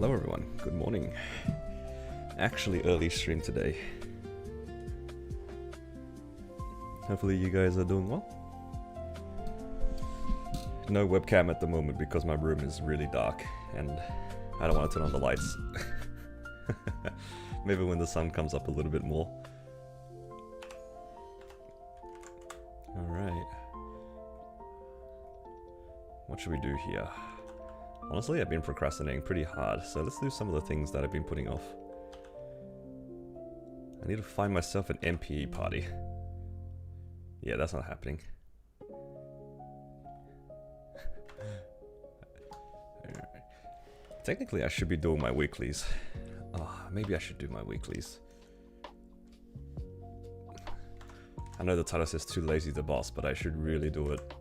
Hello everyone, good morning. Actually early stream today. Hopefully you guys are doing well. No webcam at the moment because my room is really dark and I don't want to turn on the lights. Maybe when the sun comes up a little bit more. Alright. What should we do here? Honestly, I've been procrastinating pretty hard, so let's do some of the things that I've been putting off. I need to find myself an MPE party. Yeah, that's not happening. Technically, I should be doing my weeklies. Oh, maybe I should do my weeklies. I know the title says too lazy to boss, but I should really do it.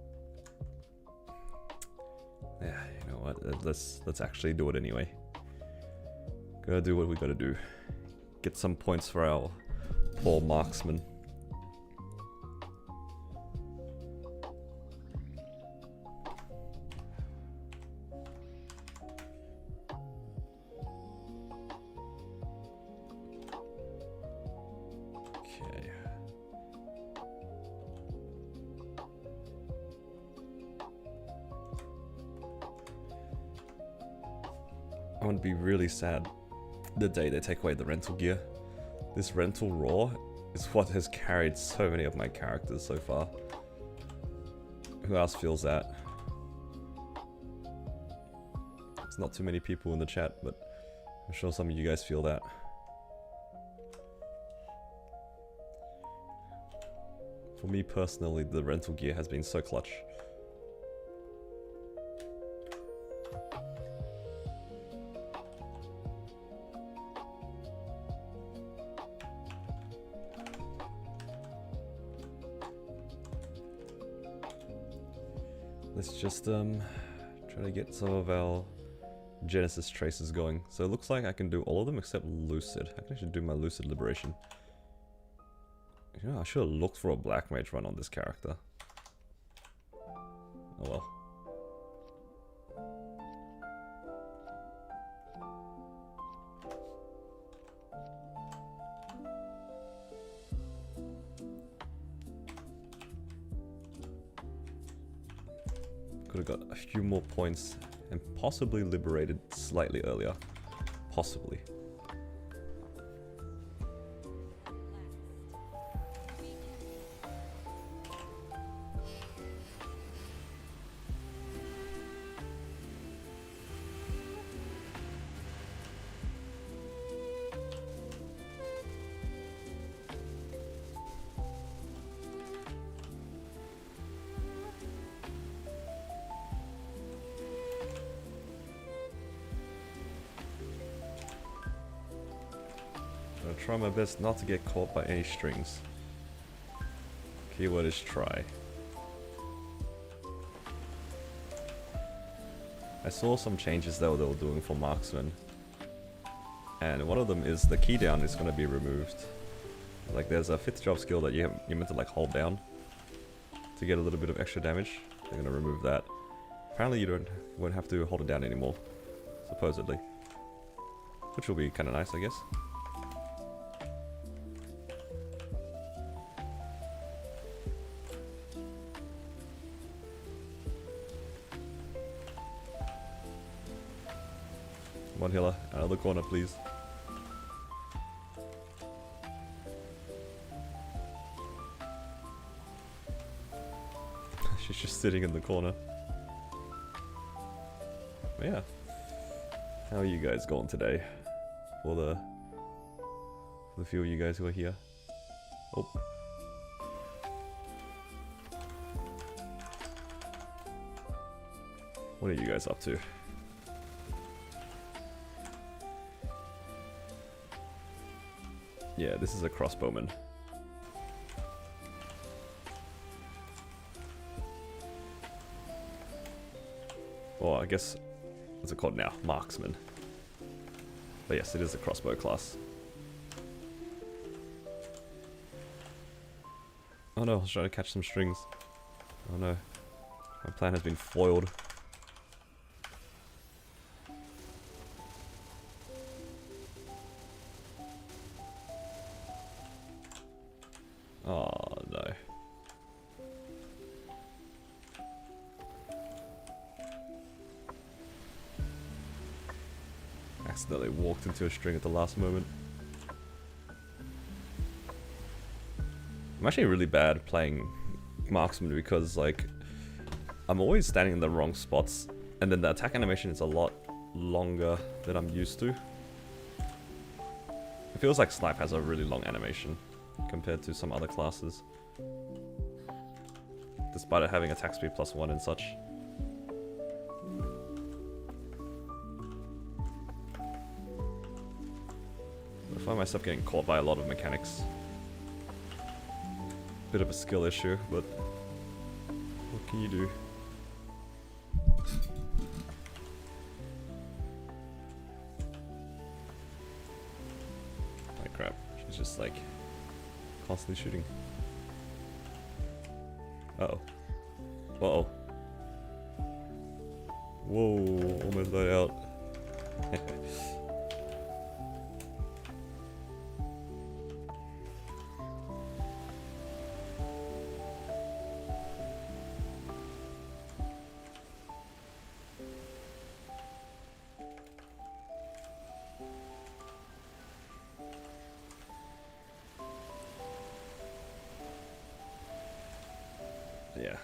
Yeah, you know what? Let's actually do it anyway. Gotta do what we gotta do. Get some points for our poor marksman. Okay. I want to be really sad the day they take away the rental gear. This rental raw is what has carried so many of my characters so far. Who else feels that? There's not too many people in the chat, but I'm sure some of you guys feel that. For me personally, the rental gear has been so clutch. Let's just try to get some of our Genesis traces going. So it looks like I can do all of them except Lucid. I can actually do my Lucid Liberation. You know, I should have looked for a Black Mage run on this character. Oh well. Could have got a few more points and possibly liberated slightly earlier. Possibly. I'll try my best not to get caught by any strings. Keyword is try. I saw some changes that they were doing for marksmen. And one of them is the key down is going to be removed. Like there's a 5th job skill that you're meant to like hold down to get a little bit of extra damage. They're going to remove that. Apparently you won't have to hold it down anymore, supposedly. Which will be kind of nice, I guess. One healer, out of the corner, please. She's just sitting in the corner. But yeah. How are you guys going today? For the few of you guys who are here. Oh. What are you guys up to? Yeah, this is a crossbowman. Well, I guess, what's it called now? Marksman. But yes, it is a crossbow class. Oh no, I was trying to catch some strings. Oh no. My plan has been foiled. Accidentally walked into a string at the last moment. I'm actually really bad playing marksman because like I'm always standing in the wrong spots, and then the attack animation is a lot longer than I'm used to. It feels like snipe has a really long animation compared to some other classes, despite it having attack speed +1 and such. I find myself getting caught by a lot of mechanics. Bit of a skill issue, but what can you do? Oh crap, she's just like constantly shooting. Uh-oh. Uh-oh. Whoa, almost died out. Yeah,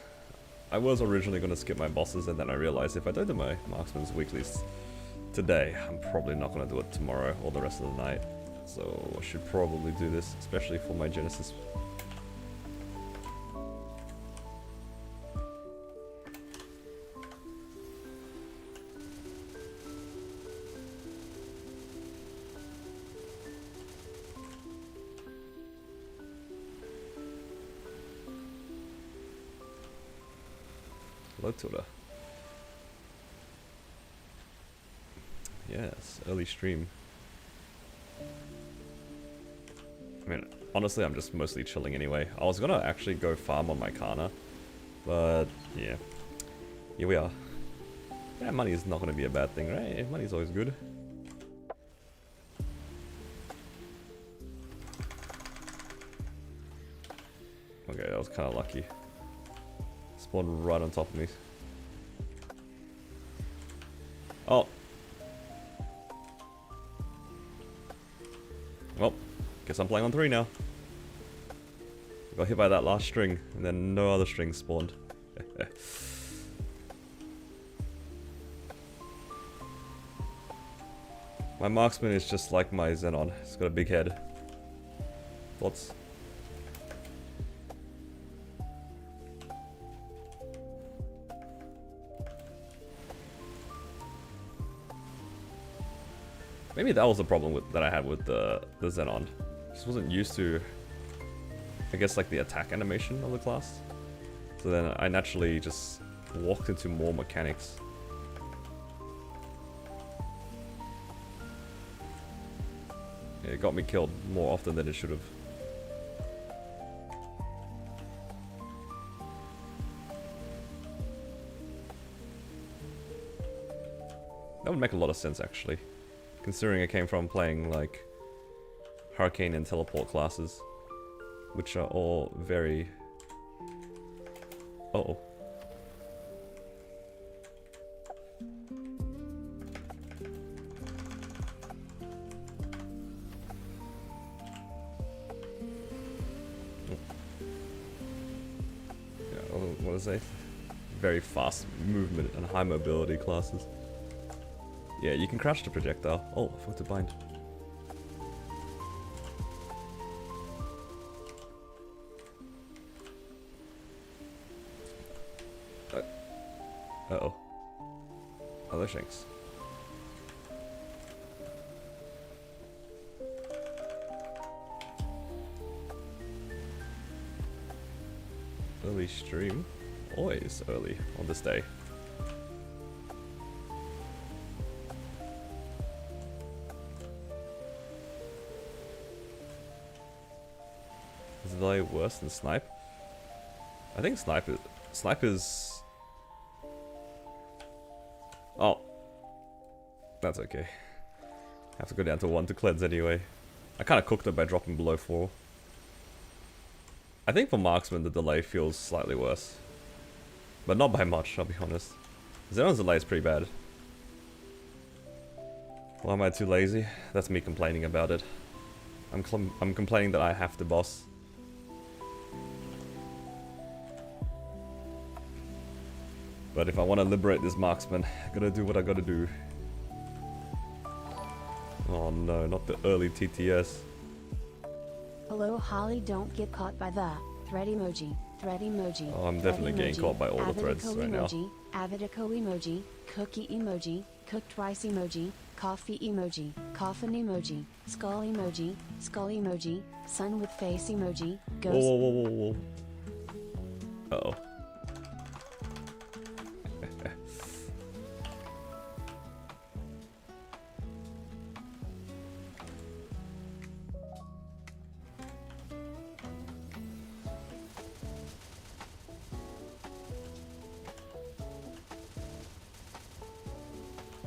I was originally going to skip my bosses, and then I realized if I don't do my marksman's weeklies today, I'm probably not going to do it tomorrow or the rest of the night. So I should probably do this, especially for my Genesis. Hello, Tilda. Yes, early stream. I mean, honestly, I'm just mostly chilling anyway. I was gonna actually go farm on my Kana, but yeah, here we are. Yeah, money is not gonna be a bad thing, right? Money's always good. Okay, that was kind of lucky. Spawned right on top of me. Oh. Well, guess I'm playing on 3 now. Got hit by that last string, and then no other strings spawned. My marksman is just like my Xenon. It's got a big head. Thoughts? Maybe that was the problem that I had with the Xenon. Just wasn't used to, I guess, like the attack animation of the class. So then I naturally just walked into more mechanics. Yeah, it got me killed more often than it should have. That would make a lot of sense, actually. Considering I came from playing, like, Hurricane and Teleport classes, which are all very... Uh-oh. Yeah, what is it? Very fast movement and high mobility classes. Yeah, you can crouch the projectile. Oh, I forgot to bind. Uh-oh. Other shanks. Early stream. Always early on this day. Is the delay worse than snipe? I think snipe is... Oh. That's okay. I have to go down to 1 to cleanse anyway. I kind of cooked it by dropping below 4. I think for marksman the delay feels slightly worse. But not by much, I'll be honest. Xenon's delay is pretty bad. Why am I too lazy? That's me complaining about it. I'm complaining that I have to boss. But if I want to liberate this marksman, I gotta do what I gotta do. Oh no, not the early TTS. Hello Holly, don't get caught by the thread emoji. Thread emoji. Oh, I'm definitely getting caught by all the threads right now. Avidico emoji, cookie emoji, cooked rice emoji, coffee emoji, coffin emoji, skull emoji, sun with face emoji, ghost. Whoa. Uh-oh.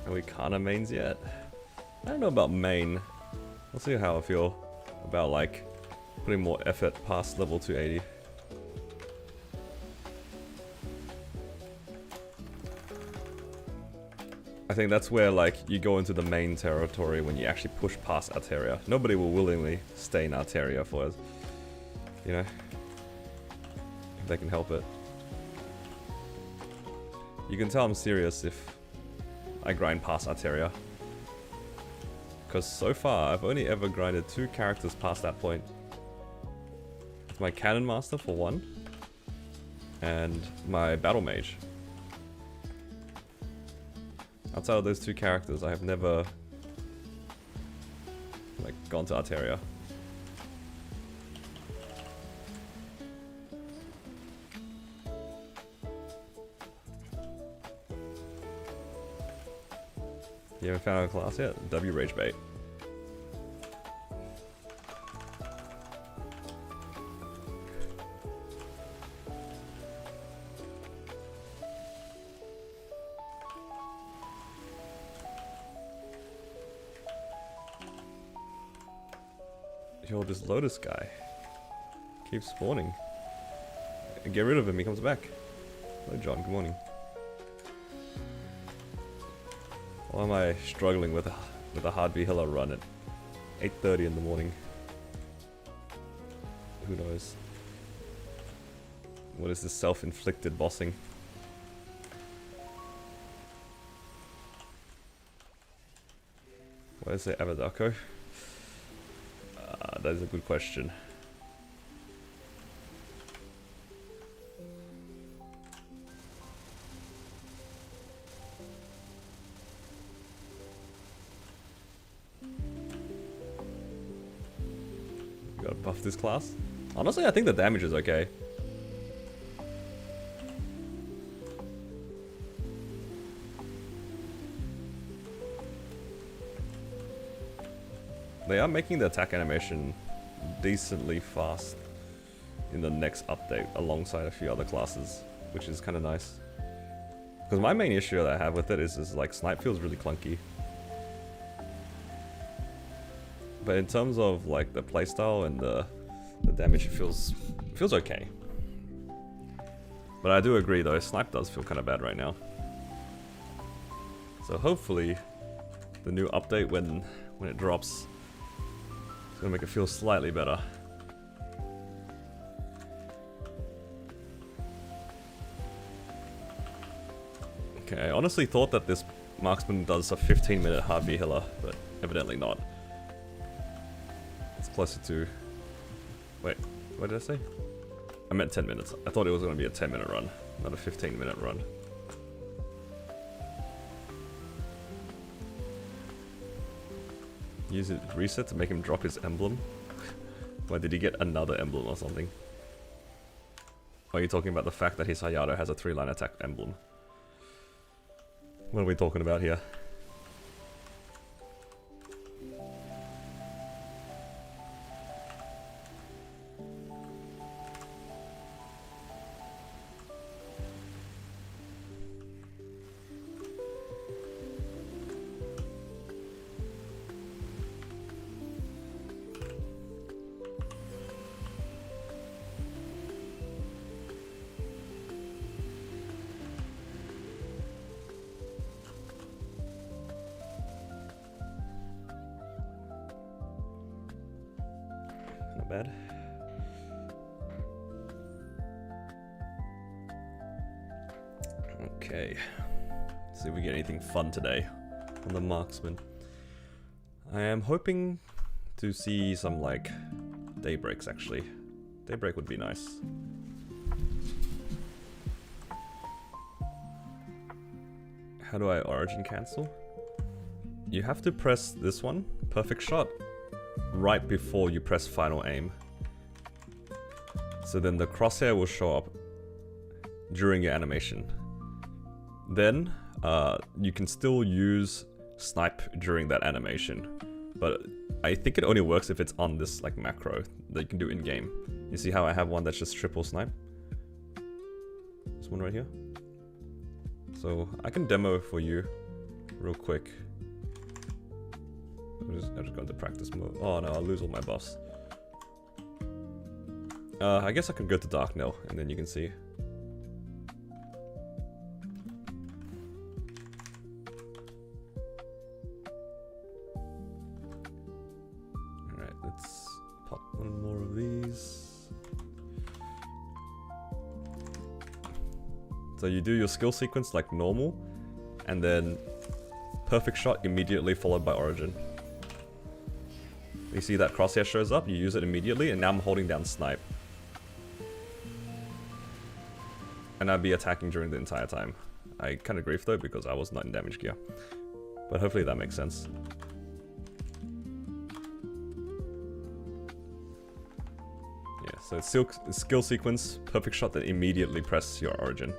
Are we kinda mains yet? I don't know about main. We'll see how I feel about like putting more effort past level 280. I think that's where like you go into the main territory when you actually push past Altaria. Nobody will willingly stay in Altaria for us, you know, if they can help it. You can tell I'm serious if I grind past Altaria. Because so far, I've only ever grinded 2 characters past that point. It's my Cannon Master for 1, and my Battle Mage. Outside of those 2 characters, I have never like gone to Altaria. You haven't found a class yet? W Rage Bait. Yo, this Lotus guy keeps spawning. Get rid of him, he comes back. Hello John, good morning. Why am I struggling with a hard V healer run at 8:30 in the morning? Who knows? What is this self-inflicted bossing? Why is it Avadako? That is a good question. Gotta buff this class. Honestly, I think the damage is okay. They are making the attack animation decently fast in the next update alongside a few other classes, which is kind of nice. Because my main issue that I have with it is like snipe feels really clunky. But in terms of like the playstyle and the damage, it feels okay. But I do agree though, snipe does feel kind of bad right now. So hopefully the new update when it drops, it's gonna make it feel slightly better. Okay, I honestly thought that this marksman does a 15-minute hard V healer, but evidently not. It's closer to... Wait, what did I say? I meant 10 minutes. I thought it was gonna be a 10-minute run, not a 15-minute run. Use it reset to make him drop his emblem. Why did he get another emblem or something? Or are you talking about the fact that his Hayato has a 3-line attack emblem? What are we talking about here? Not bad. Okay. Let's see if we get anything fun today on the marksman. I am hoping to see some like daybreaks actually. Daybreak would be nice. How do I origin cancel? You have to press this one, perfect shot, right before you press final aim. So then the crosshair will show up during your animation. Then you can still use snipe during that animation, but I think it only works if it's on this like macro that you can do in game. You see how I have one that's just triple snipe? This one right here. So I can demo for you real quick. I just go into practice mode. Oh no, I'll lose all my buffs. I guess I could go to Dark now, and then you can see. Alright, let's pop one more of these. So you do your skill sequence like normal, and then perfect shot immediately followed by origin. You see that crosshair shows up, you use it immediately, and now I'm holding down snipe. And I'd be attacking during the entire time. I kinda griefed though because I was not in damage gear. But hopefully that makes sense. Yeah, so it's skill sequence, perfect shot, then immediately press your origin.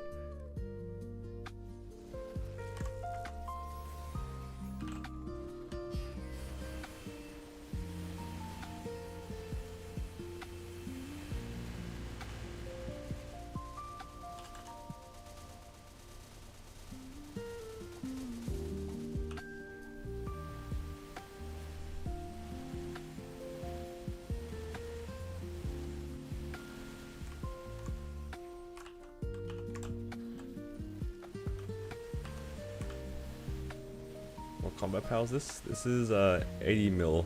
What combat power is this? This is 80 mil.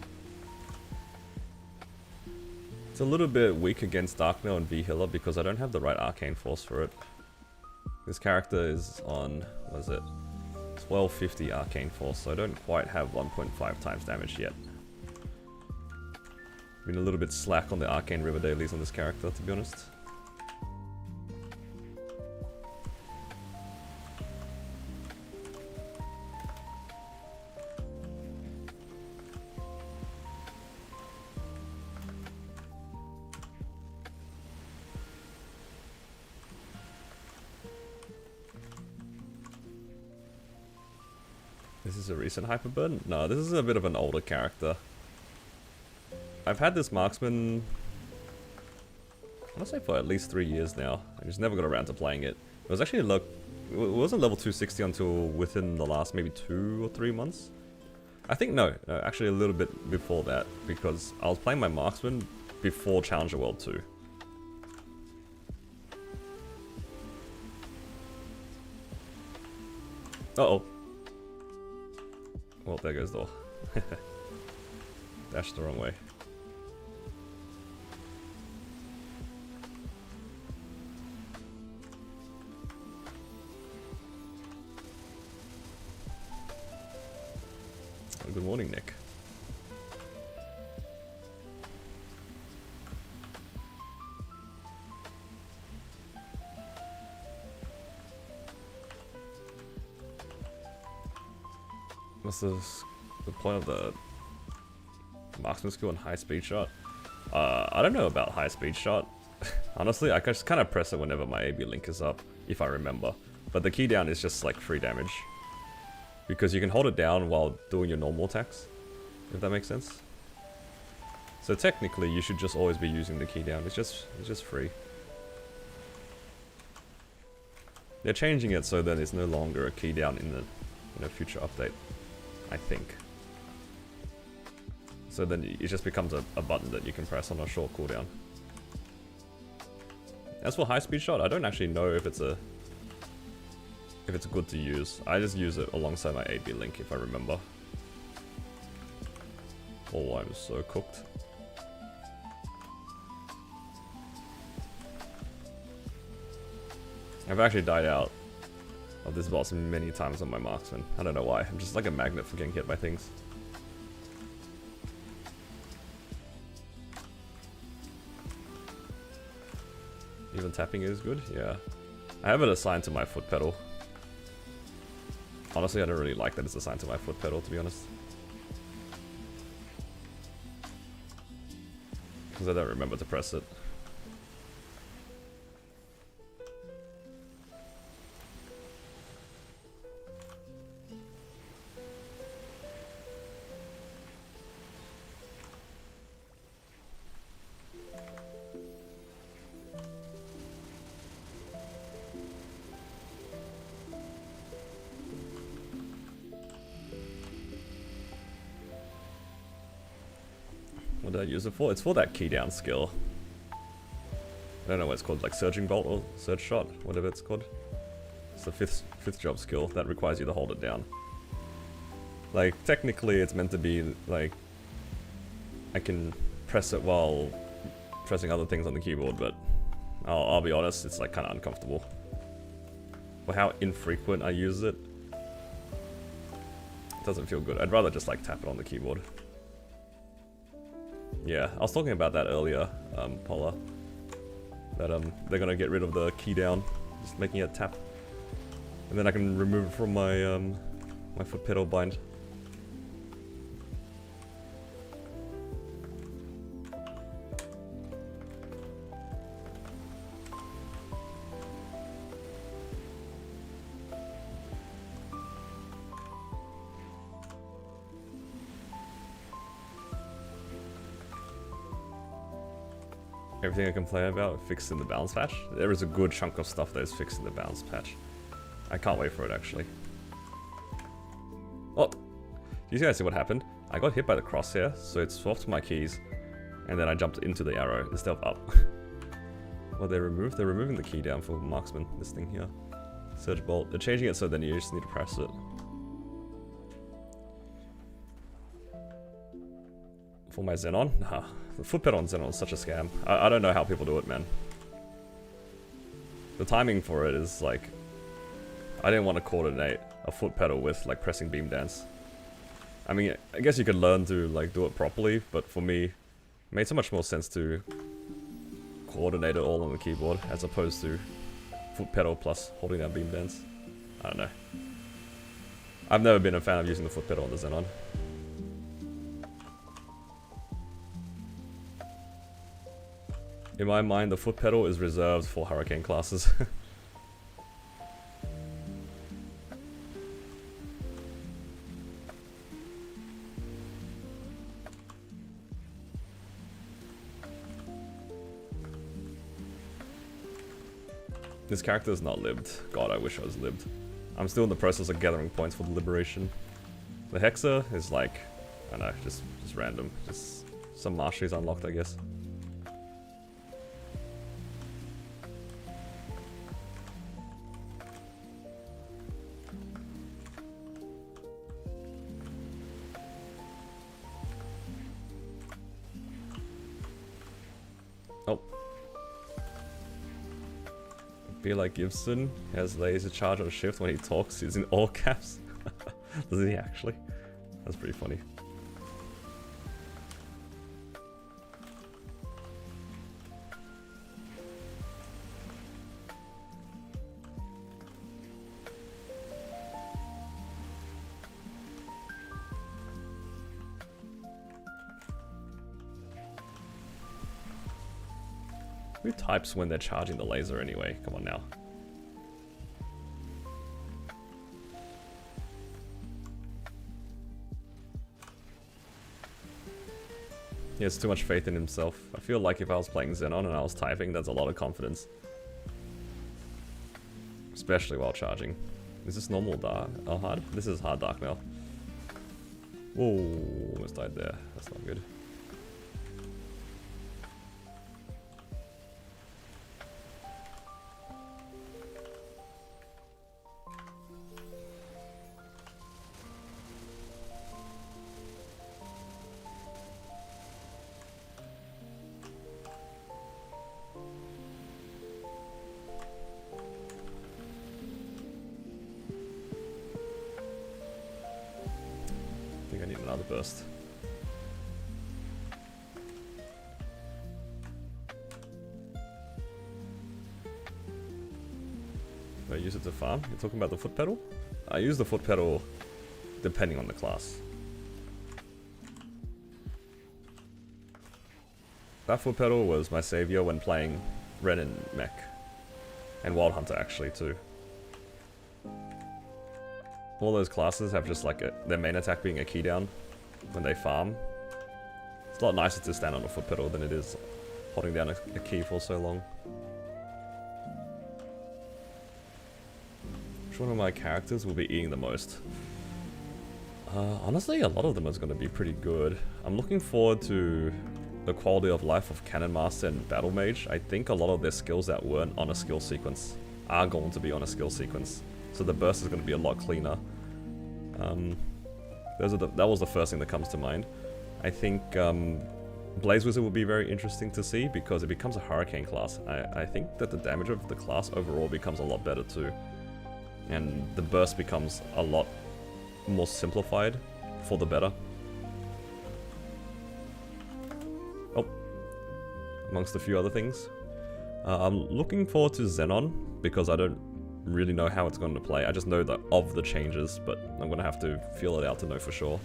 It's a little bit weak against Darknail and V-Healer because I don't have the right arcane force for it. This character is on, what is it? 1250 arcane force, so I don't quite have 1.5 times damage yet. Been a little bit slack on the arcane river dailies on this character, to be honest. This is a recent Hyperburn? No, this is a bit of an older character. I've had this marksman, I want to say for at least 3 years now. I just never got around to playing it. It was actually it wasn't level 260 until within the last maybe 2 or 3 months. I think no, actually a little bit before that, because I was playing my marksman before Challenger World 2. Uh-oh. Well, there goes the door. Dashed the wrong way. Oh, good morning, Nick. What's the point of the marksman skill and high speed shot? I don't know about high speed shot. Honestly, I just kind of press it whenever my AB link is up, if I remember. But the key down is just like free damage. Because you can hold it down while doing your normal attacks, if that makes sense. So technically, you should just always be using the key down. It's just free. They're changing it so that it's no longer a key down in a future update, I think. So then it just becomes a button that you can press on a short cooldown. As for high speed shot, I don't actually know if it's good to use. I just use it alongside my AB link if I remember. Oh, I'm so cooked. I've actually died out of this boss many times on my marksman. I don't know why. I'm just like a magnet for getting hit by things. Even tapping is good, yeah. I have it assigned to my foot pedal. Honestly, I don't really like that it's assigned to my foot pedal, to be honest. Because I don't remember to press it. What did I use it for? It's for that key down skill. I don't know what it's called, like surging bolt or surge shot, whatever it's called. It's the fifth job skill that requires you to hold it down. Like technically it's meant to be like I can press it while pressing other things on the keyboard, but I'll be honest, it's like kind of uncomfortable. For how infrequent I use it, it doesn't feel good. I'd rather just like tap it on the keyboard. Yeah, I was talking about that earlier, Polar. That they're gonna get rid of the key down, just making it tap, and then I can remove it from my my foot pedal bind. Everything I complain about fixed in the balance patch. There is a good chunk of stuff that is fixed in the balance patch. I can't wait for it actually. Oh, do you guys see what happened? I got hit by the crosshair, so it swapped my keys, and then I jumped into the arrow instead of up. Well, they're removing the key down for marksman. This thing here, surge bolt. They're changing it so then you just need to press it. For my Xenon? Nah, the foot pedal on Xenon is such a scam. I don't know how people do it, man. The timing for it is like... I didn't want to coordinate a foot pedal with like pressing beam dance. I mean, I guess you could learn to like do it properly, but for me, it made so much more sense to coordinate it all on the keyboard as opposed to foot pedal plus holding down beam dance. I don't know. I've never been a fan of using the foot pedal on the Xenon. In my mind, the foot pedal is reserved for hurricane classes. This character is not libbed. God, I wish I was libbed. I'm still in the process of gathering points for the liberation. The Hexer is like, I don't know, just random. Just some masteries unlocked, I guess. Oh. I feel like Gibson has laser charge on shift when he talks. He's in all caps. Does he actually? That's pretty funny. Who types when they're charging the laser anyway? Come on now. He has too much faith in himself. I feel like if I was playing Xenon and I was typing, that's a lot of confidence. Especially while charging. Is this normal dark? Oh, hard? This is hard dark now. Whoa, almost died there. That's not good. burst. Do I use it to farm? You're talking about the foot pedal? I use the foot pedal depending on the class. That foot pedal was my savior when playing Ren and Mech. And Wild Hunter actually too. All those classes have just like their main attack being a key down when they farm. It's a lot nicer to stand on a foot pedal than it is holding down a key for so long. Which one of my characters will be eating the most? Honestly, a lot of them is going to be pretty good. I'm looking forward to the quality of life of Cannon Master and Battle Mage. I think a lot of their skills that weren't on a skill sequence are going to be on a skill sequence. So the burst is going to be a lot cleaner. That was the first thing that comes to mind. I think Blaze Wizard will be very interesting to see because it becomes a Hurricane class. I think that the damage of the class overall becomes a lot better too. And the burst becomes a lot more simplified for the better. Oh, amongst a few other things. I'm looking forward to Xenon because I don't really know how it's going to play. I just know that of the changes, but I'm going to have to feel it out to know for sure.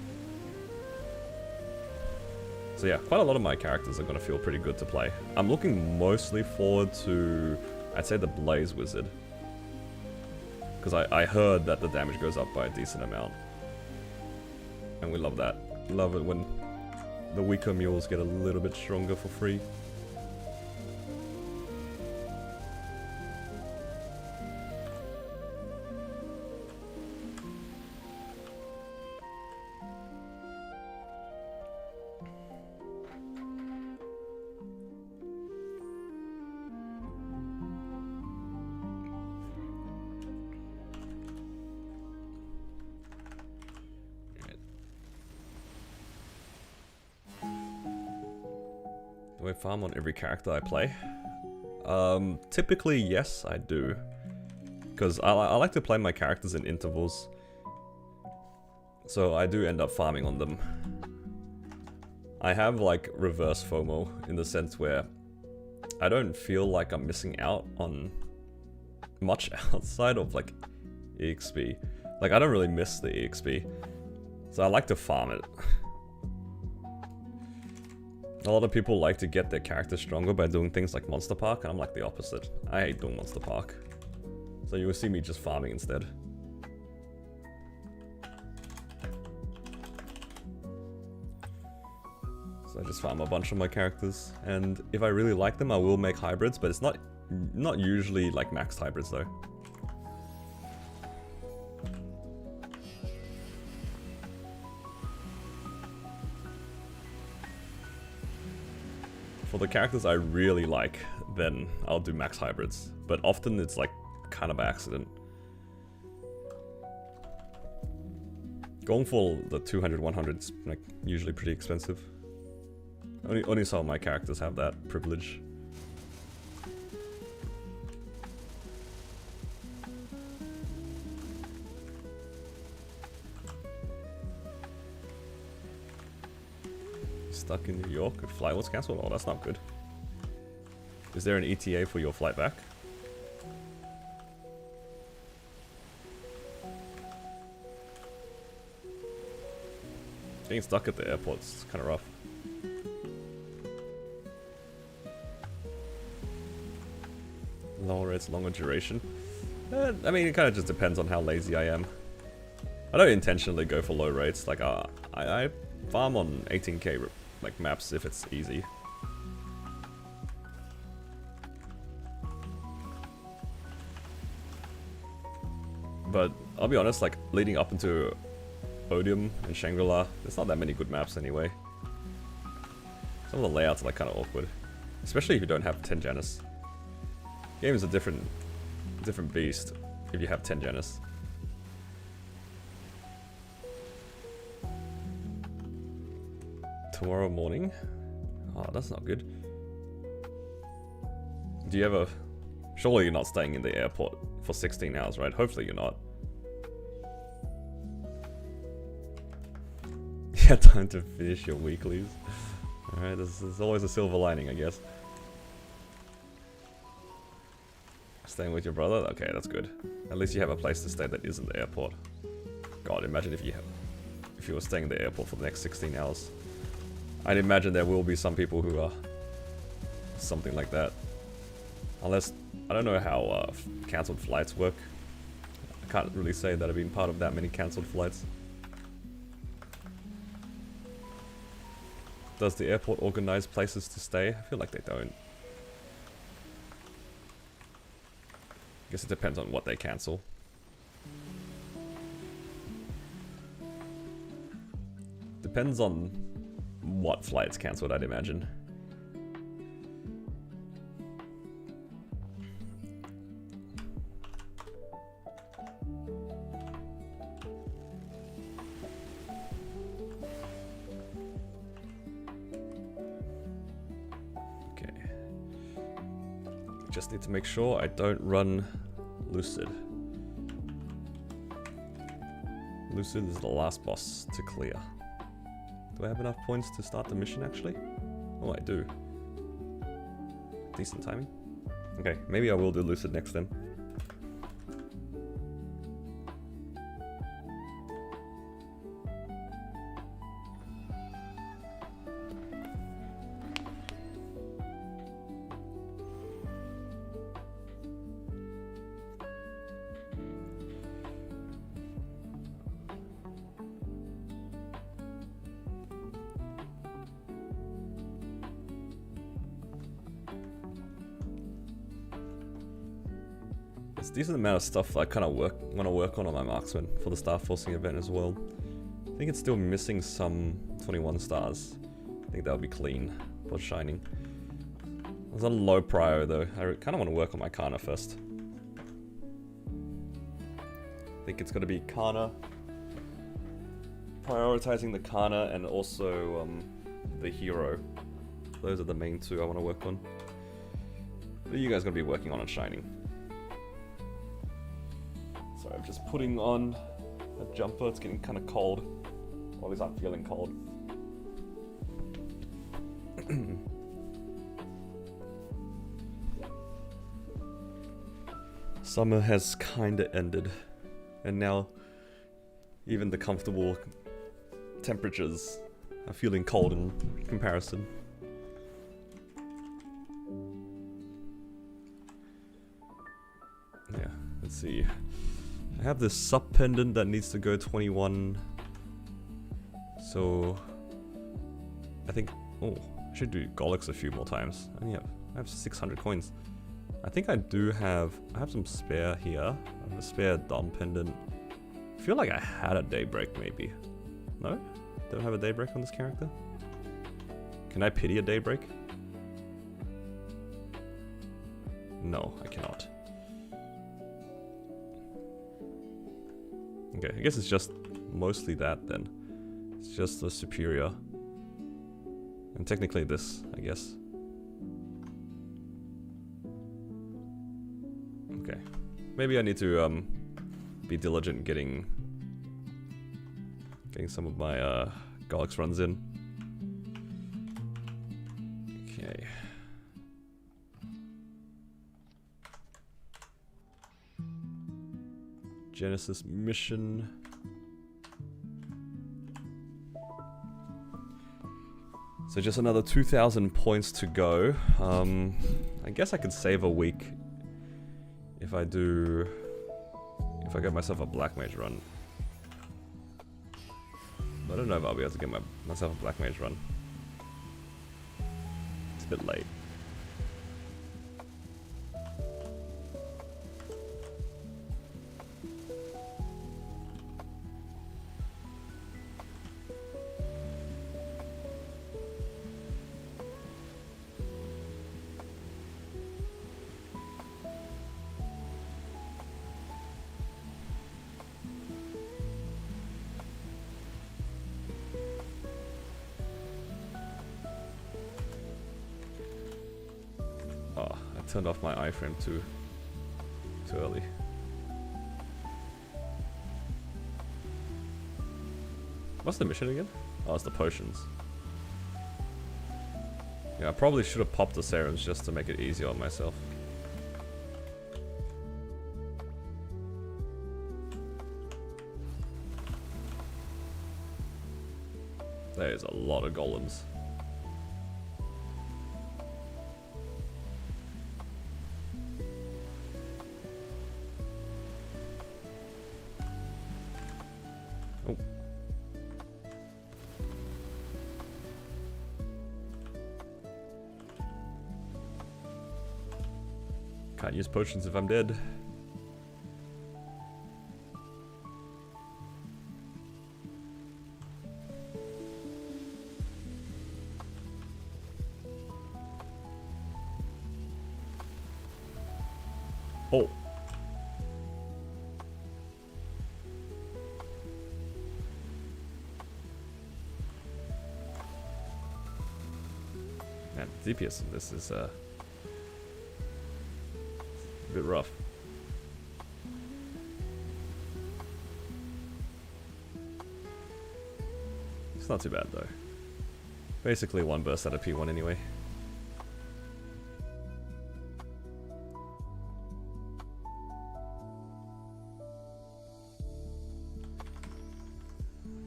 So yeah, quite a lot of my characters are going to feel pretty good to play. I'm looking mostly forward to, I'd say, the Blaze Wizard. Because I heard that the damage goes up by a decent amount. And we love that. Love it when the weaker mules get a little bit stronger for free. Do I farm on every character I play? Typically, yes, I do. Because I like to play my characters in intervals. So I do end up farming on them. I have like reverse FOMO in the sense where I don't feel like I'm missing out on much outside of like EXP. Like I don't really miss the EXP. So I like to farm it. A lot of people like to get their characters stronger by doing things like Monster Park, and I'm like the opposite. I hate doing Monster Park. So you will see me just farming instead. So I just farm a bunch of my characters, and if I really like them, I will make hybrids, but it's not usually like maxed hybrids though. For the characters I really like, then I'll do max hybrids. But often it's like kind of by accident. Going for the 200, 100 is like usually pretty expensive. Only some of my characters have that privilege. Stuck in New York, if flight was cancelled? Oh, that's not good. Is there an ETA for your flight back? Getting stuck at the airport is kind of rough. Lower rates, longer duration. I mean, it kind of just depends on how lazy I am. I don't intentionally go for low rates. Like, I farm on 18k like maps if it's easy. But I'll be honest, like leading up into Odium and Shangri-La, there's not that many good maps anyway. Some of the layouts are like kind of awkward, especially if you don't have 10 Janus. Game is a different beast if you have 10 Janus. Tomorrow morning? Oh, that's not good. Do you ever... Surely you're not staying in the airport for 16 hours, right? Hopefully you're not. get time to finish your weeklies. Alright, there's always a silver lining, I guess. Staying with your brother? Okay, that's good. At least you have a place to stay that isn't the airport. God, imagine if you were staying in the airport for the next 16 hours. I'd imagine there will be some people who are something like that. Unless, I don't know how cancelled flights work. I can't really say that I've been part of that many cancelled flights. Does the airport organize places to stay? I feel like they don't. I guess it depends on what they cancel. Depends on what flight's cancelled, I'd imagine. Okay. Just need to make sure I don't run Lucid. Lucid is the last boss to clear. Do I have enough points to start the mission actually? Oh, I do. Decent timing. Okay, maybe I will do Lucid next then. There's a decent amount of stuff I kind of want to work on my marksman for the star forcing event as well. I think it's still missing some 21 stars. I think that'll be clean for shining. It's a low prio though. I kind of want to work on my Kana first. I think it's going to be Kana. Prioritizing the Kana and also the hero. Those are the main two I want to work on. What are you guys going to be working on shining? So I'm just putting on a jumper. It's getting kind of cold. Or at least I'm feeling cold. Summer has kinda ended. And now even the comfortable temperatures are feeling cold in comparison. Yeah, let's see. I have this sub pendant that needs to go 21. So I think, oh, I should do Golix a few more times. I have 600 coins. I think I have some spare here. I have a spare Dom pendant. I feel like I had a Daybreak maybe. No? Don't have a Daybreak on this character? Can I pity a Daybreak? No, I cannot. Okay, I guess it's just mostly that then. It's just the superior. And technically this, I guess. Okay. Maybe I need to be diligent getting some of my Golix runs in. Okay. Genesis mission. So just another 2,000 points to go. I guess I could save a week if I get myself a Black Mage run. I don't know if I'll be able to get myself a Black Mage run. It's a bit late. Turned off my iframe too early. What's the mission again? Oh, it's the potions. Yeah, I probably should have popped the serums just to make it easier on myself. There's a lot of golems. Oh. Can't use potions if I'm dead. Oh. Man, DPS in this is a bit rough. It's not too bad though. Basically one burst out of P1 anyway.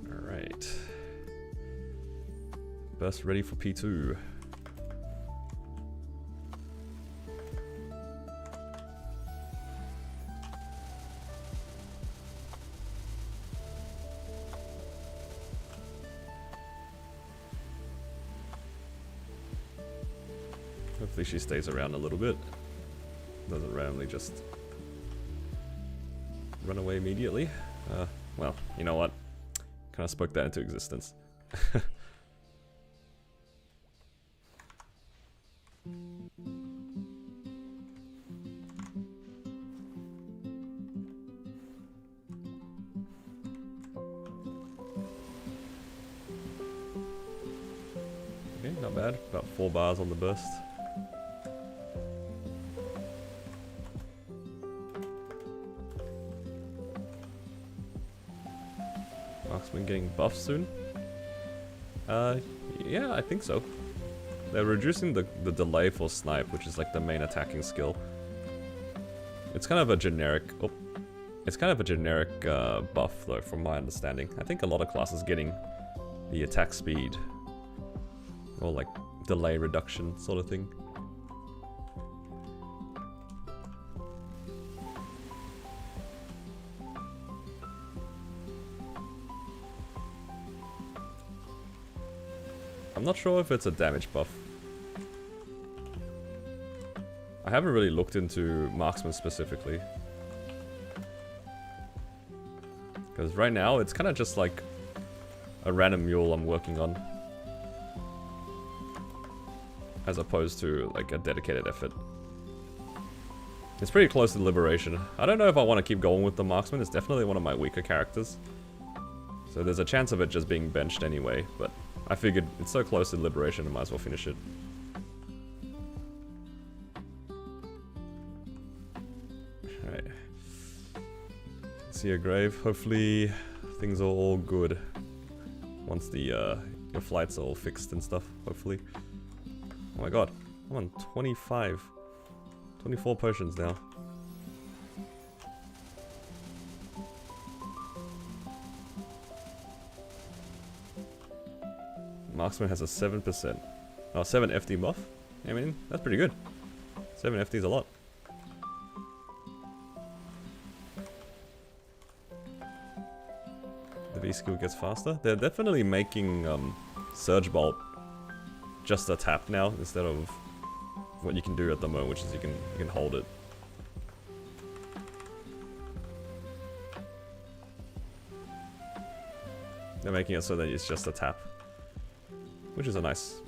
Alright. Burst ready for P2. Hopefully she stays around a little bit. Doesn't randomly just run away immediately. Well, you know what? Kind of spoke that into existence. Okay, not bad. About 4 bars on the burst. Marksman getting buffed soon? Yeah, I think so. They're reducing the delay for snipe, which is like the main attacking skill. It's kind of a generic... Oh, it's kind of a generic buff though, from my understanding. I think a lot of classes getting the attack speed or like delay reduction sort of thing. I'm not sure if it's a damage buff. I haven't really looked into marksman specifically. Because right now it's kind of just like a random mule I'm working on. As opposed to like a dedicated effort. It's pretty close to Liberation. I don't know if I want to keep going with the marksman. It's definitely one of my weaker characters. So there's a chance of it just being benched anyway, but I figured it's so close to Liberation, I might as well finish it. Alright. See a grave. Hopefully things are all good. Once the your flights are all fixed and stuff, hopefully. Oh my god, I'm on 24 potions now. Marksman has a 7%. Oh, 7 FD buff? I mean, that's pretty good. 7 FD is a lot. The V skill gets faster. They're definitely making Surge Bolt just a tap now instead of what you can do at the moment, which is you can hold it. They're making it so that it's just a tap. Which is a nice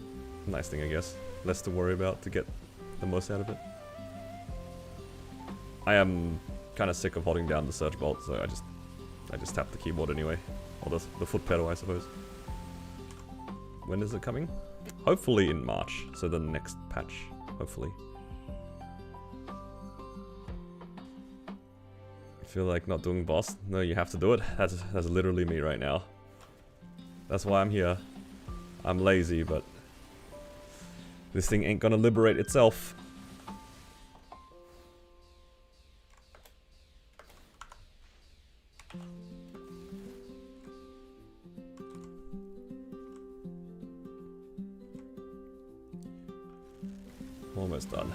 thing, I guess. Less to worry about to get the most out of it. I am kind of sick of holding down the Surge Bolt, so I just tap the keyboard anyway. Or the foot pedal, I suppose. When is it coming? Hopefully in March, so the next patch, hopefully. I feel like not doing boss? No, you have to do it. That's literally me right now. That's why I'm here. I'm lazy, but this thing ain't gonna liberate itself. Almost done.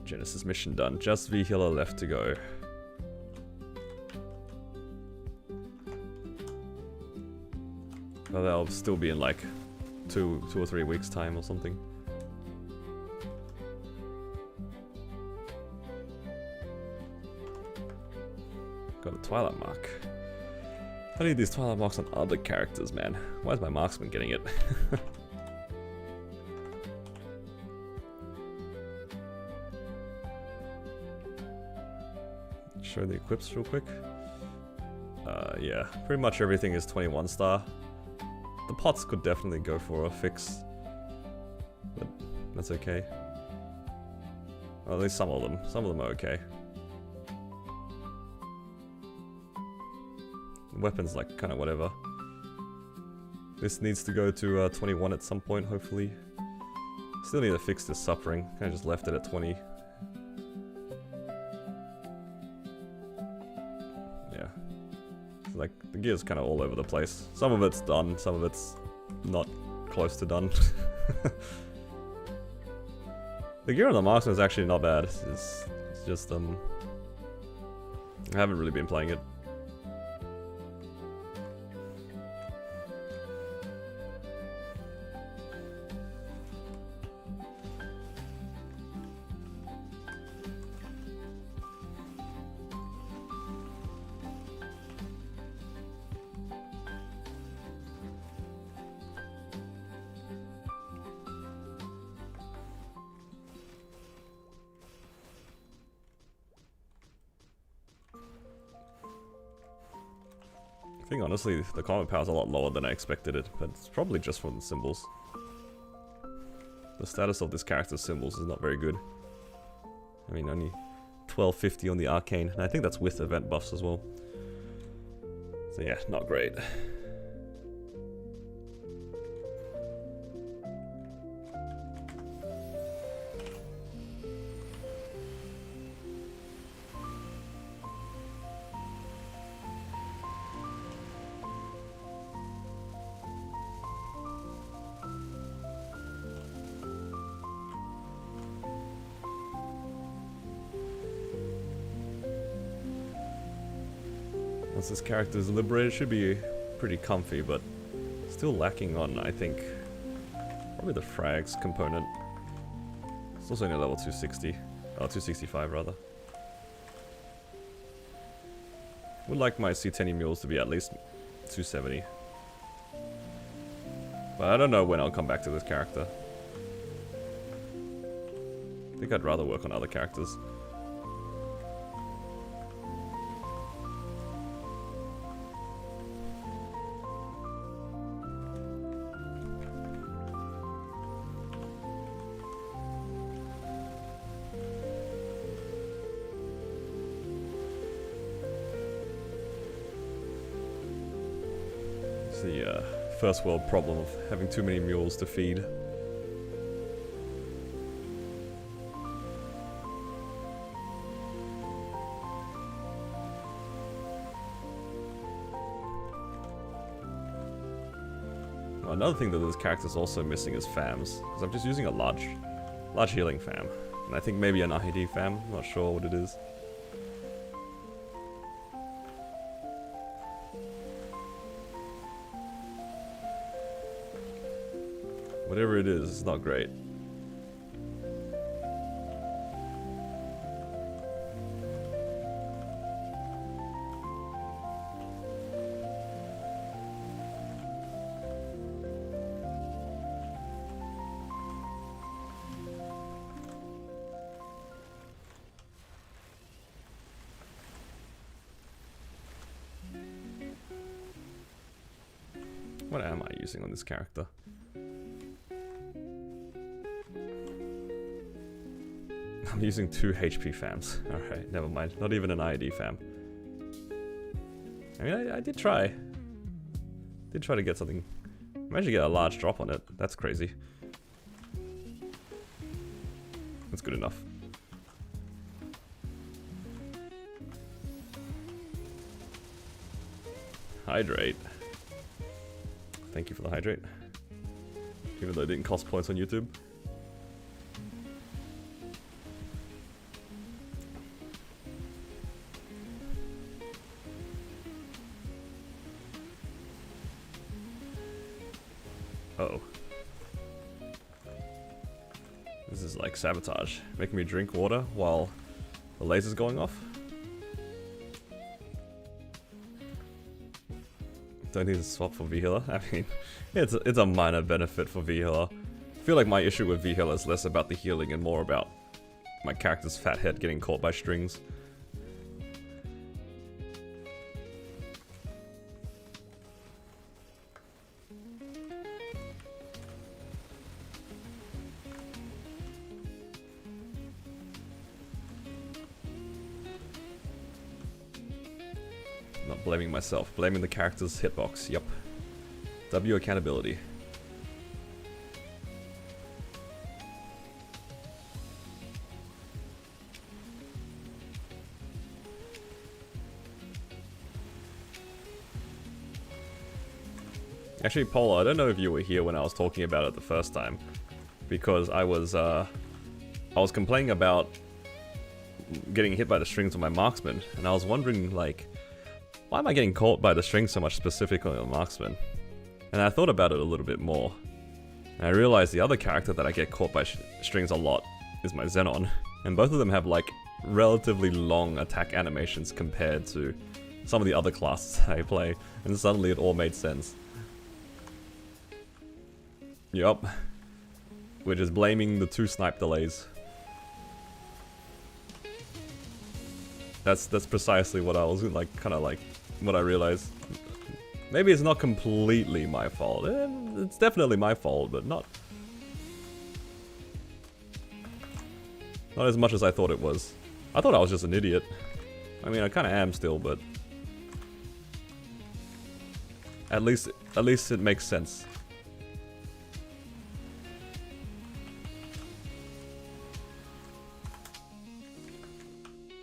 Genesis mission done. Just V healer left to go. Well, they'll still be in like two or 3 weeks time or something. Got a Twilight mark. I need these Twilight marks on other characters, man. Why is my marksman getting it? Show the equips real quick. Yeah, pretty much everything is 21 star. The pots could definitely go for a fix, but that's okay. Well, at least some of them. Some of them are okay. The weapons, like, kind of whatever. This needs to go to 21 at some point, hopefully. Still need to fix this suffering. Kind of just left it at 20. Like, the gear's kind of all over the place. Some of it's done, some of it's not close to done. The gear on the marksman is actually not bad. It's just, I haven't really been playing it. I think honestly the combat power is a lot lower than I expected it, but it's probably just from the symbols. The status of this character's symbols is not very good. I mean, only 1250 on the arcane, and I think that's with event buffs as well. So yeah, not great. Once this character is liberated, it should be pretty comfy, but still lacking on, I think, probably the frags component. It's also only level 260, 265 rather. Would like my C10 mules to be at least 270. But I don't know when I'll come back to this character. I think I'd rather work on other characters. The first world problem of having too many mules to feed. Well, another thing that this character is also missing is fams, because I'm just using a large healing fam, and I think maybe an RHD fam. I'm not sure what it is. Whatever it is, it's not great. What am I using on this character? I'm using 2 HP fams. Alright, never mind. Not even an ID fam. I mean, I did try. Did try to get something. I managed to get a large drop on it. That's crazy. That's good enough. Hydrate. Thank you for the hydrate. Even though it didn't cost points on YouTube. Uh-oh. This is like sabotage. Making me drink water while the laser's going off. Don't need to swap for V-Healer. I mean, it's a minor benefit for V-Healer. I feel like my issue with V-Healer is less about the healing and more about my character's fat head getting caught by strings. Not blaming myself, blaming the character's hitbox. Yep. W accountability. Actually, Paula, I don't know if you were here when I was talking about it the first time, because I was complaining about getting hit by the strings on my marksman, and I was wondering, like, why am I getting caught by the strings so much, specifically on marksman? And I thought about it a little bit more, and I realized the other character that I get caught by strings a lot is my Xenon, and both of them have like relatively long attack animations compared to some of the other classes I play, and suddenly it all made sense. Yup. We're just blaming the 2 snipe delays. That's precisely what I was like, kind of like, what I realized. Maybe it's not completely my fault. It's definitely my fault, but not as much as I thought it was. I thought I was just an idiot. I mean, I kind of am still, but at least it makes sense.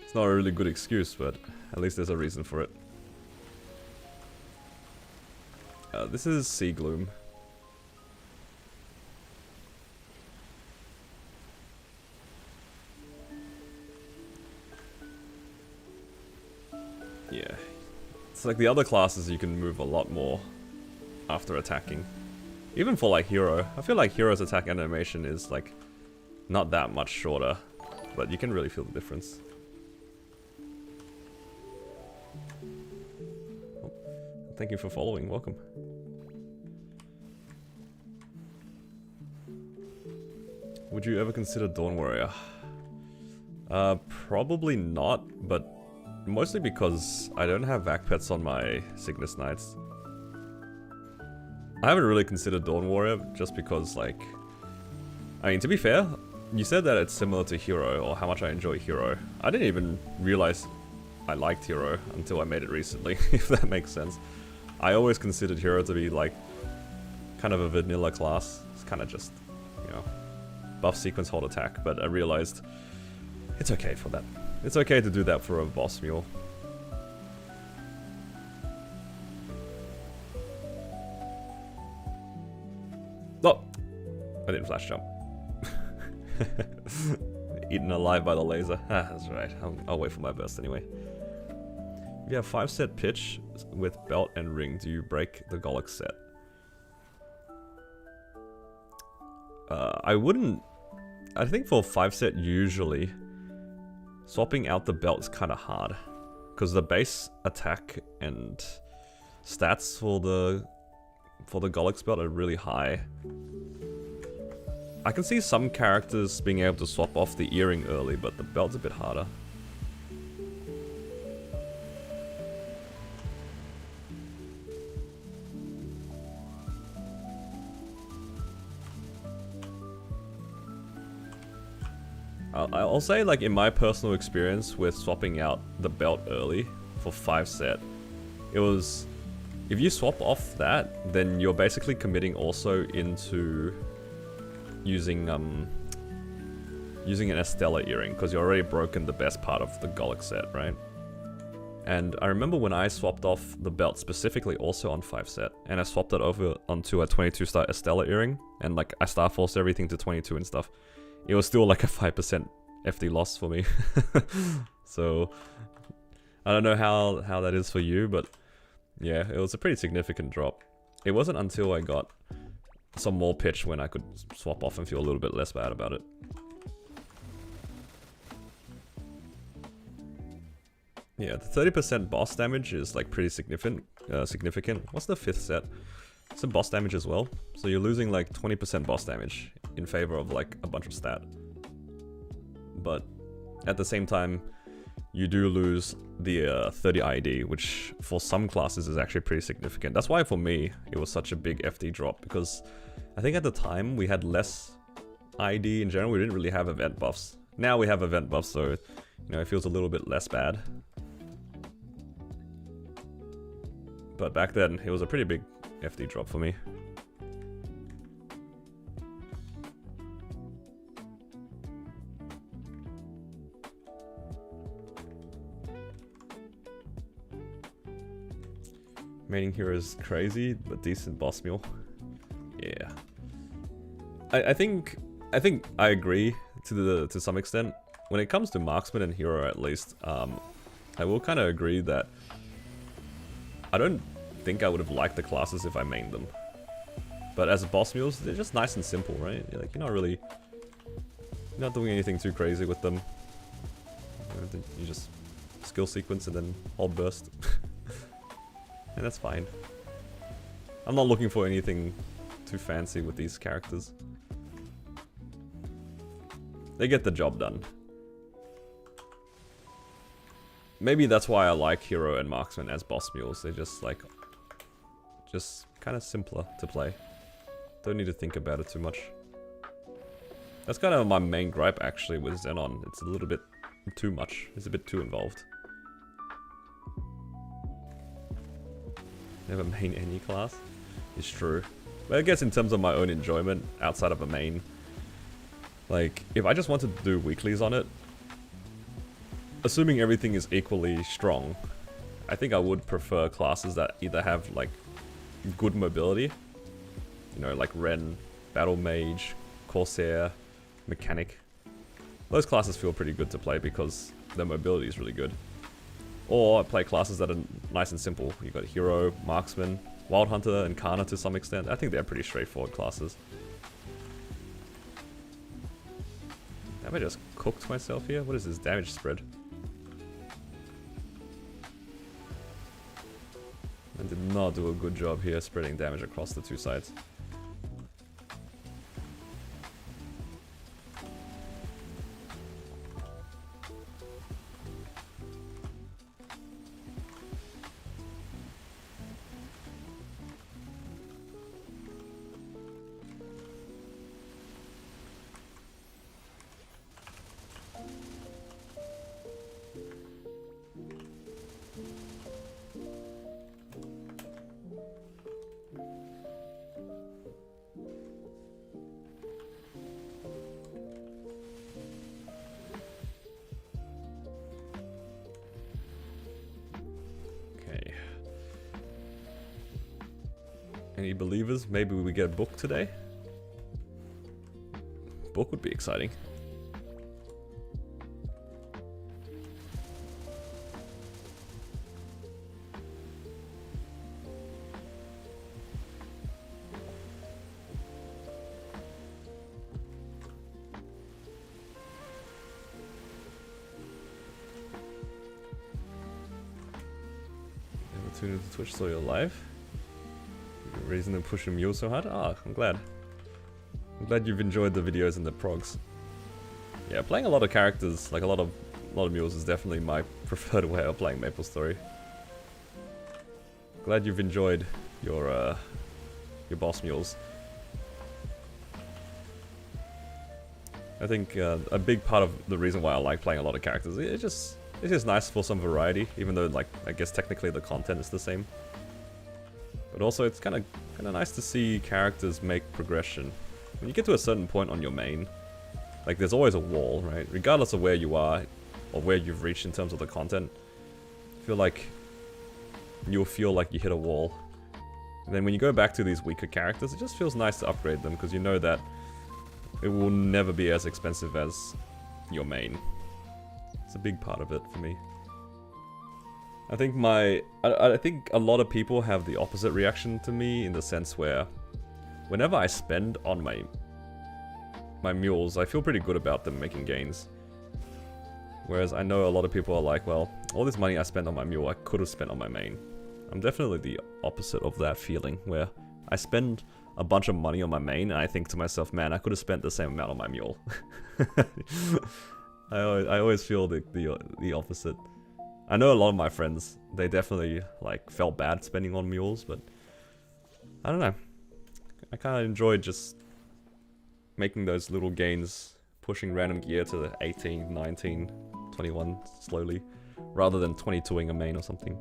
It's not a really good excuse, but at least there's a reason for it. This is Sea Gloom. Yeah. It's like the other classes you can move a lot more after attacking. Even for like Hero. I feel like Hero's attack animation is like not that much shorter, but you can really feel the difference. Oh, thank you for following, welcome. Would you ever consider Dawn Warrior? Probably not, but mostly because I don't have vac pets on my Cygnus Knights. I haven't really considered Dawn Warrior just because, like, I mean, to be fair, you said that it's similar to Hero, or how much I enjoy Hero. I didn't even realize I liked Hero until I made it recently, if that makes sense. I always considered Hero to be, like, kind of a vanilla class. It's kind of just, you know, buff sequence hold attack, but I realized it's okay for that. It's okay to do that for a boss mule. Oh! I didn't flash jump. Eaten alive by the laser. Ah, that's right. I'll wait for my burst anyway. If you have 5 set pitch with belt and ring, do you break the Golok set? I wouldn't. I think for 5 set usually, swapping out the belt is kind of hard, because the base attack and stats for the Golok's belt are really high. I can see some characters being able to swap off the earring early, but the belt's a bit harder. I'll say, like, in my personal experience with swapping out the belt early for 5 set, it was, if you swap off that, then you're basically committing also into using using an Estella earring, because you're already broken the best part of the Golic set, right? And I remember when I swapped off the belt specifically also on 5 set, and I swapped it over onto a 22 star Estella earring, and like I star forced everything to 22 and stuff. It was still like a 5% FD loss for me. So I don't know how that is for you, but yeah, it was a pretty significant drop. It wasn't until I got some more pitch when I could swap off and feel a little bit less bad about it. Yeah, the 30% boss damage is like pretty significant. What's the 5th set? It's a boss damage as well. So you're losing like 20% boss damage in favor of like a bunch of stat. But at the same time, you do lose the 30 ID, which for some classes is actually pretty significant. That's why for me, it was such a big FD drop, because I think at the time we had less ID in general. We didn't really have event buffs. Now we have event buffs, so you know, it feels a little bit less bad. But back then, it was a pretty big FD drop for me. Mating hero is crazy, but decent boss meal. Yeah, I think I agree to some extent. When it comes to marksman and hero, at least, I will kind of agree that I don't think I would have liked the classes if I mained them. But as boss mules, they're just nice and simple, right? Like, you're not doing anything too crazy with them. You just skill sequence and then hold burst. And that's fine. I'm not looking for anything too fancy with these characters. They get the job done. Maybe that's why I like hero and marksman as boss mules. They're just like, just kind of simpler to play. Don't need to think about it too much. That's kind of my main gripe actually with Xenon. It's a little bit too much. It's a bit too involved. Never main any class. It's true. But I guess in terms of my own enjoyment outside of a main, like if I just wanted to do weeklies on it, assuming everything is equally strong, I think I would prefer classes that either have like good mobility, you know, like Ren, Battle Mage, Corsair, Mechanic. Those classes feel pretty good to play because their mobility is really good. Or play classes that are nice and simple. You've got Hero, Marksman, Wild Hunter, and Kana to some extent. I think they're pretty straightforward classes. Have I just cooked myself here? What is this damage spread? I did not do a good job here spreading damage across the two sides. Any believers? Maybe we get a book today? Book would be exciting. Never tuned into Twitch, saw you live. Reason to push a mule so hard? Ah, I'm glad. I'm glad you've enjoyed the videos and the progs. Yeah, playing a lot of characters, like a lot of mules, is definitely my preferred way of playing MapleStory. Glad you've enjoyed your boss mules. I think a big part of the reason why I like playing a lot of characters, it's just nice for some variety, even though like I guess technically the content is the same. But also it's kind of nice to see characters make progression. When you get to a certain point on your main, like there's always a wall, right? Regardless of where you are or where you've reached in terms of the content, I feel like you'll feel like you hit a wall. And then when you go back to these weaker characters, it just feels nice to upgrade them because you know that it will never be as expensive as your main. It's a big part of it for me. I think I think a lot of people have the opposite reaction to me in the sense where whenever I spend on my mules, I feel pretty good about them making gains. Whereas I know a lot of people are like, well, all this money I spent on my mule, I could have spent on my main. I'm definitely the opposite of that feeling, where I spend a bunch of money on my main, and I think to myself, man, I could have spent the same amount on my mule. I always feel the opposite. I know a lot of my friends, they definitely like felt bad spending on mules, but I don't know. I kind of enjoyed just making those little gains, pushing random gear to 18, 19, 21 slowly, rather than 22ing a main or something.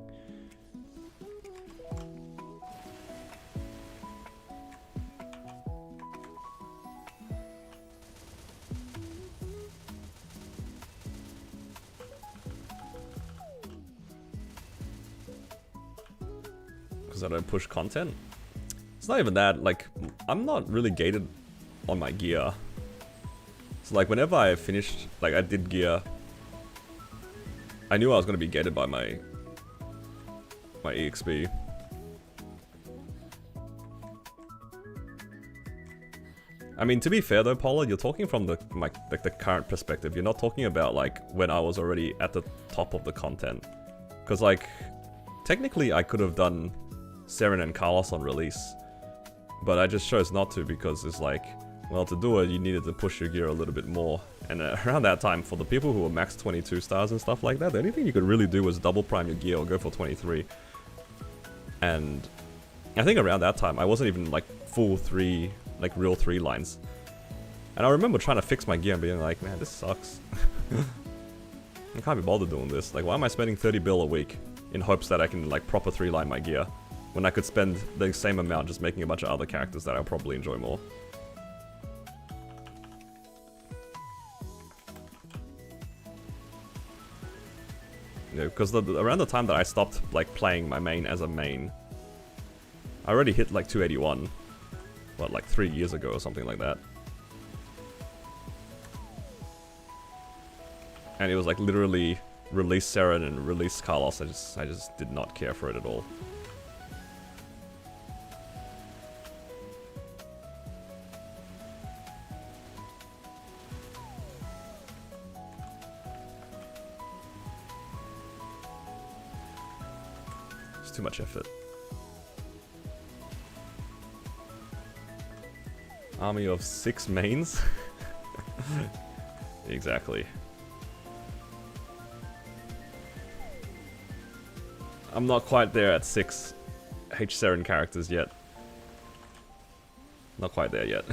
Because I don't push content. It's not even that, like, I'm not really gated on my gear. So like whenever I finished, like I did gear, I knew I was going to be gated by my EXP. I mean, to be fair though, Pollard, you're talking from the current perspective. You're not talking about like when I was already at the top of the content. Because like, technically I could have done Seren and Carlos on release, but I just chose not to because it's like, well, to do it you needed to push your gear a little bit more. And around that time, for the people who were max 22 stars and stuff like that, the only thing you could really do was double prime your gear or go for 23. And I think around that time I wasn't even like full 3, like real 3 lines. And I remember trying to fix my gear and being like, man, this sucks. I can't be bothered doing this. Like, why am I spending 30 bill a week in hopes that I can like proper 3 line my gear when I could spend the same amount just making a bunch of other characters that I'll probably enjoy more. You know, because around the time that I stopped like playing my main as a main, I already hit like 281, what, like 3 years ago or something like that. And it was like literally release Seren and release Carlos. I just did not care for it at all. It's too much effort. Army of 6 mains? Exactly. I'm not quite there at 6 H-Seren characters yet. Not quite there yet.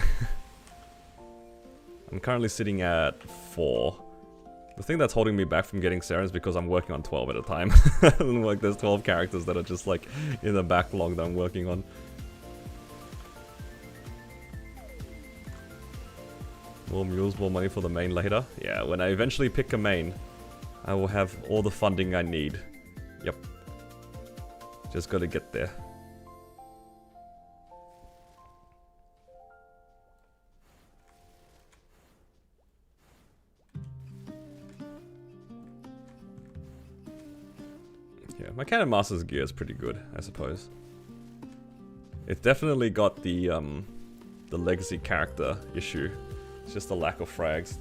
I'm currently sitting at 4. The thing that's holding me back from getting Seren is because I'm working on 12 at a time. Like there's 12 characters that are just like in the backlog that I'm working on. More mules, more money for the main later. Yeah, when I eventually pick a main, I will have all the funding I need. Yep. Just gotta get there. Yeah, my Cannon Master's gear is pretty good, I suppose. It's definitely got the legacy character issue. It's just the lack of frags.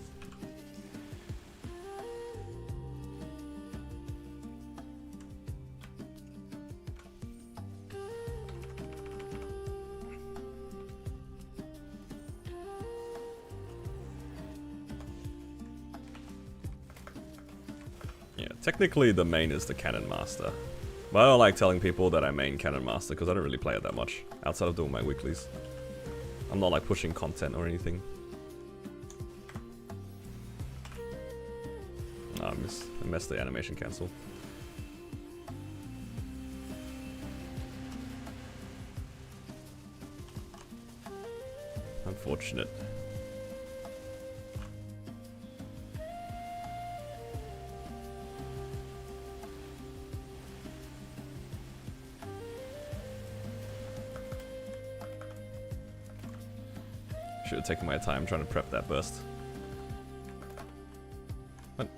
Yeah, technically the main is the Cannon Master. But I don't like telling people that I main Cannon Master because I don't really play it that much outside of doing my weeklies. I'm not like pushing content or anything. I messed the animation cancel. Unfortunate. Should have taken my time trying to prep that burst. What?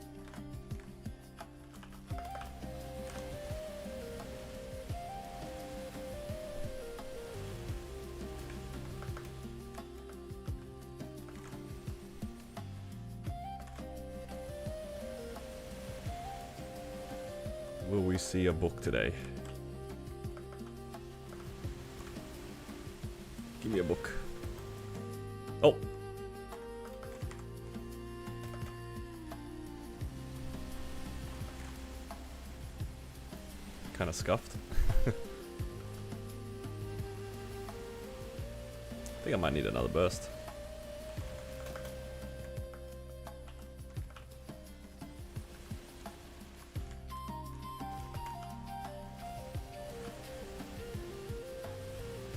Will we see a book today? Give me a book. Oh! Kind of scuffed. I think I might need another burst.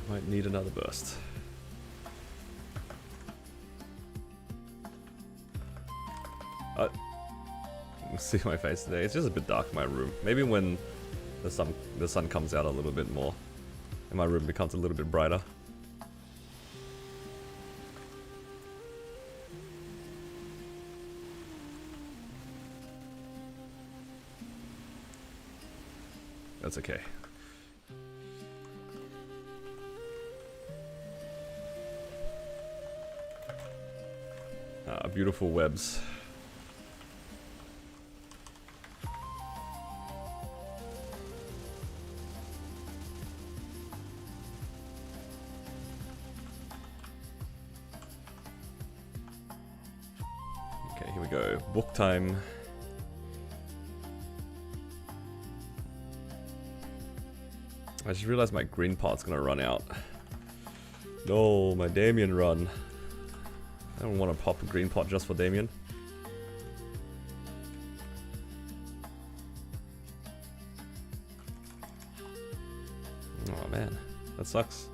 Might need another burst. See my face today. It's just a bit dark in my room. Maybe when the sun comes out a little bit more, and my room becomes a little bit brighter. That's okay. Beautiful webs. Okay, here we go. Book time. I just realized my green pot's gonna run out. No, my Damien run. I don't want to pop a green pot just for Damien. Oh man, that sucks.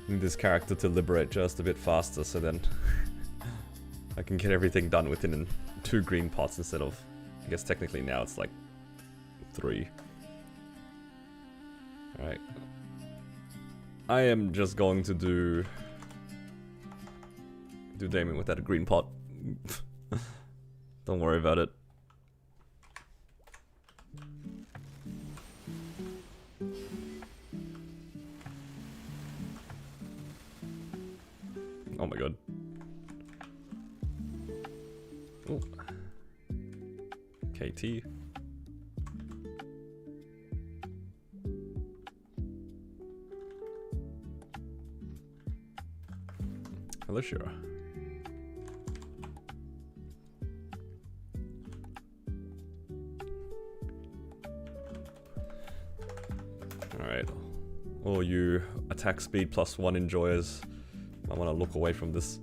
I need this character to liberate just a bit faster so then I can get everything done within 2 green pots instead of, I guess technically now it's like 3. Alright. I am just going to do Damien without a green pot. Don't worry about it. Oh my god. Oh. KT. Hello, Shira. Alright. All you attack speed +1 enjoyers, I want to look away from this.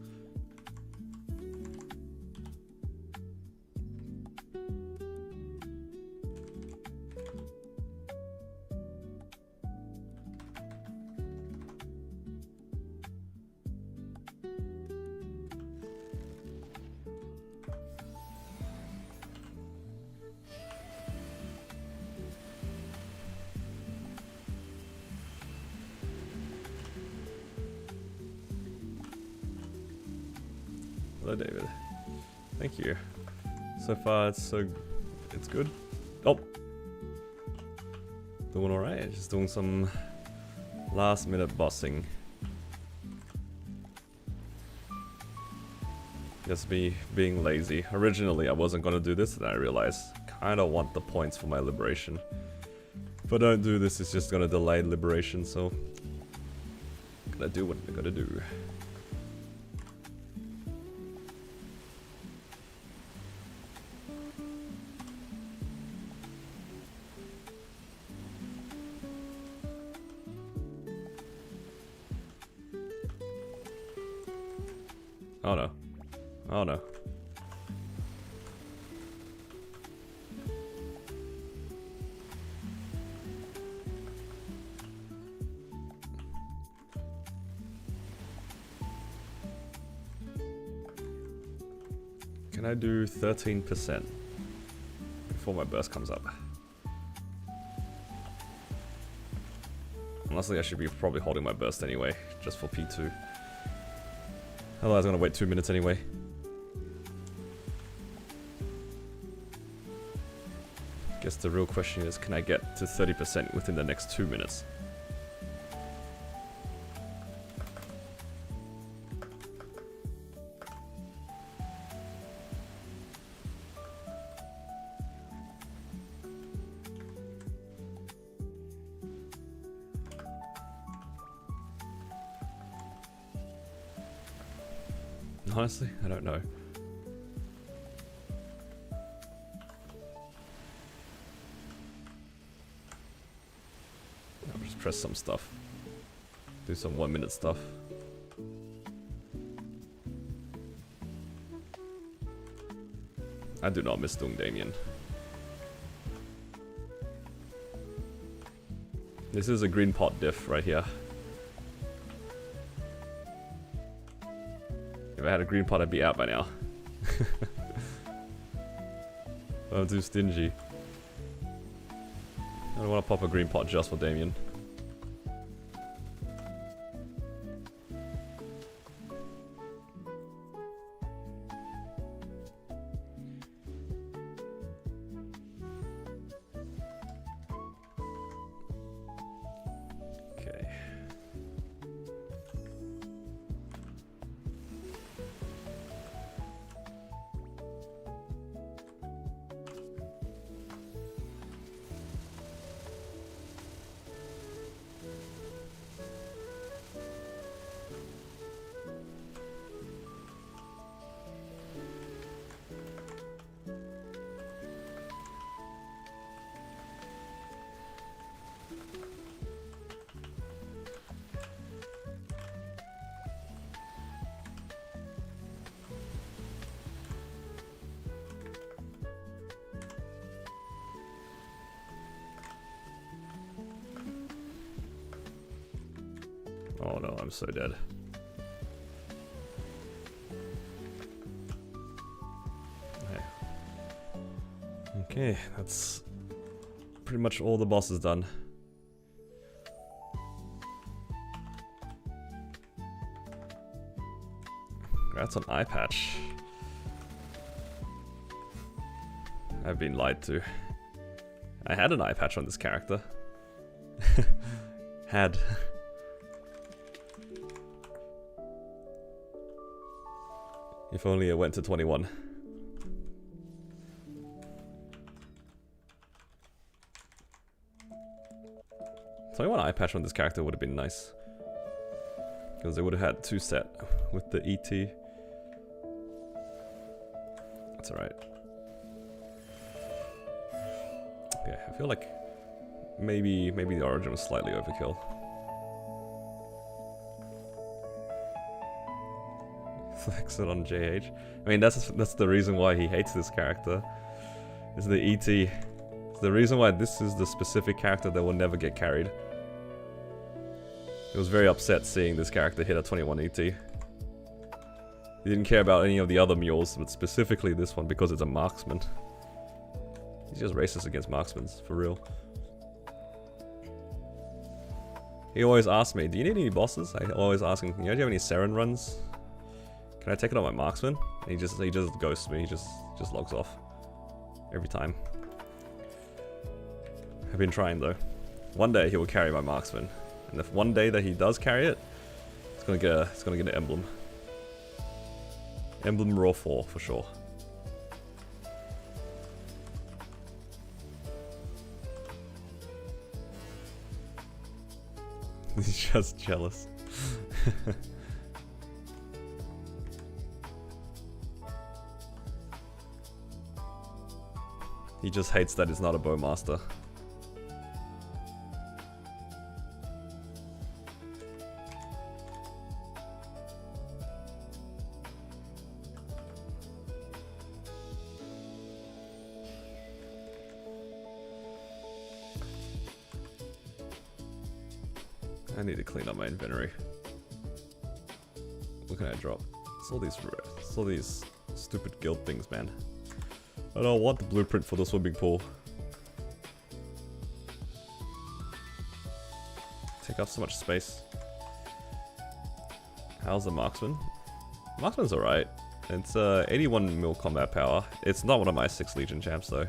Hello, David. Thank you. So far, it's good. Oh, doing all right. Just doing some last-minute bossing. Just me being lazy. Originally, I wasn't gonna do this, and I realized kind of want the points for my liberation. If I don't do this, it's just gonna delay liberation. So, gotta do what I gotta do. Oh no. Oh no. Can I do 13% before my burst comes up? Honestly, I should be probably holding my burst anyway, just for P2. Otherwise I'm gonna wait 2 minutes anyway. Guess the real question is, can I get to 30% within the next 2 minutes? Honestly, I don't know. I'll just press some stuff. Do some 1 minute stuff. I do not miss doing Damien. This is a green pot diff right here. If I had a green pot, I'd be out by now. I'm too stingy. I don't want to pop a green pot just for Damien. Okay. Oh no, I'm so dead. Okay, that's pretty much all the bosses done. That's an eye patch. I've been lied to. I had an eye patch on this character. Had. If only it went to 21. 21 eye patch on this character would have been nice. Because they would have had 2 set with the ET. That's alright. Okay, I feel like maybe the origin was slightly overkill. Flex it on JH. I mean, that's the reason why he hates this character. Is the ET. It's the reason why this is the specific character that will never get carried. He was very upset seeing this character hit a 21 ET. He didn't care about any of the other mules, but specifically this one because it's a marksman. He's just racist against marksmen, for real. He always asks me, do you need any bosses? I always ask him, do you have any Seren runs? Can I take it on my marksman? And he just ghosts me, he just logs off. Every time. I've been trying though. One day he will carry my marksman. And if one day that he does carry it, it's gonna get an emblem. Emblem Raw 4 for sure. He's just jealous. He just hates that he's not a bowmaster. I need to clean up my inventory. What can I drop? It's all these Stupid guild things, man. I don't want the blueprint for the swimming pool. Take up so much space. How's the marksman? Marksman's alright. It's 81 mil combat power. It's not one of my 6 Legion champs though.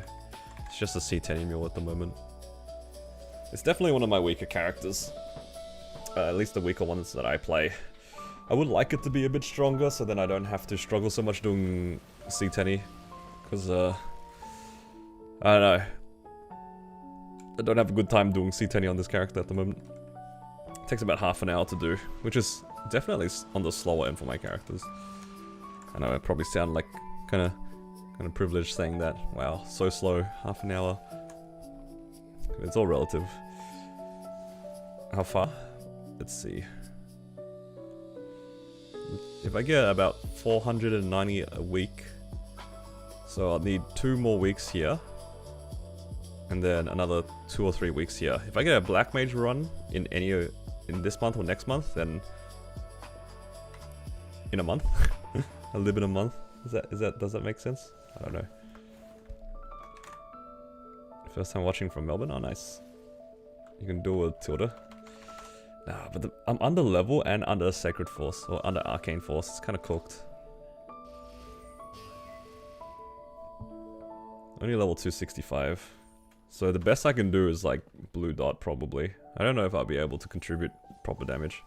It's just a C10 mil at the moment. It's definitely one of my weaker characters. At least the weaker ones that I play. I would like it to be a bit stronger so then I don't have to struggle so much doing C10y. Because, I don't know. I don't have a good time doing C10y on this character at the moment. It takes about half an hour to do, which is definitely on the slower end for my characters. I know I probably sound like kind of privileged saying that. Wow, so slow, half an hour. It's all relative. How far? Let's see. If I get about 490 a week, so I'll need 2 more weeks here, and then another 2 or 3 weeks here. If I get a Black Mage run in this month or next month, then in a month, I live in a month. Does that make sense? I don't know. First time watching from Melbourne. Oh, nice. You can do a tilde. Nah, but I'm under level and under Sacred Force, or under Arcane Force. It's kind of cooked. Only level 265. So the best I can do is like blue dot probably. I don't know if I'll be able to contribute proper damage.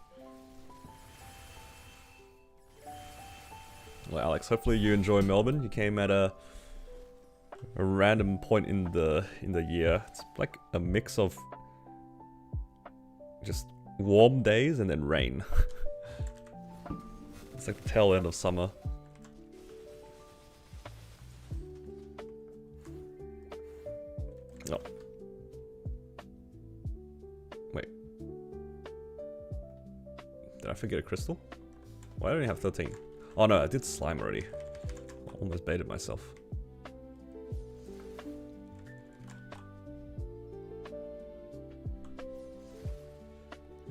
Well, Alex, hopefully you enjoy Melbourne. You came at a random point in the year. It's like a mix of just warm days and then rain. It's like the tail end of summer. Oh. Wait. Did I forget a crystal? Why don't I have 13? Oh no, I did slime already. I almost baited myself.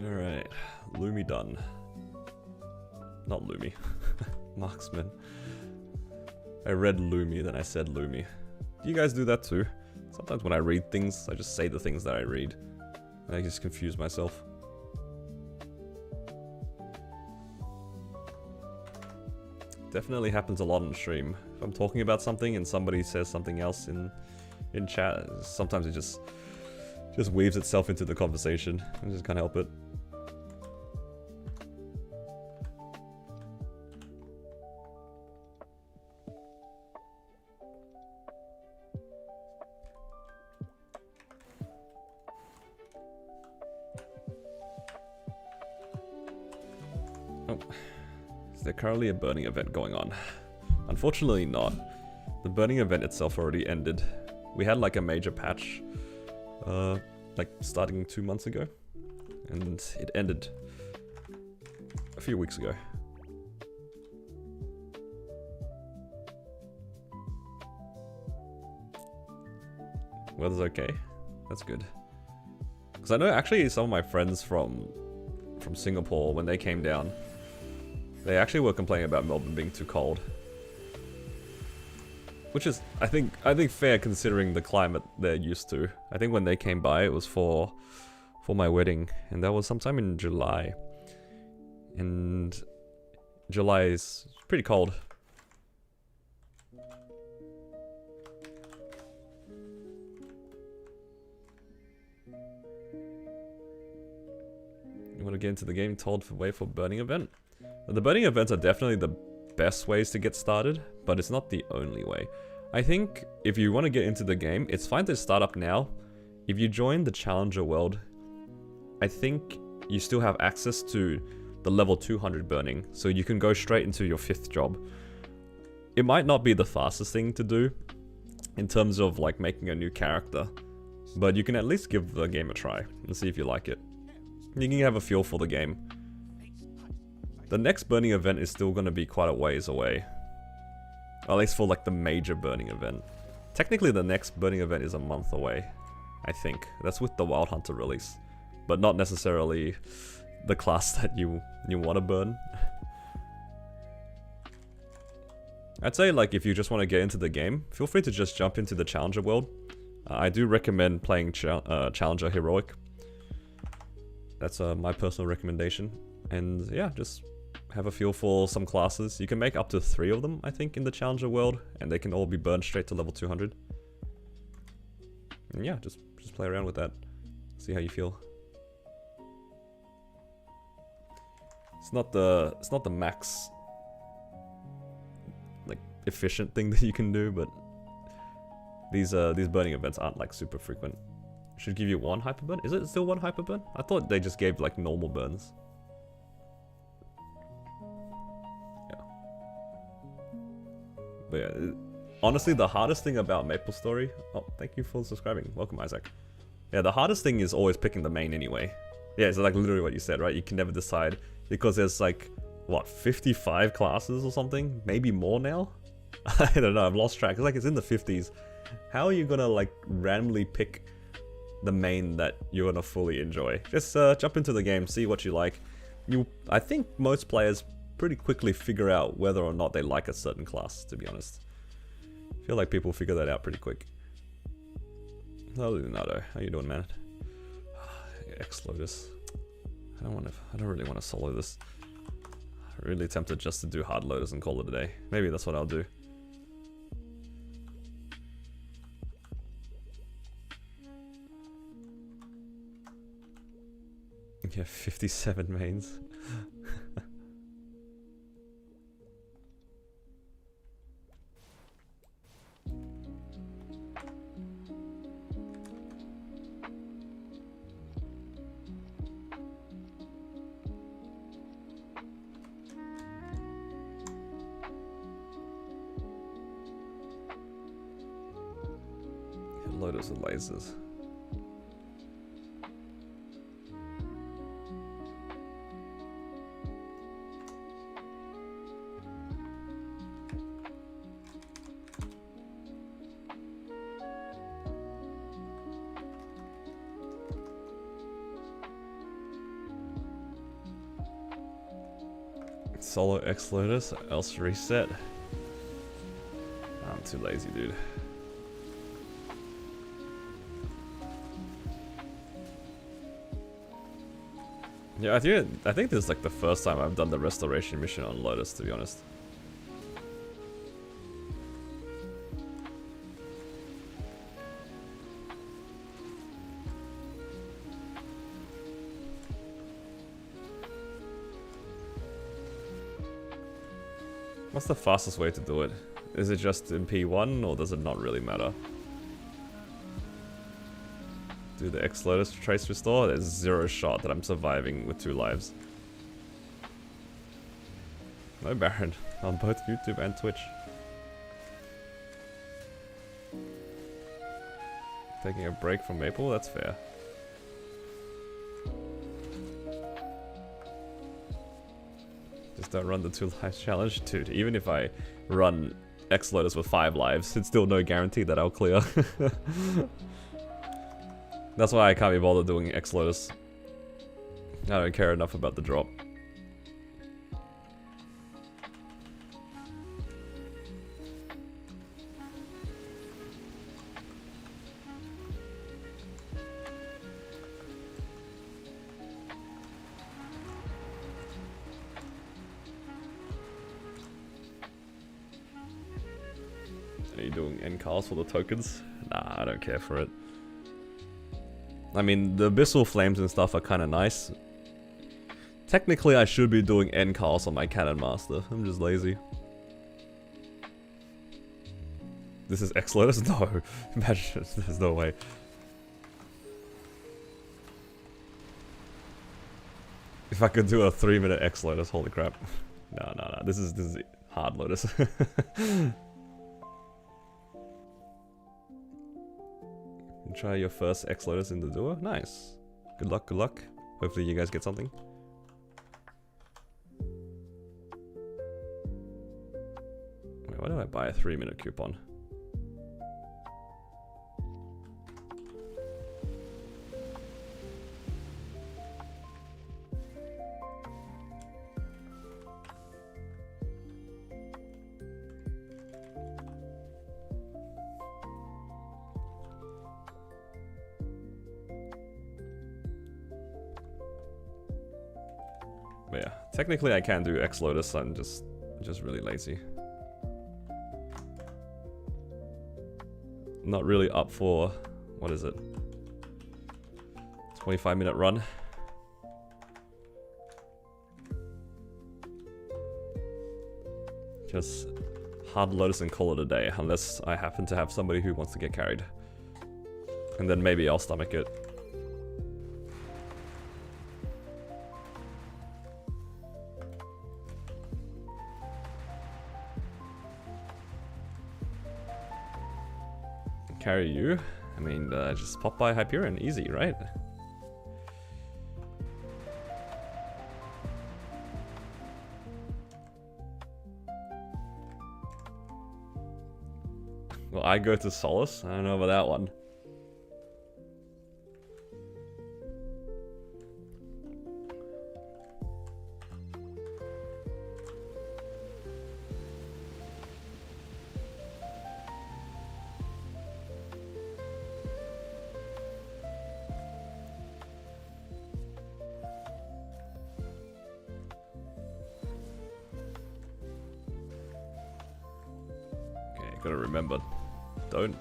Alright, Lumi done. Not Lumi. Marksman. I read Lumi, then I said Lumi. Do you guys do that too? Sometimes when I read things, I just say the things that I read. And I just confuse myself. Definitely happens a lot on stream. If I'm talking about something and somebody says something else in chat, sometimes it just weaves itself into the conversation. I just can't help it. Oh. Is there currently a burning event going on? Unfortunately not. The burning event itself already ended. We had like a major patch like starting 2 months ago, and it ended a few weeks ago. Weather's okay. That's good. Because I know actually some of my friends from Singapore, when they came down, they actually were complaining about Melbourne being too cold. Which is, I think fair considering the climate they're used to. I think when they came by, it was for my wedding, and that was sometime in July. And July is pretty cold. You want to get into the game, told to wait for burning event? The burning events are definitely the best ways to get started, but it's not the only way. I think if you want to get into the game, it's fine to start up now. If you join the Challenger world, I think you still have access to the level 200 burning, so you can go straight into your 5th job. It might not be the fastest thing to do in terms of like making a new character, but you can at least give the game a try and see if you like it. You can have a feel for the game. The next burning event is still going to be quite a ways away. Or at least for like the major burning event. Technically the next burning event is a month away, I think. That's with the Wild Hunter release. But not necessarily the class that you want to burn. I'd say like if you just want to get into the game, feel free to just jump into the Challenger world. I do recommend playing Challenger Heroic. That's my personal recommendation. And yeah, just have a feel for some classes. You can make up to 3 of them, I think, in the Challenger world, and they can all be burned straight to level 200. And yeah, just play around with that. See how you feel. It's not the max like efficient thing that you can do, but these burning events aren't like super frequent. Should give you 1 hyper burn. Is it still 1 hyper burn? I thought they just gave like normal burns. Yeah. But yeah, honestly, the hardest thing about MapleStory... Oh, thank you for subscribing. Welcome, Isaac. Yeah, the hardest thing is always picking the main anyway. Yeah, it's like literally what you said, right? You can never decide because there's like, what, 55 classes or something? Maybe more now? I don't know, I've lost track. It's like it's in the 50s. How are you gonna like randomly pick the main that you're gonna fully enjoy? Just jump into the game, see what you like. I think most players pretty quickly figure out whether or not they like a certain class, to be honest. I feel like people figure that out pretty quick. Hello, Leonardo. How you doing, man? X-Lotus. I don't really want to solo this. I'm really tempted just to do hard loaders and call it a day. Maybe that's what I'll do. Yeah, 57 mains. Loaders with lasers. Solo X Lotus, else reset. I'm too lazy, dude. Yeah, I think this is like the first time I've done the restoration mission on Lotus, to be honest. What's the fastest way to do it? Is it just in P1 or does it not really matter? Do the X-Lotus trace restore? There's 0 shot that I'm surviving with 2 lives. No Baron on both YouTube and Twitch. Taking a break from Maple? That's fair. Just don't run the 2 lives challenge? Dude, even if I run X-Lotus with 5 lives, it's still no guarantee that I'll clear. That's why I can't be bothered doing X-Lotus. I don't care enough about the drop. Are you doing end calls for the tokens? Nah, I don't care for it. I mean, the Abyssal Flames and stuff are kind of nice. Technically, I should be doing end calls on my Cannon Master. I'm just lazy. This is X-Lotus? No. Imagine, there's no way. If I could do a 3-minute X-Lotus, holy crap. No. This is hard Lotus. Try your first X-Lotus in the duo. Nice. Good luck, good luck. Hopefully you guys get something. Wait, why did I buy a 3-minute coupon? But yeah, technically I can do X Lotus, I'm just really lazy. Not really up for, what is it? 25-minute run. Just hard Lotus and call it a day, unless I happen to have somebody who wants to get carried. And then maybe I'll stomach it. Carry you? I mean, just pop by Hyperion, easy, right? Well, I go to Solace? I don't know about that one. Gotta remember, don't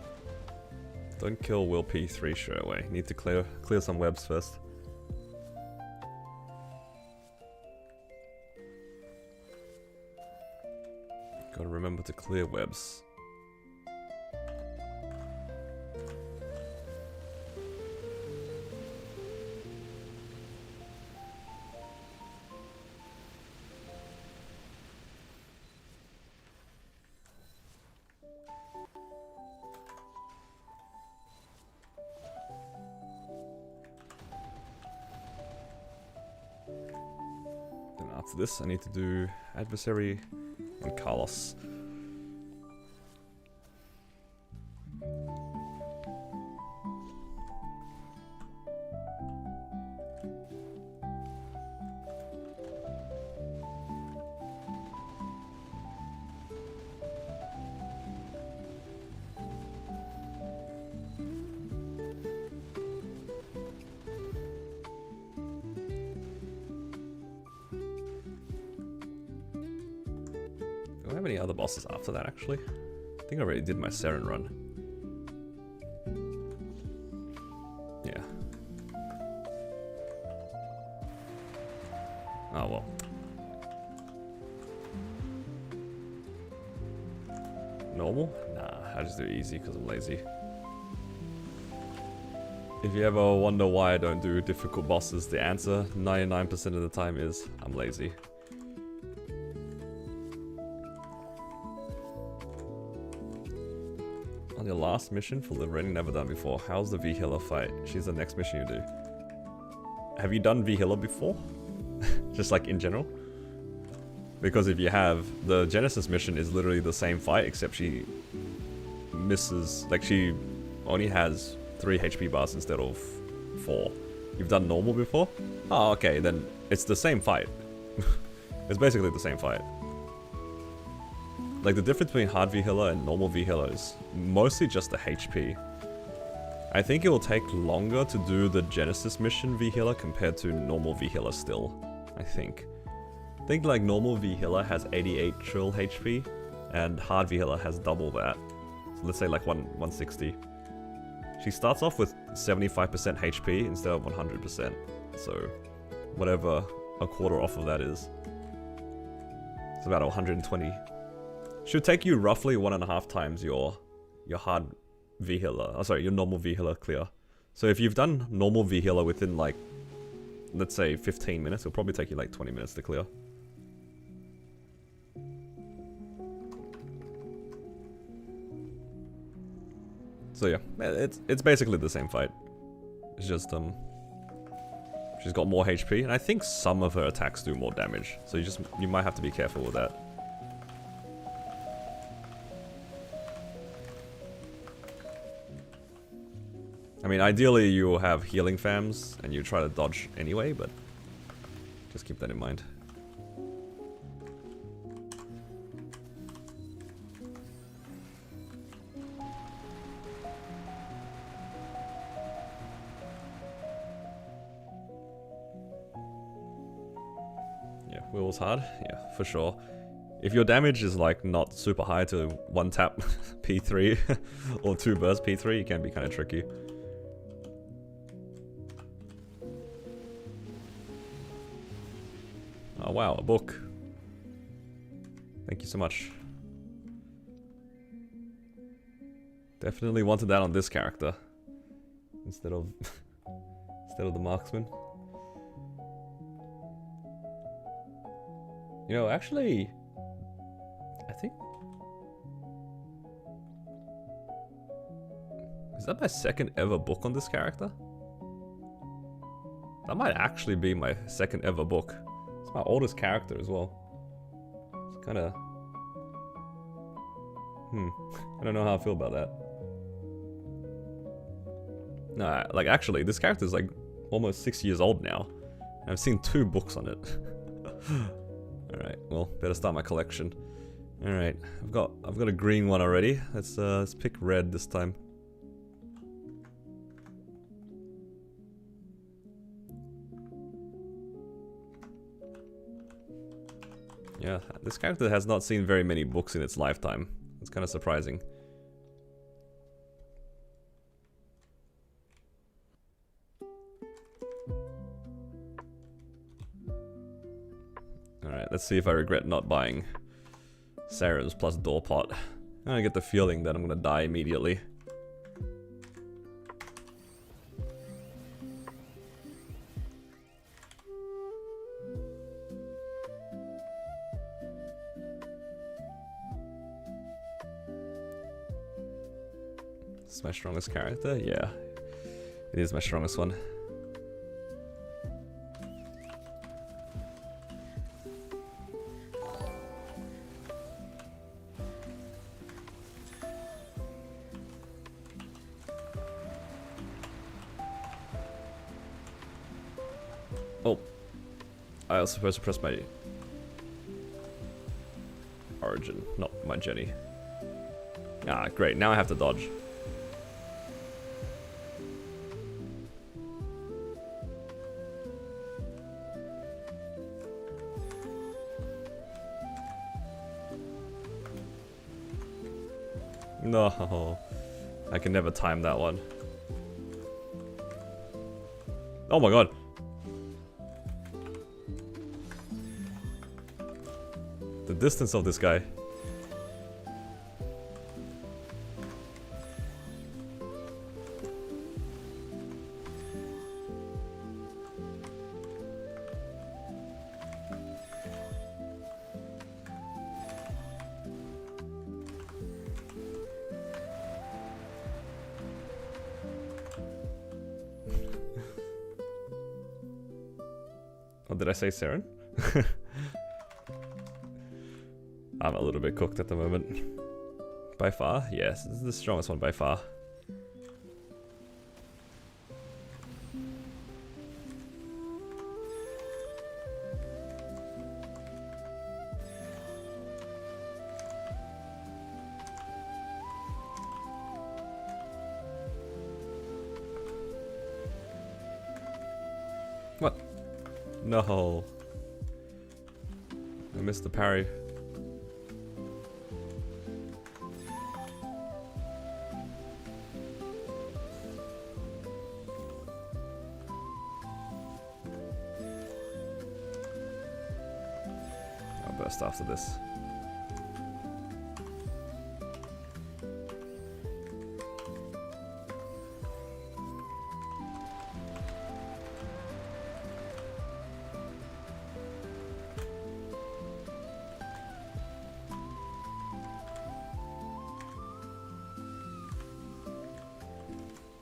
kill Will P3 straight away. Need to clear some webs first. Gotta remember to clear webs. After this, I need to do Adversary and Carlos. Do I have any other bosses after that, actually? I think I already did my Seren run. Yeah. Oh well. Normal? Nah, I just do easy because I'm lazy. If you ever wonder why I don't do difficult bosses, the answer 99% of the time is I'm lazy. On your last mission for liberating never done before, how's the V-Healer fight? She's the next mission you do. Have you done V-Healer before? Just like in general? Because if you have, the Genesis mission is literally the same fight except she misses, like she only has 3 HP bars instead of 4. You've done normal before? Oh, okay, then it's the same fight. It's basically the same fight. Like, the difference between hard V-Healer and normal V-Healer is mostly just the HP. I think it will take longer to do the Genesis mission V-Healer compared to normal V-Healer still, I think. I think like normal V-Healer has 88 trill HP, and hard V-Healer has double that. So let's say like 160. She starts off with 75% HP instead of 100%, so whatever a quarter off of that is. It's about 120. Should take you roughly 1.5 times your hard V-Healer, oh sorry, your normal V-Healer clear. So if you've done normal V-Healer within like, let's say 15 minutes, it'll probably take you like 20 minutes to clear. So yeah, it's basically the same fight. It's just she's got more HP, and I think some of her attacks do more damage. So you might have to be careful with that. I mean, ideally you will have healing fams and you try to dodge anyway, but just keep that in mind. Will's hard, yeah, for sure. If your damage is like not super high to 1 tap P3 or 2 burst P3, it can be kind of tricky. Oh wow, a book. Thank you so much. Definitely wanted that on this character instead of the marksman. You know, actually, I think, is that my second ever book on this character? That might actually be my second ever book. It's my oldest character as well. It's kind of, I don't know how I feel about that. Nah, like actually, this character is like almost 6 years old now. And I've seen 2 books on it. Alright, well, better start my collection. Alright, I've got a green one already. Let's pick red this time. Yeah, this character has not seen very many books in its lifetime. It's kind of surprising. Alright, let's see if I regret not buying Sarah's plus Doorpot. I get the feeling that I'm gonna die immediately. This is my strongest character? Yeah. It is my strongest one. Oh. I was supposed to press my origin, not my Jenny. Ah, great. Now I have to dodge. No, I can never time that one. Oh my god. The distance of this guy. What did I say, Saren? I'm a little bit cooked at the moment. By far? Yes, this is the strongest one by far. What? No. I missed the parry. I'll burst after this.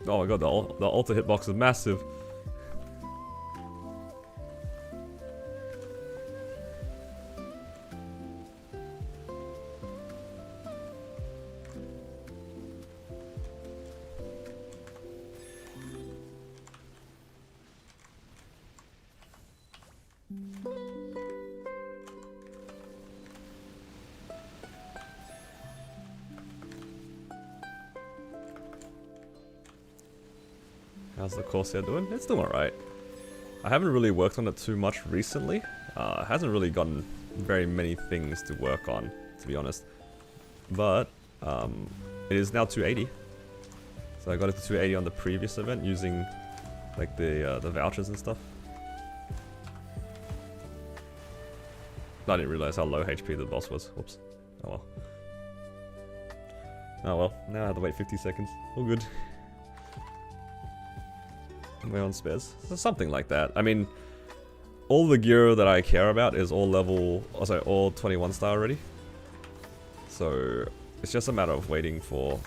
Oh my god, the ultra hitbox is massive. How's the Corsair doing? It's doing alright. I haven't really worked on it too much recently. It hasn't really gotten very many things to work on, to be honest. But it is now 280. So I got it to 280 on the previous event using like the vouchers and stuff. I didn't realize how low HP the boss was. Whoops. Oh well. Oh well, now I have to wait 50 seconds. All good. Am I on spares? Something like that. I mean, all the gear that I care about is all level, also all 21 star already. So it's just a matter of waiting for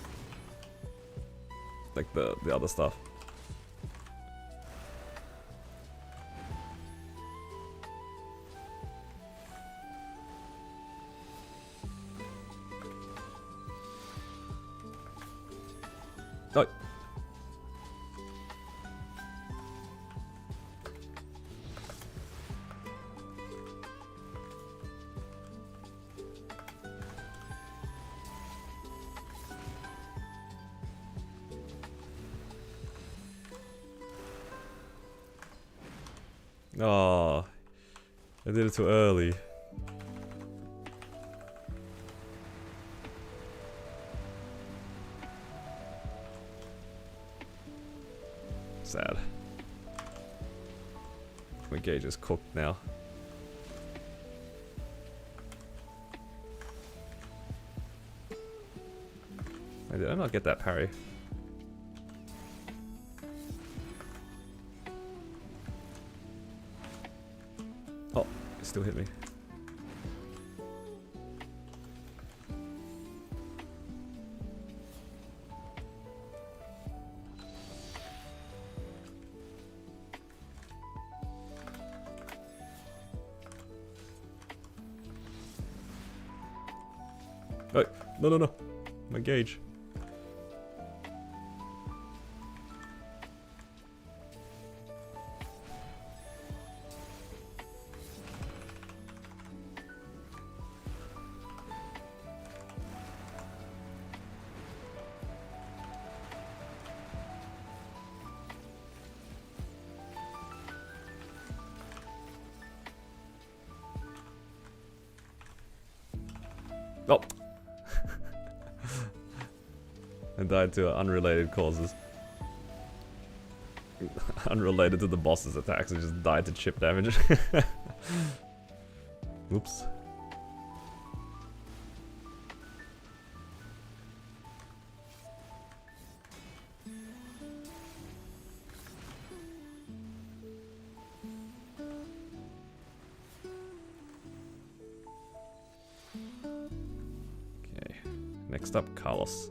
like the other stuff. Oh. Oh, I did it too early. Sad. My gauge is cooked now. Did I not get that parry? Oh, it still hit me. Oh, no. My gauge. Oh. I died to unrelated causes. Unrelated to the boss's attacks, I just died to chip damage. Oops. Okay, next up, Carlos.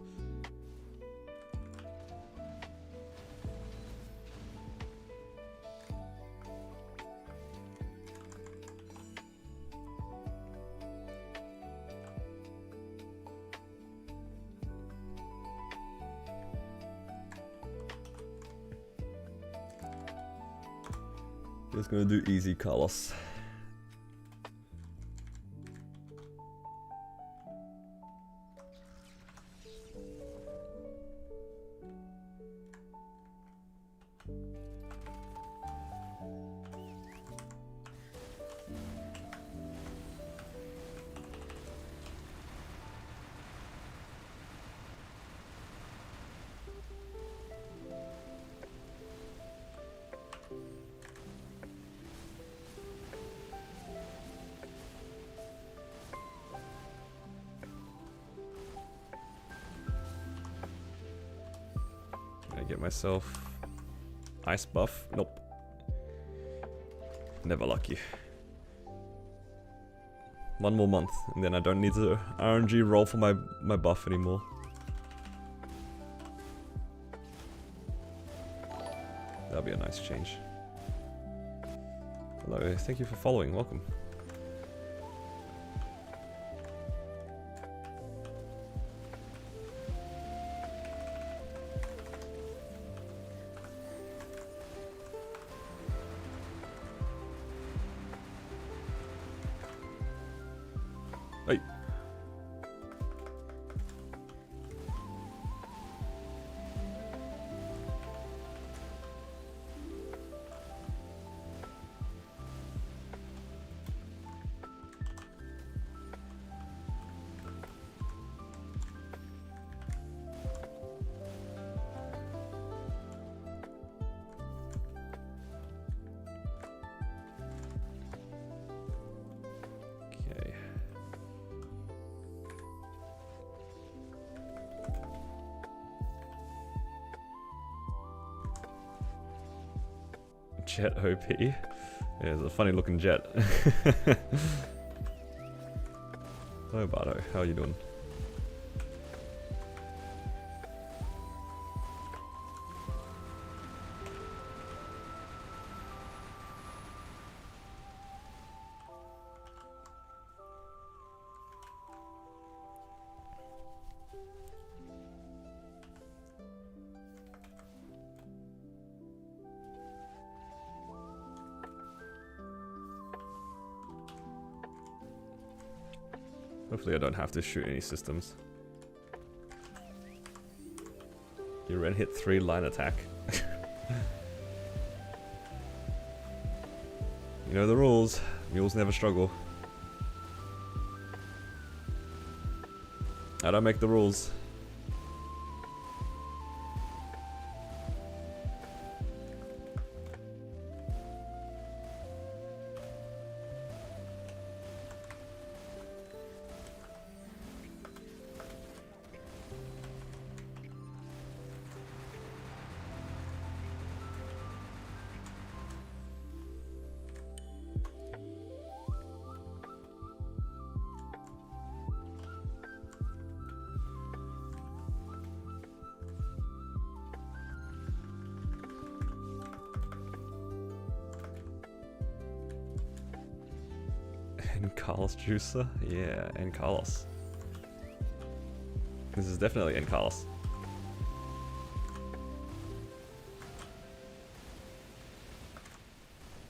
Just gonna do easy Carlos. Get myself ice buff. Nope. Never lucky. One more month and then I don't need to RNG roll for my buff anymore. That'll be a nice change. Hello, thank you for following. Welcome. Hey. Jet OP. Yeah, it's a funny looking jet. Hello Bardo, how are you doing? Hopefully I don't have to shoot any systems. Your red hit 3 line attack. You know the rules. Mules never struggle. I don't make the rules. And Carlos Juicer? Yeah, and Carlos. This is definitely in Carlos.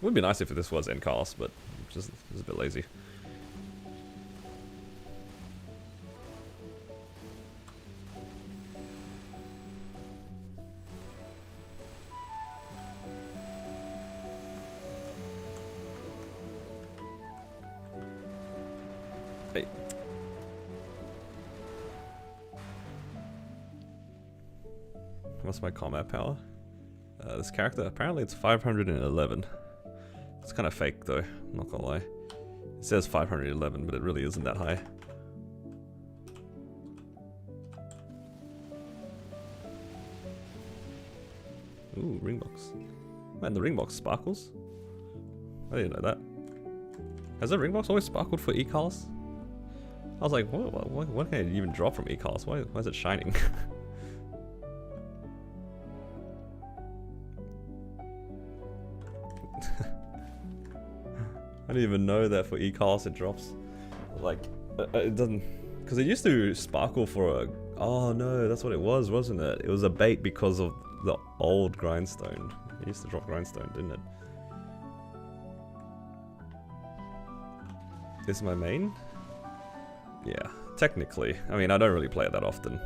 Would be nice if this was in Carlos, but just a bit lazy. Hey. What's my combat power? This character, apparently it's 511. It's kind of fake though, I'm not gonna lie. It says 511, but it really isn't that high. Ooh, ring box. Man, the ring box sparkles? I didn't know that. Has the ring box always sparkled for E-Carlos? I was like, what can it even drop from E-Carlos? Why is it shining? I didn't even know that for E-Carlos it drops. Like, it doesn't... Because it used to sparkle for a... Oh no, that's what it was, wasn't it? It was a bait because of the old grindstone. It used to drop grindstone, didn't it? This is my main? Yeah, technically. I mean, I don't really play it that often.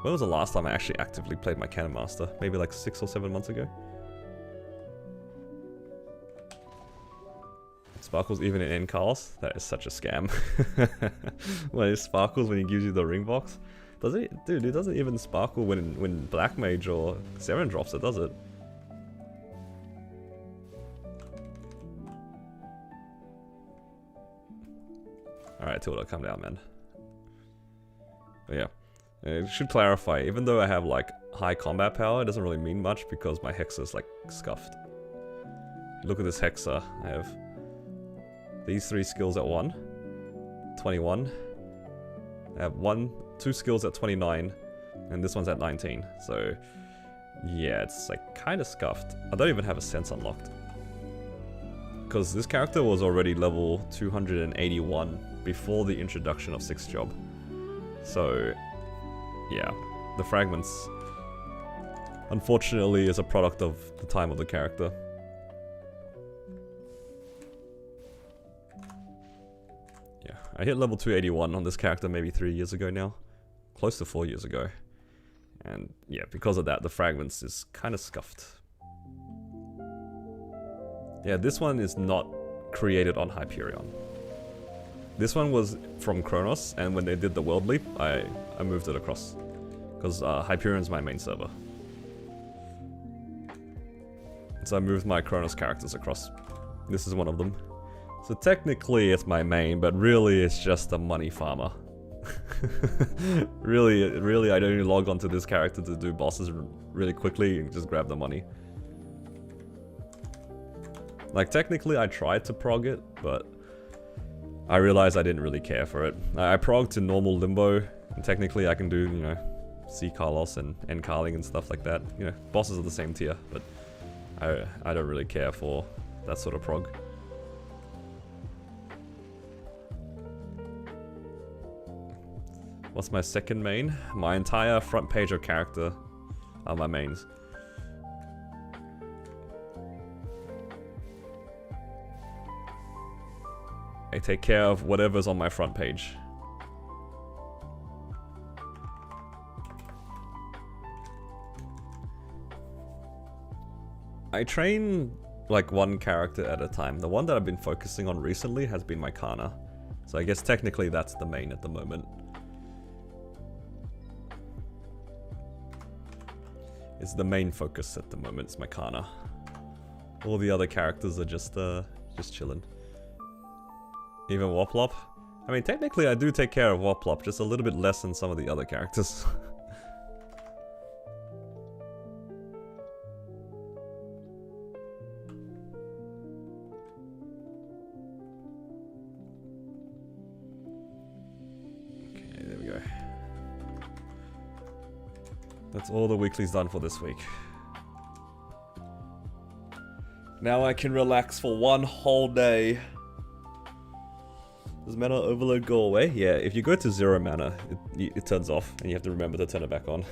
When was the last time I actually actively played my Cannon Master? Maybe like 6 or 7 months ago? Sparkles even in Carlos? That is such a scam. When it sparkles when he gives you the ring box? Does it? Dude, it doesn't even sparkle when Black Mage or Seren drops it, does it? Alright, Tilda, calm down, man. But yeah. It should clarify, even though I have like high combat power, it doesn't really mean much because my Hexa is like scuffed. Look at this Hexa. I have these 3 skills at 1, 21. I have 2 skills at 29, and this one's at 19. So yeah, it's like kind of scuffed. I don't even have a sense unlocked. Because this character was already level 281 before the introduction of 6th job. So yeah, the fragments unfortunately is a product of the time of the character. Yeah, I hit level 281 on this character maybe 3 years ago now. Close to 4 years ago. And yeah, because of that, the fragments is kind of scuffed. Yeah, this one is not created on Hyperion. This one was from Kronos, and when they did the world leap, I moved it across. Because Hyperion's my main server. So I moved my Kronos characters across. This is one of them. So technically it's my main, but really it's just a money farmer. really I don't log onto this character to do bosses really quickly and just grab the money. Like, technically I tried to prog it, but I realized I didn't really care for it. I progged to normal limbo, and technically I can do, you know, C Carlos and N Carling and stuff like that. You know, bosses are the same tier, but I don't really care for that sort of prog. What's my second main? My entire front page of character are my mains. I take care of whatever's on my front page. I train like one character at a time. The one that I've been focusing on recently has been my Kana. So I guess technically that's the main at the moment. It's the main focus at the moment, it's my Kana. All the other characters are just chilling. Even Woplop? I mean, technically I do take care of Woplop, just a little bit less than some of the other characters. Okay, there we go. That's all the weekly's done for this week. Now I can relax for one whole day. Does mana overload go away? Yeah, if you go to 0 mana, it turns off, and you have to remember to turn it back on.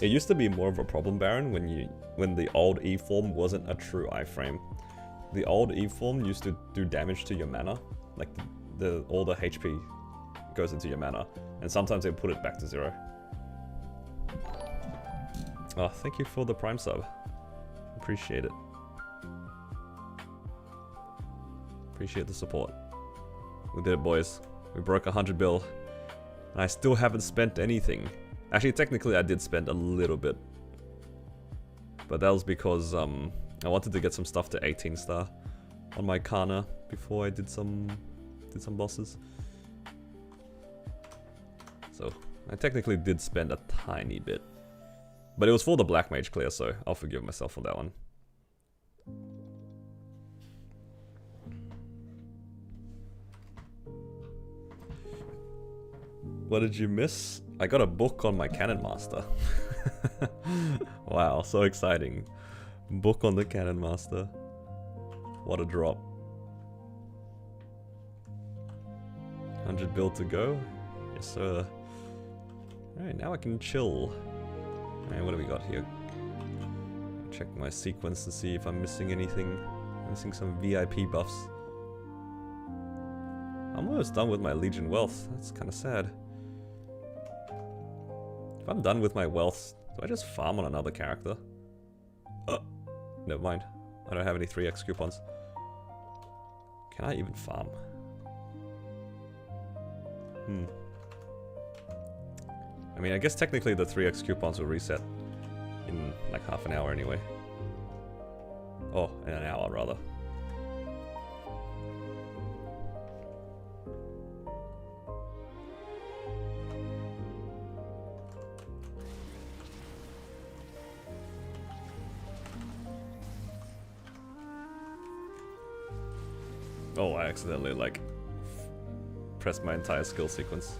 It used to be more of a problem, Baron, when the old E form wasn't a true iframe. The old E form used to do damage to your mana, like all the HP goes into your mana, and sometimes they put it back to 0. Oh, thank you for the Prime sub. Appreciate it. Appreciate the support. We did it, boys. We broke 100 bill. And I still haven't spent anything. Actually, technically I did spend a little bit. But that was because I wanted to get some stuff to 18 star on my Kana before I did some bosses. So I technically did spend a tiny bit. But it was for the Black Mage clear, so I'll forgive myself for that one. What did you miss? I got a book on my Cannon Master. Wow, so exciting. Book on the Cannon Master. What a drop. 100 bill to go. Yes, sir. Alright, now I can chill. Alright, what do we got here? Check my sequence to see if I'm missing anything. I'm missing some VIP buffs. I'm almost done with my Legion wealth. That's kind of sad. If I'm done with my wealth, do I just farm on another character? Never mind. I don't have any 3x coupons. Can I even farm? I mean, I guess technically the 3x coupons will reset in like half an hour anyway. Oh, in an hour rather. Oh, I accidentally like pressed my entire skill sequence.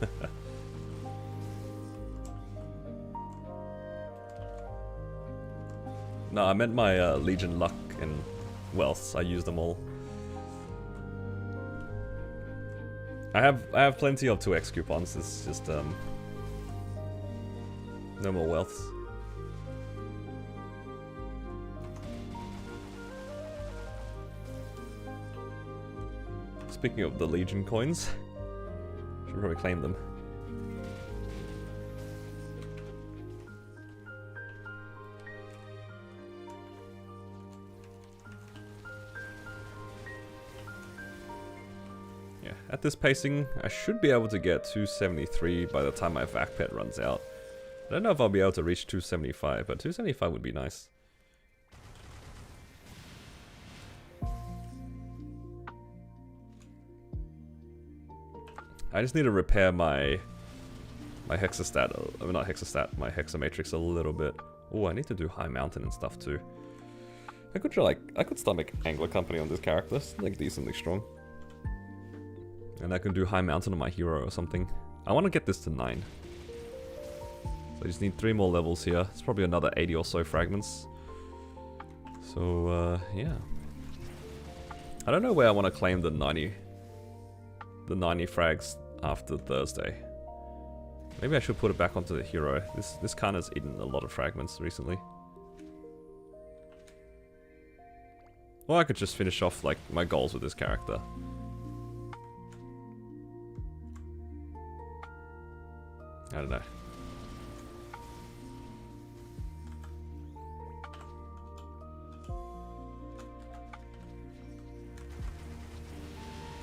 No, I meant my Legion luck and wealth. I used them all. I have plenty of 2x coupons. It's just no more wealth. Speaking of the Legion coins, should probably claim them. Yeah, at this pacing, I should be able to get 273 by the time my vac pet runs out. I don't know if I'll be able to reach 275, but 275 would be nice. I just need to repair my hexastat, not hexastat, my hexamatrix a little bit. Oh, I need to do high mountain and stuff too. I could try, like, I could stomach Angler Company on this character. It's like decently strong. And I can do High Mountain on my hero or something. I want to get this to 9. So I just need 3 more levels here. It's probably another 80 or so fragments. So, yeah. I don't know where I want to claim the 90 frags after Thursday. Maybe I should put it back onto the hero. This kind has eaten a lot of fragments recently. Or I could just finish off like my goals with this character. I don't know.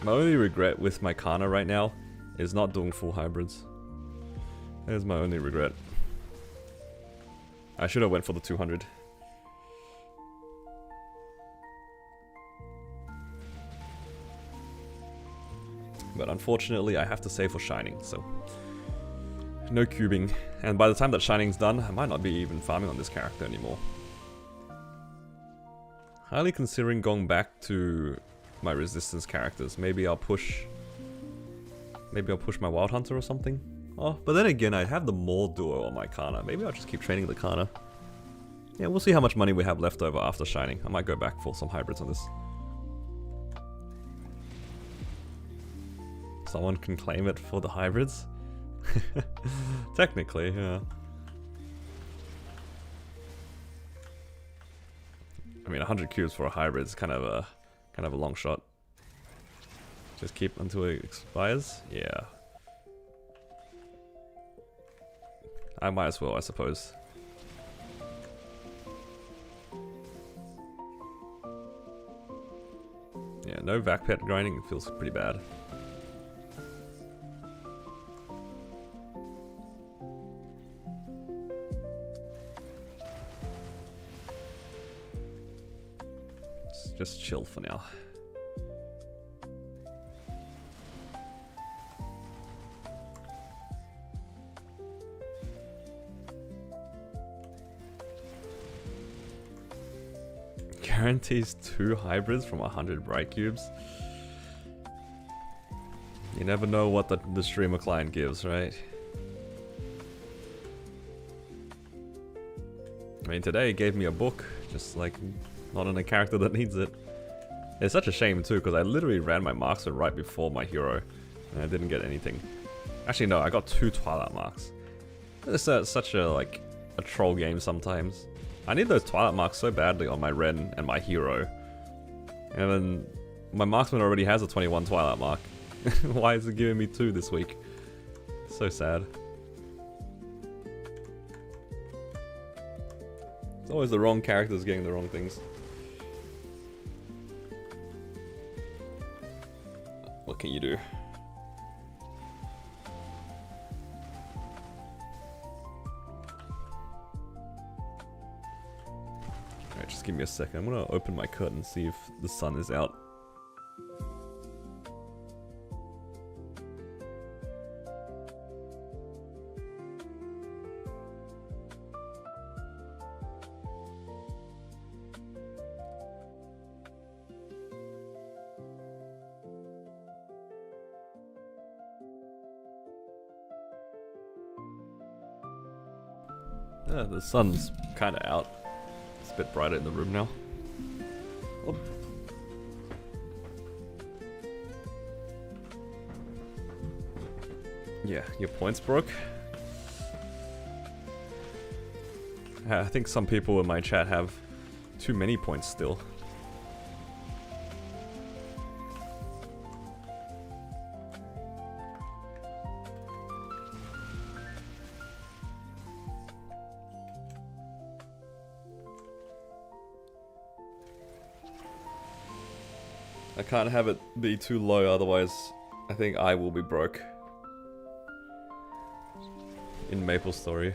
My only regret with my Kana right now is not doing full hybrids. That is my only regret. I should have went for the 200. But unfortunately, I have to save for Shining, so no cubing. And by the time that Shining's done, I might not be even farming on this character anymore. Highly considering going back to my resistance characters. Maybe I'll push my Wild Hunter or something. Oh, but then again, I have the Maul duo on my Kana. Maybe I'll just keep training the Kana. Yeah, we'll see how much money we have left over after Shining. I might go back for some hybrids on this. Someone can claim it for the hybrids? Technically, yeah. I mean, 100 cubes for a hybrid is kind of a long shot. Just keep until it expires? Yeah. I might as well, I suppose. Yeah, no vac pet grinding feels pretty bad. Just chill for now. Guarantees 2 hybrids from 100 bright cubes. You never know what the streamer client gives, right? I mean, today it gave me a book, just like not on a character that needs it. It's such a shame too, because I literally ran my marksman right before my hero, and I didn't get anything. Actually, no, I got 2 Twilight marks. It's such a troll game sometimes. I need those Twilight marks so badly on my Ren and my hero, and then my marksman already has a 21 Twilight mark. Why is it giving me 2 this week? So sad. It's always the wrong characters getting the wrong things. What can you do? Alright, just give me a second. I'm gonna open my curtain and see if the sun is out. The sun's kind of out. It's a bit brighter in the room now. Oh. Yeah, your points broke. I think some people in my chat have too many points still. I can't have it be too low, otherwise I think I will be broke. In Maple Story.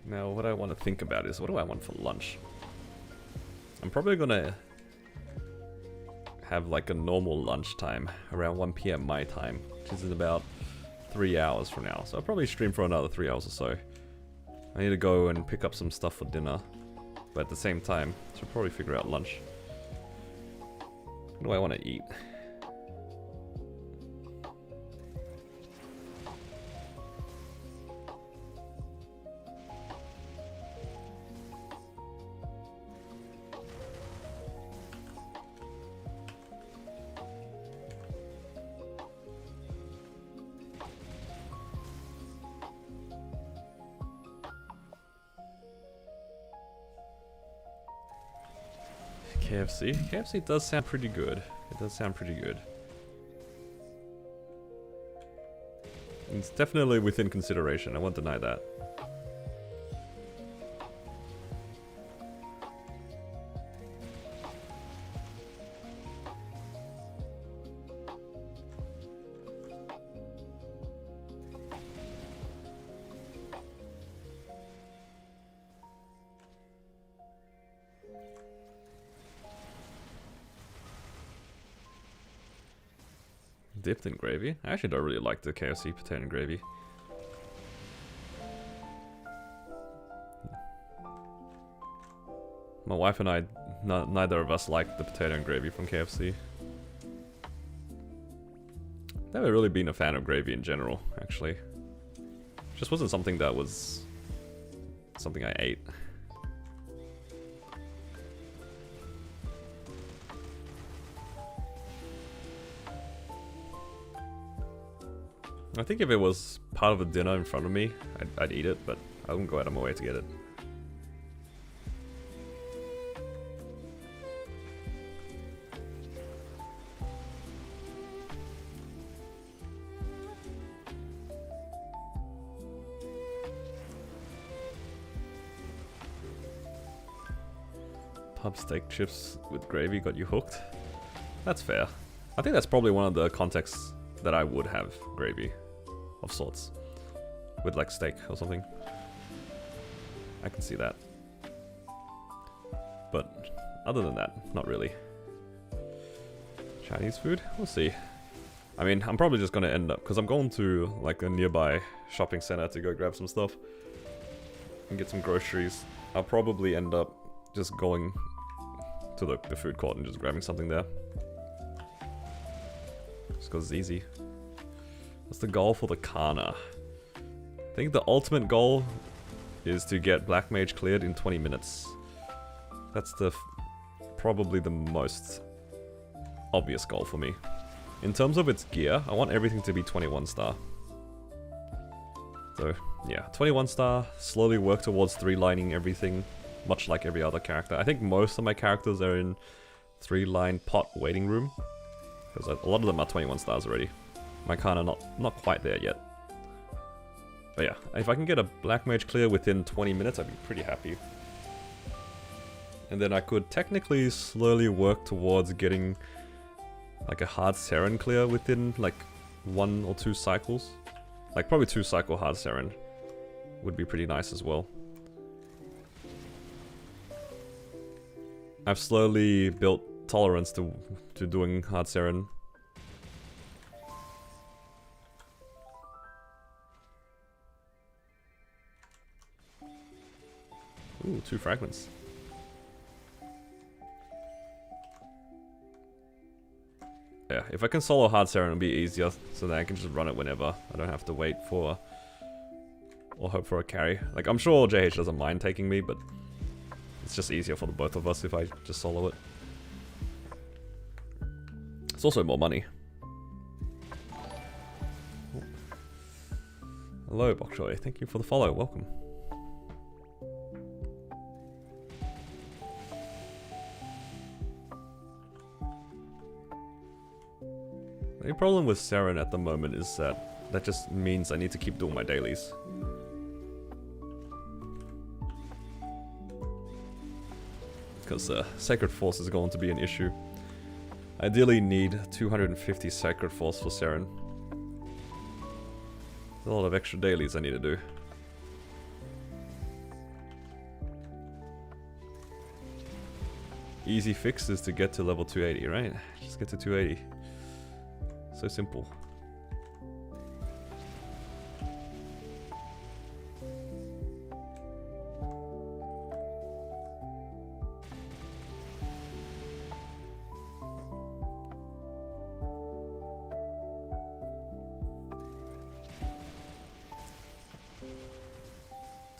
Now, what I want to think about is, what do I want for lunch? I'm probably gonna have like a normal lunchtime around 1 PM my time, which is in about 3 hours from now. So I'll probably stream for another 3 hours or so. I need to go and pick up some stuff for dinner, but at the same time, I should probably figure out lunch. What do I want to eat? KFC? KFC does sound pretty good. It does sound pretty good. It's definitely within consideration, I won't deny that. Dipped in gravy? I actually don't really like the KFC potato and gravy. My wife and I, neither of us like the potato and gravy from KFC. Never really been a fan of gravy in general, actually. Just wasn't something that was something I ate. I think if it was part of a dinner in front of me, I'd eat it, but I wouldn't go out of my way to get it. Pub steak chips with gravy got you hooked? That's fair. I think that's probably one of the contexts that I would have gravy. Of sorts. With like steak or something. I can see that. But other than that, not really. Chinese food? We'll see. I mean, I'm probably just gonna end up, because I'm going to like a nearby shopping center to go grab some stuff. And get some groceries. I'll probably end up just going to the food court and just grabbing something there. Just because it's easy. What's the goal for the Kana? I think the ultimate goal is to get Black Mage cleared in 20 minutes. That's the probably the most obvious goal for me. In terms of its gear, I want everything to be 21 star. So yeah, 21 star, slowly work towards 3-lining everything, much like every other character. I think most of my characters are in 3-line pot waiting room, because a lot of them are 21 stars already. My Kana not quite there yet. But yeah, if I can get a Black Mage clear within 20 minutes, I'd be pretty happy. And then I could technically slowly work towards getting like a Hard Seren clear within like 1 or 2 cycles. Like probably 2 cycle Hard Seren would be pretty nice as well. I've slowly built tolerance to doing Hard Seren. Ooh, 2 fragments. Yeah, if I can solo Hard Seren, it'll be easier, so that I can just run it whenever. I don't have to wait for or hope for a carry. Like, I'm sure JH doesn't mind taking me, but it's just easier for the both of us if I just solo it. It's also more money. Hello, Bokchoy. Thank you for the follow. Welcome. The only problem with Seren at the moment is that just means I need to keep doing my dailies. Because Sacred Force is going to be an issue. I ideally need 250 Sacred Force for Seren. There's a lot of extra dailies I need to do. easy fix is to get to level 280, right? Just get to 280. So simple.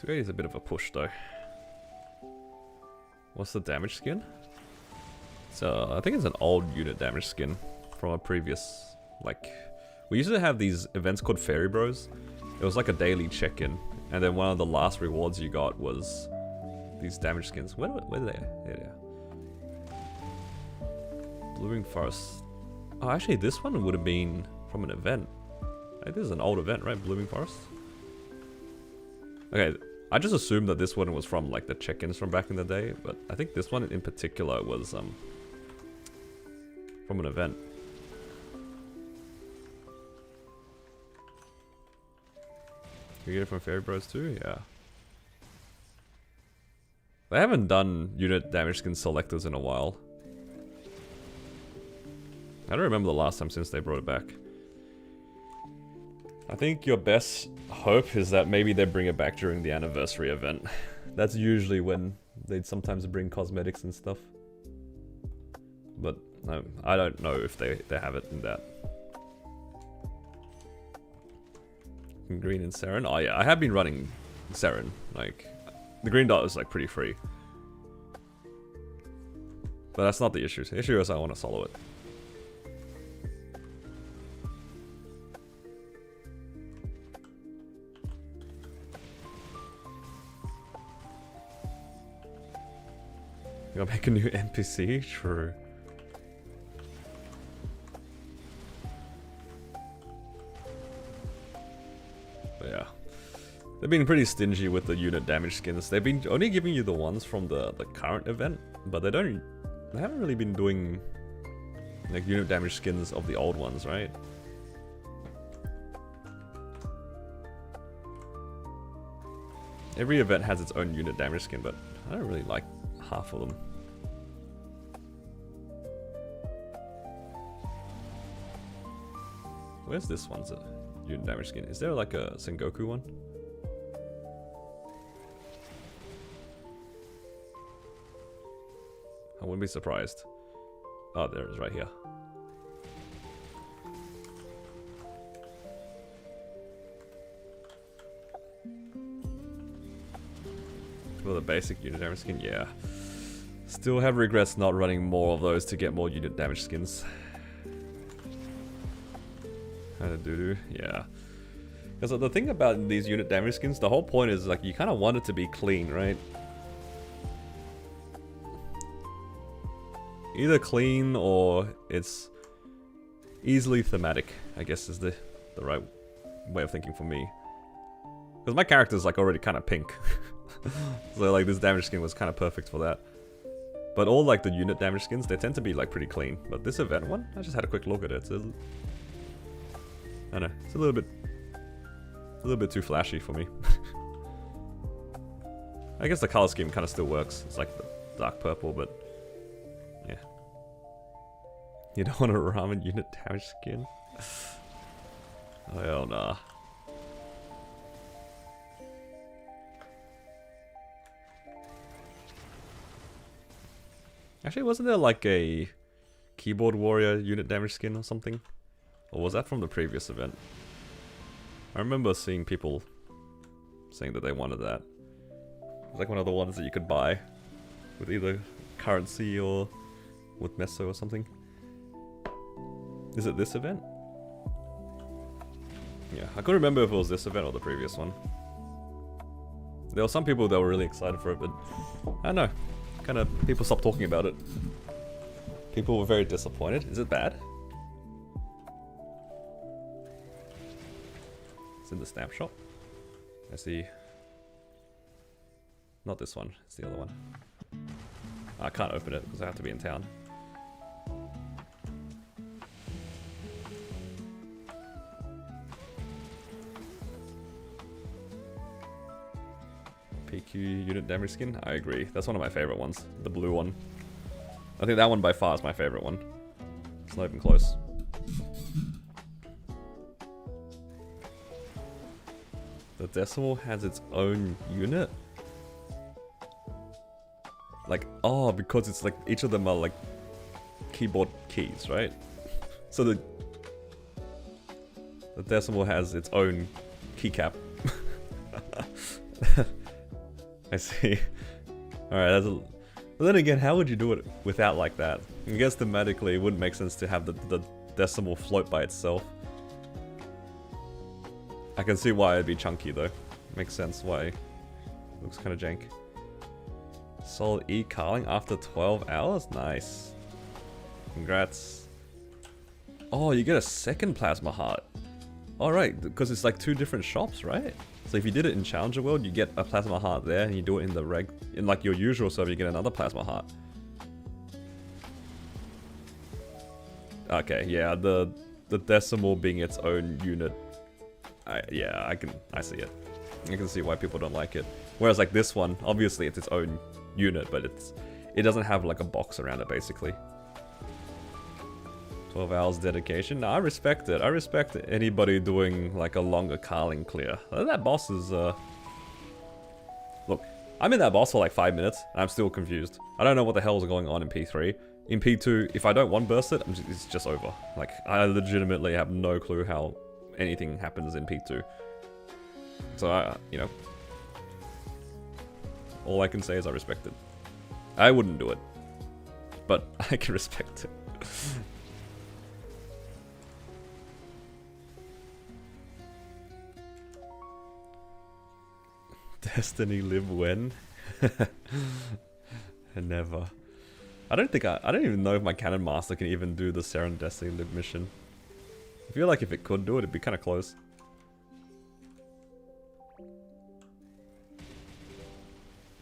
Is a bit of a push though. What's the damage skin? So I think it's an old unit damage skin from a previous, like, we used to have these events called Fairy Bros. It was like a daily check-in, and then one of the last rewards you got was these damage skins. Where are they? There they are. Blooming Forest. Oh, actually this one would have been from an event. Hey, this is an old event, right? Blooming Forest. Okay. I just assumed that this one was from like the check-ins from back in the day, but I think this one in particular was from an event. You get it from Fairy Bros too? Yeah. They haven't done unit damage skin selectors in a while. I don't remember the last time since they brought it back. I think your best hope is that maybe they bring it back during the anniversary event. That's usually when they'd sometimes bring cosmetics and stuff. But I don't know if they have it in that. Green and Seren? Oh yeah, I have been running Seren. Like, the green dot is like pretty free. But that's not the issue. The issue is I want to solo it. You gotta make a new NPC? True. But yeah. They've been pretty stingy with the unit damage skins. They've been only giving you the ones from the current event, but they haven't really been doing like unit damage skins of the old ones, right? Every event has its own unit damage skin, but I don't really like half of them. Where's this one's a unit damage skin? Is there like a Sengoku one? I wouldn't be surprised. Oh, there it is right here. For the basic unit damage skin, yeah. Still have regrets not running more of those to get more unit damage skins. Kinda doo-doo, yeah. Because the thing about these unit damage skins, the whole point is like you kind of want it to be clean, right? Either clean or it's easily thematic, I guess is the right way of thinking for me. Because my character's like already kind of pink. So like this damage skin was kind of perfect for that. But all like the unit damage skins, they tend to be like pretty clean. But this event one, I just had a quick look at it. I don't know, it's a little bit too flashy for me. I guess the color scheme kind of still works. It's like the dark purple, but yeah. You don't want a ramen unit damage skin? Oh hell nah. Actually, wasn't there like a keyboard warrior unit damage skin or something? Or was that from the previous event? I remember seeing people saying that they wanted that. It was like one of the ones that you could buy with either currency or with Meso or something. Is it this event? Yeah, I couldn't remember if it was this event or the previous one. There were some people that were really excited for it, but I don't know. Kind of people stopped talking about it. People were very disappointed. Is it bad? It's in the snapshot. I see. Not this one. It's the other one. I can't open it because I have to be in town. PQ unit damage skin? I agree. That's one of my favorite ones. The blue one. I think that one by far is my favorite one. It's not even close. The decimal has its own unit? Like, oh, because it's like, each of them are like keyboard keys, right? So the decimal has its own keycap. I see. Alright, that's a... But then again, how would you do it without like that? I guess thematically it wouldn't make sense to have the decimal float by itself. I can see why it'd be chunky though. Makes sense why it looks kind of jank. Solid E carling after 12 hours? Nice. Congrats. Oh, you get a second plasma heart. Alright, because it's like 2 different shops, right? So if you did it in Challenger World, you get a plasma heart there, and you do it in the in like your usual server, you get another plasma heart. Okay, yeah, the decimal being its own unit. Yeah, I see it. I can see why people don't like it. Whereas like this one, obviously it's its own unit, but it doesn't have like a box around it basically. 12 hours dedication. No, I respect it. I respect anybody doing like a longer carling clear. That boss is Look, I'm in that boss for like 5 minutes and I'm still confused. I don't know what the hell is going on in P3. In P2, if I don't one burst it, it's just over. Like, I legitimately have no clue how anything happens in P2. So you know, all I can say is I respect it. I wouldn't do it, but I can respect it. Destiny live when? Never. I don't even know if my Cannon Master can even do the Seren Destiny live mission. I feel like if it could do it, it'd be kind of close.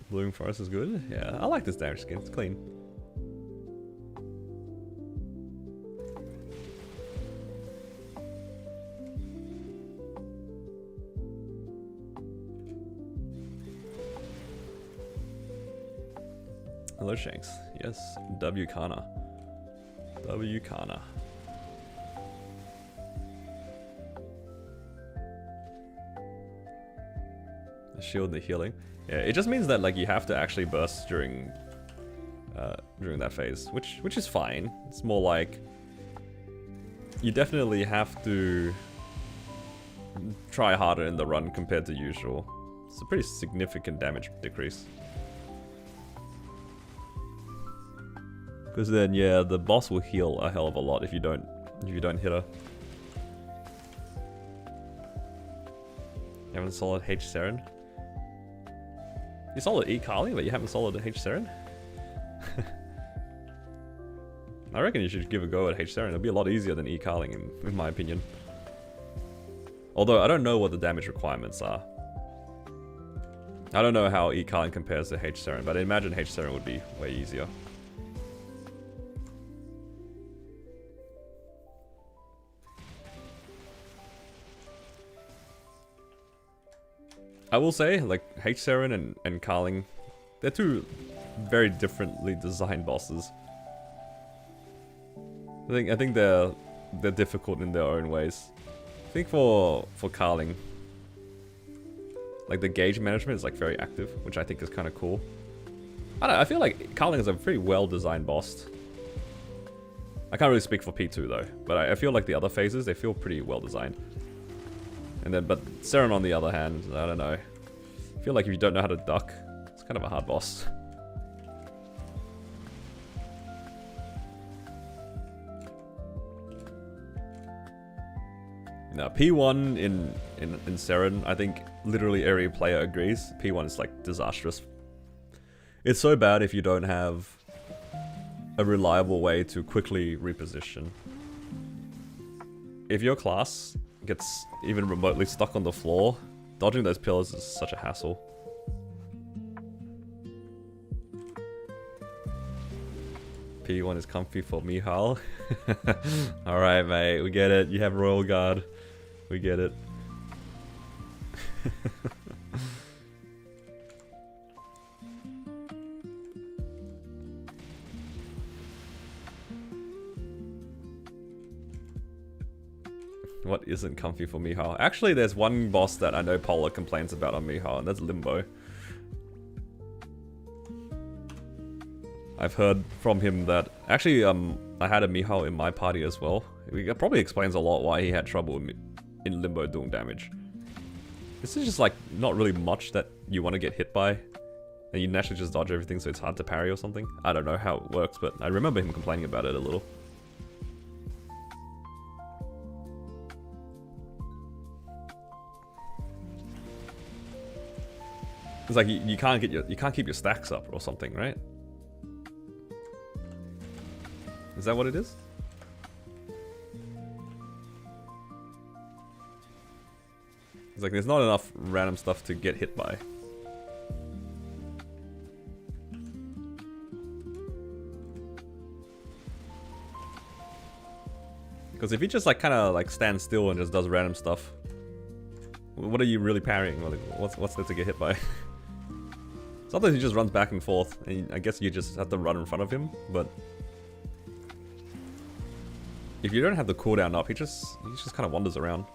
Blooming Forest is good? Yeah, I like this damage skin, it's clean. Hello Shanks. Yes, W Kana. W Kana. The shield, the healing. Yeah, it just means that like you have to actually burst during that phase, which is fine. It's more like you definitely have to try harder in the run compared to usual. It's a pretty significant damage decrease. Because then, yeah, the boss will heal a hell of a lot if you don't hit her. You haven't solid H Seren? You solid E Carly, but you haven't solid H Seren? I reckon you should give a go at H Seren. It'll be a lot easier than E Carling, in my opinion. Although I don't know what the damage requirements are. I don't know how E Carling compares to H Seren, but I imagine H Seren would be way easier. I will say, like, H Seren and Carling, they're two very differently designed bosses. I think they're difficult in their own ways. I think for Carling, like the gauge management is like very active, which I think is kind of cool. I don't know, I feel like Carling is a pretty well designed boss. I can't really speak for P2 though, but I feel like the other phases, they feel pretty well designed. And then, but Seren on the other hand, I don't know. I feel like if you don't know how to duck, it's kind of a hard boss. Now, P1 in Seren, I think literally every player agrees. P1 is like disastrous. It's so bad if you don't have a reliable way to quickly reposition. If your class gets even remotely stuck on the floor, dodging those pillars is such a hassle. P1 is comfy for Mihal. Alright mate, we get it. You have Royal Guard. We get it. What isn't comfy for Mihao? Actually, there's one boss that I know Polar complains about on Mihao, and that's Limbo. I've heard from him that... Actually, I had a Mihao in my party as well. It probably explains a lot why he had trouble in Limbo doing damage. This is just like, not really much that you want to get hit by. And you naturally just dodge everything so it's hard to parry or something. I don't know how it works, but I remember him complaining about it a little. It's like you can't keep your stacks up or something, right? Is that what it is? It's like there's not enough random stuff to get hit by. Because if he just like kind of like stands still and just does random stuff, what are you really parrying? What's there to get hit by? Sometimes he just runs back and forth, and I guess you just have to run in front of him, but if you don't have the cooldown up, he just kind of wanders around.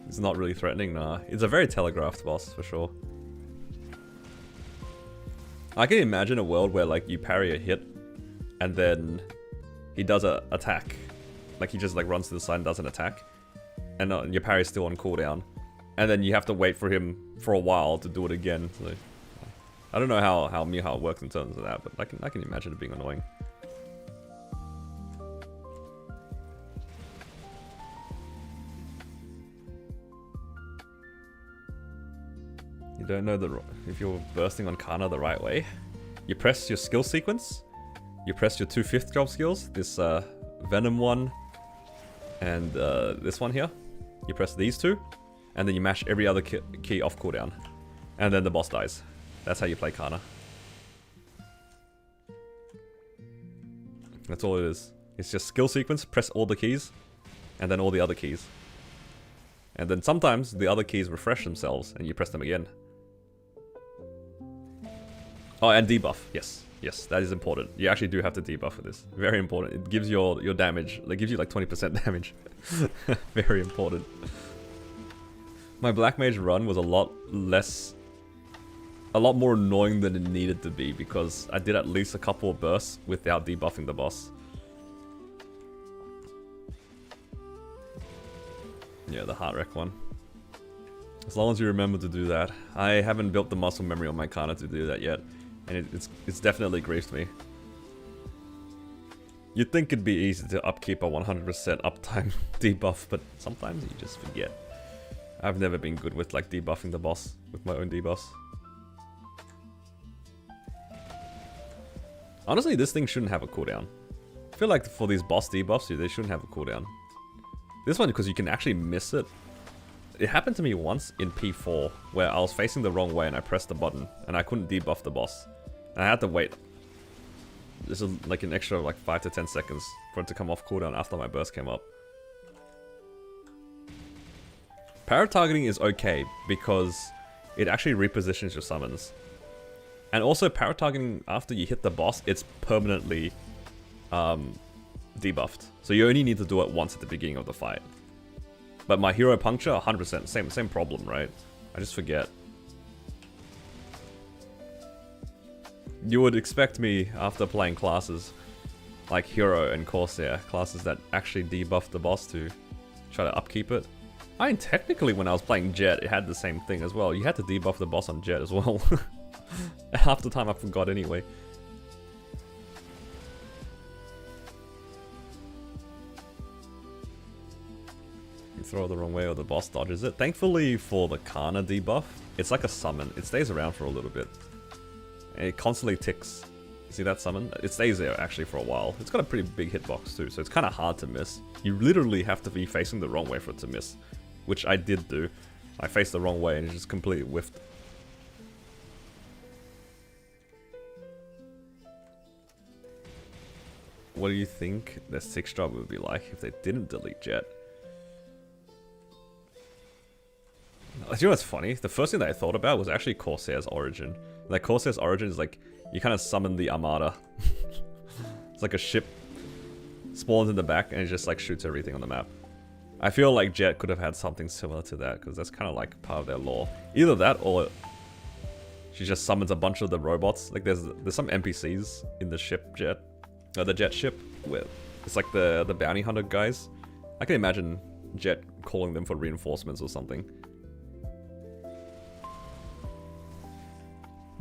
It's not really threatening, nah. It's a very telegraphed boss, for sure. I can imagine a world where like you parry a hit, and then he does a attack. Like he just like runs to the side and does an attack, and your parry is still on cooldown, and then you have to wait for him for a while to do it again. So I don't know how Mihao works in terms of that, but I can imagine it being annoying. You don't know if you're bursting on Kana the right way. You press your skill sequence. You press your 2 5th job skills. This Venom one. And this one here, you press these two, and then you mash every other key off cooldown. And then the boss dies. That's how you play Kana. That's all it is. It's just skill sequence, press all the keys, and then all the other keys. And then sometimes the other keys refresh themselves, and you press them again. Oh, and debuff, yes. Yes, that is important. You actually do have to debuff for this. Very important. It gives your damage. It gives you like 20% damage. Very important. My Black Mage run was a lot more annoying than it needed to be because I did at least a couple of bursts without debuffing the boss. Yeah, the Heart Wreck one. As long as you remember to do that. I haven't built the muscle memory on my Kana to do that yet. And it's definitely griefed me. You'd think it'd be easy to upkeep a 100% uptime debuff, but sometimes you just forget. I've never been good with like debuffing the boss with my own debuffs. Honestly, this thing shouldn't have a cooldown. I feel like for these boss debuffs, they shouldn't have a cooldown. This one, because you can actually miss it. It happened to me once in P4, where I was facing the wrong way and I pressed the button, and I couldn't debuff the boss. And I had to wait. This is like an extra like 5 to 10 seconds for it to come off cooldown after my burst came up. Para-targeting is okay, because it actually repositions your summons. And also para-targeting after you hit the boss, it's permanently debuffed. So you only need to do it once at the beginning of the fight. But my hero puncture, 100%, same problem, right? I just forget. You would expect me, after playing classes like Hero and Corsair, classes that actually debuff the boss to try to upkeep it. I mean, technically when I was playing Jet, it had the same thing as well. You had to debuff the boss on Jet as well. Half the time I forgot anyway. Throw it the wrong way or the boss dodges it. Thankfully for the Kana debuff, it's like a summon. It stays around for a little bit. And it constantly ticks. See that summon? It stays there actually for a while. It's got a pretty big hitbox too, so it's kind of hard to miss. You literally have to be facing the wrong way for it to miss. Which I did do. I faced the wrong way and it just completely whiffed. What do you think the 6th job would be like if they didn't delete Jet? You know what's funny? The first thing that I thought about was actually Corsair's origin. Like, Corsair's origin is like, you kind of summon the Armada. It's like a ship spawns in the back and it just like shoots everything on the map. I feel like Jet could have had something similar to that because that's kind of like part of their lore. Either that or she just summons a bunch of the robots. Like there's some NPCs in the ship Jet, the Jet ship, where it's like the bounty hunter guys. I can imagine Jet calling them for reinforcements or something.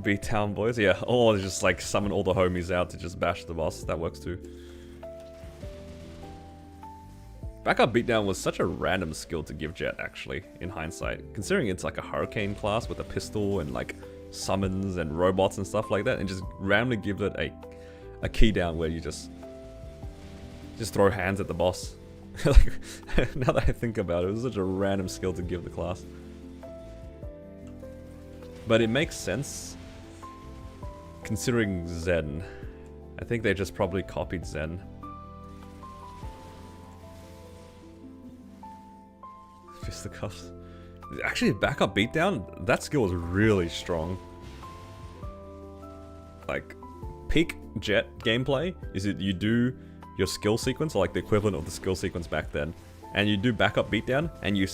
B-Town boys, yeah. Or just like summon all the homies out to just bash the boss. That works too. Backup Beatdown was such a random skill to give Jet, actually, in hindsight. Considering it's like a Hurricane class with a pistol and like summons and robots and stuff like that, and just randomly give it a key down where you just throw hands at the boss. Like, now that I think about it, it was such a random skill to give the class. But it makes sense, considering Zen. I think they just probably copied Zen. Fisticuffs. Actually, Backup Beatdown, that skill is really strong. Like, peak Jet gameplay is that you do your skill sequence, or like the equivalent of the skill sequence back then, and you do Backup Beatdown, and you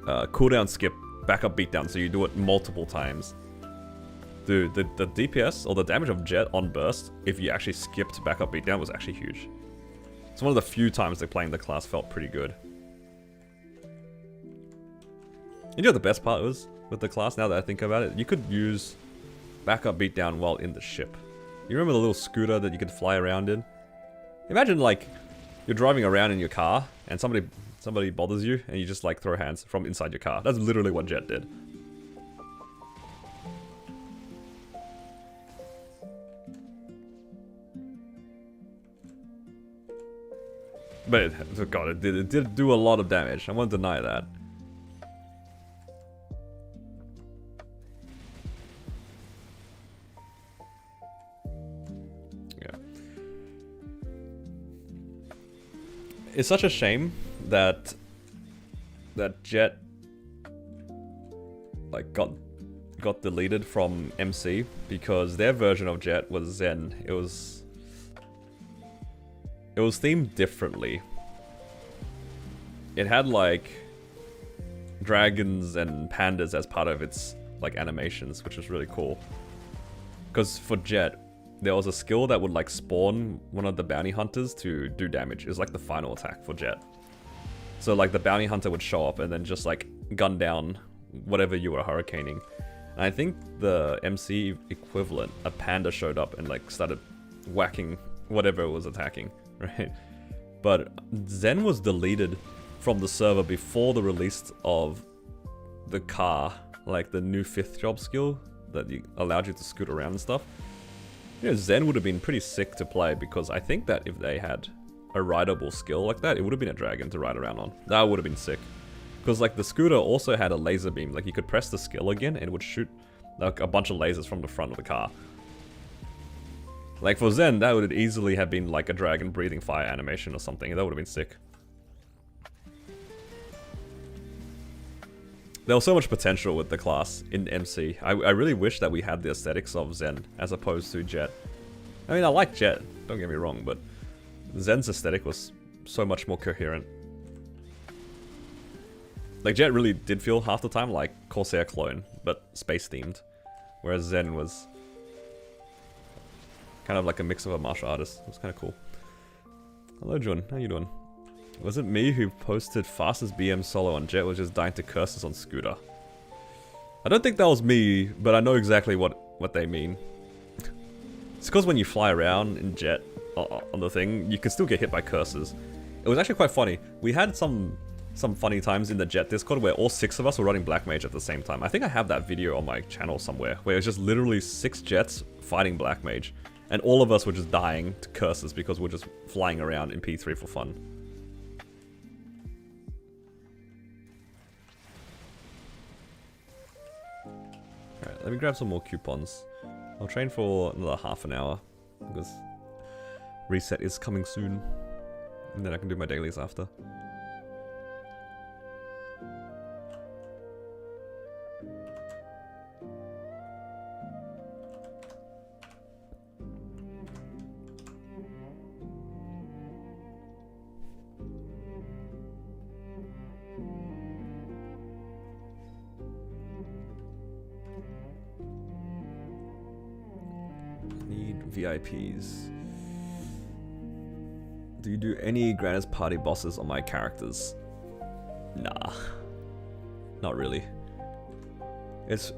cooldown skip Backup Beatdown, so you do it multiple times. Dude, the DPS, or the damage of Jet on burst, if you actually skipped Backup Beatdown, was actually huge. It's one of the few times that playing the class felt pretty good. You know what the best part was with the class, now that I think about it? You could use Backup Beatdown while in the ship. You remember the little scooter that you could fly around in? Imagine like, you're driving around in your car, and somebody bothers you, and you just like throw hands from inside your car. That's literally what Jet did. But it did do a lot of damage. I won't deny that. It's such a shame that Jet like got deleted from MC, because their version of Jet was Zen. It was themed differently. It had like dragons and pandas as part of its like animations, which was really cool. Because for Jet, there was a skill that would like spawn one of the bounty hunters to do damage. It was like the final attack for Jet. So like the bounty hunter would show up and then just like gun down whatever you were hurricaning. And I think the MC equivalent, a panda, showed up and like started whacking whatever it was attacking, right? But Zen was deleted from the server before the release of the car, like the new 5th job skill that allowed you to scoot around and stuff. You know, Zen would have been pretty sick to play, because I think that if they had a rideable skill like that, it would have been a dragon to ride around on. That would have been sick. Because like the scooter also had a laser beam. Like you could press the skill again and it would shoot like a bunch of lasers from the front of the car. Like for Zen, that would easily have been like a dragon breathing fire animation or something. That would have been sick. There was so much potential with the class in MC. I really wish that we had the aesthetics of Zen as opposed to Jet. I mean, I like Jet, don't get me wrong, but Zen's aesthetic was so much more coherent. Like, Jet really did feel half the time like Corsair clone, but space themed. Whereas Zen was kind of like a mix of a martial artist. It was kind of cool. Hello, Jun. How you doing? Was it me who posted fastest BM solo on Jet was just dying to curses on scooter? I don't think that was me, but I know exactly what they mean. It's because when you fly around in Jet on the thing, you can still get hit by curses. It was actually quite funny. We had some funny times in the Jet Discord where all 6 of us were running Black Mage at the same time. I think I have that video on my channel somewhere, where it was just literally 6 Jets fighting Black Mage. And all of us were just dying to curses because we're just flying around in P3 for fun. Alright, let me grab some more coupons. I'll train for another half an hour, because reset is coming soon. And then I can do my dailies after. VIPs. Do you do any Grandest Party bosses on my characters? Nah. Not really. It's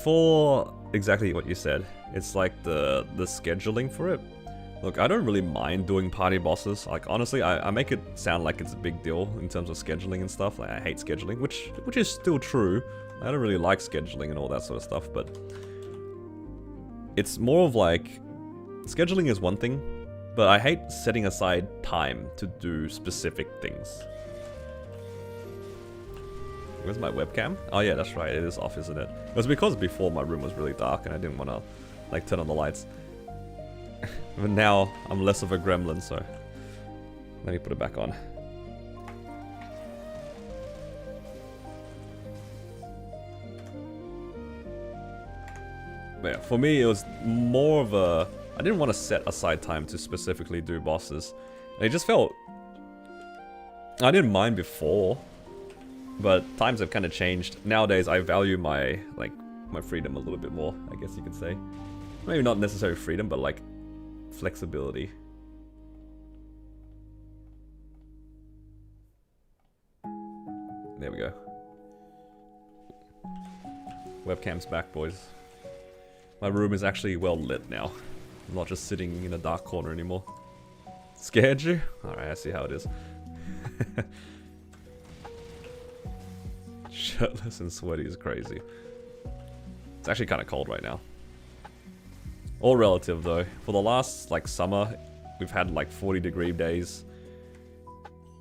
for exactly what you said. It's like the scheduling for it. Look, I don't really mind doing party bosses. Like, honestly, I make it sound like it's a big deal in terms of scheduling and stuff. Like, I hate scheduling, which is still true. I don't really like scheduling and all that sort of stuff, but it's more of like, scheduling is one thing, but I hate setting aside time to do specific things. Where's my webcam? Oh yeah, that's right, it is off, isn't it? It was because before my room was really dark and I didn't want to like turn on the lights. But now I'm less of a gremlin, so let me put it back on. But yeah, for me it was more of a... I didn't want to set aside time to specifically do bosses. And it just felt... I didn't mind before, but times have kind of changed. Nowadays I value my freedom a little bit more, I guess you could say. Maybe not necessarily freedom, but like flexibility. There we go. Webcam's back, boys. My room is actually well lit now. I'm not just sitting in a dark corner anymore. Scared you? Alright, I see how it is. Shirtless and sweaty is crazy. It's actually kind of cold right now. All relative though. For the last like summer, we've had like 40-degree days.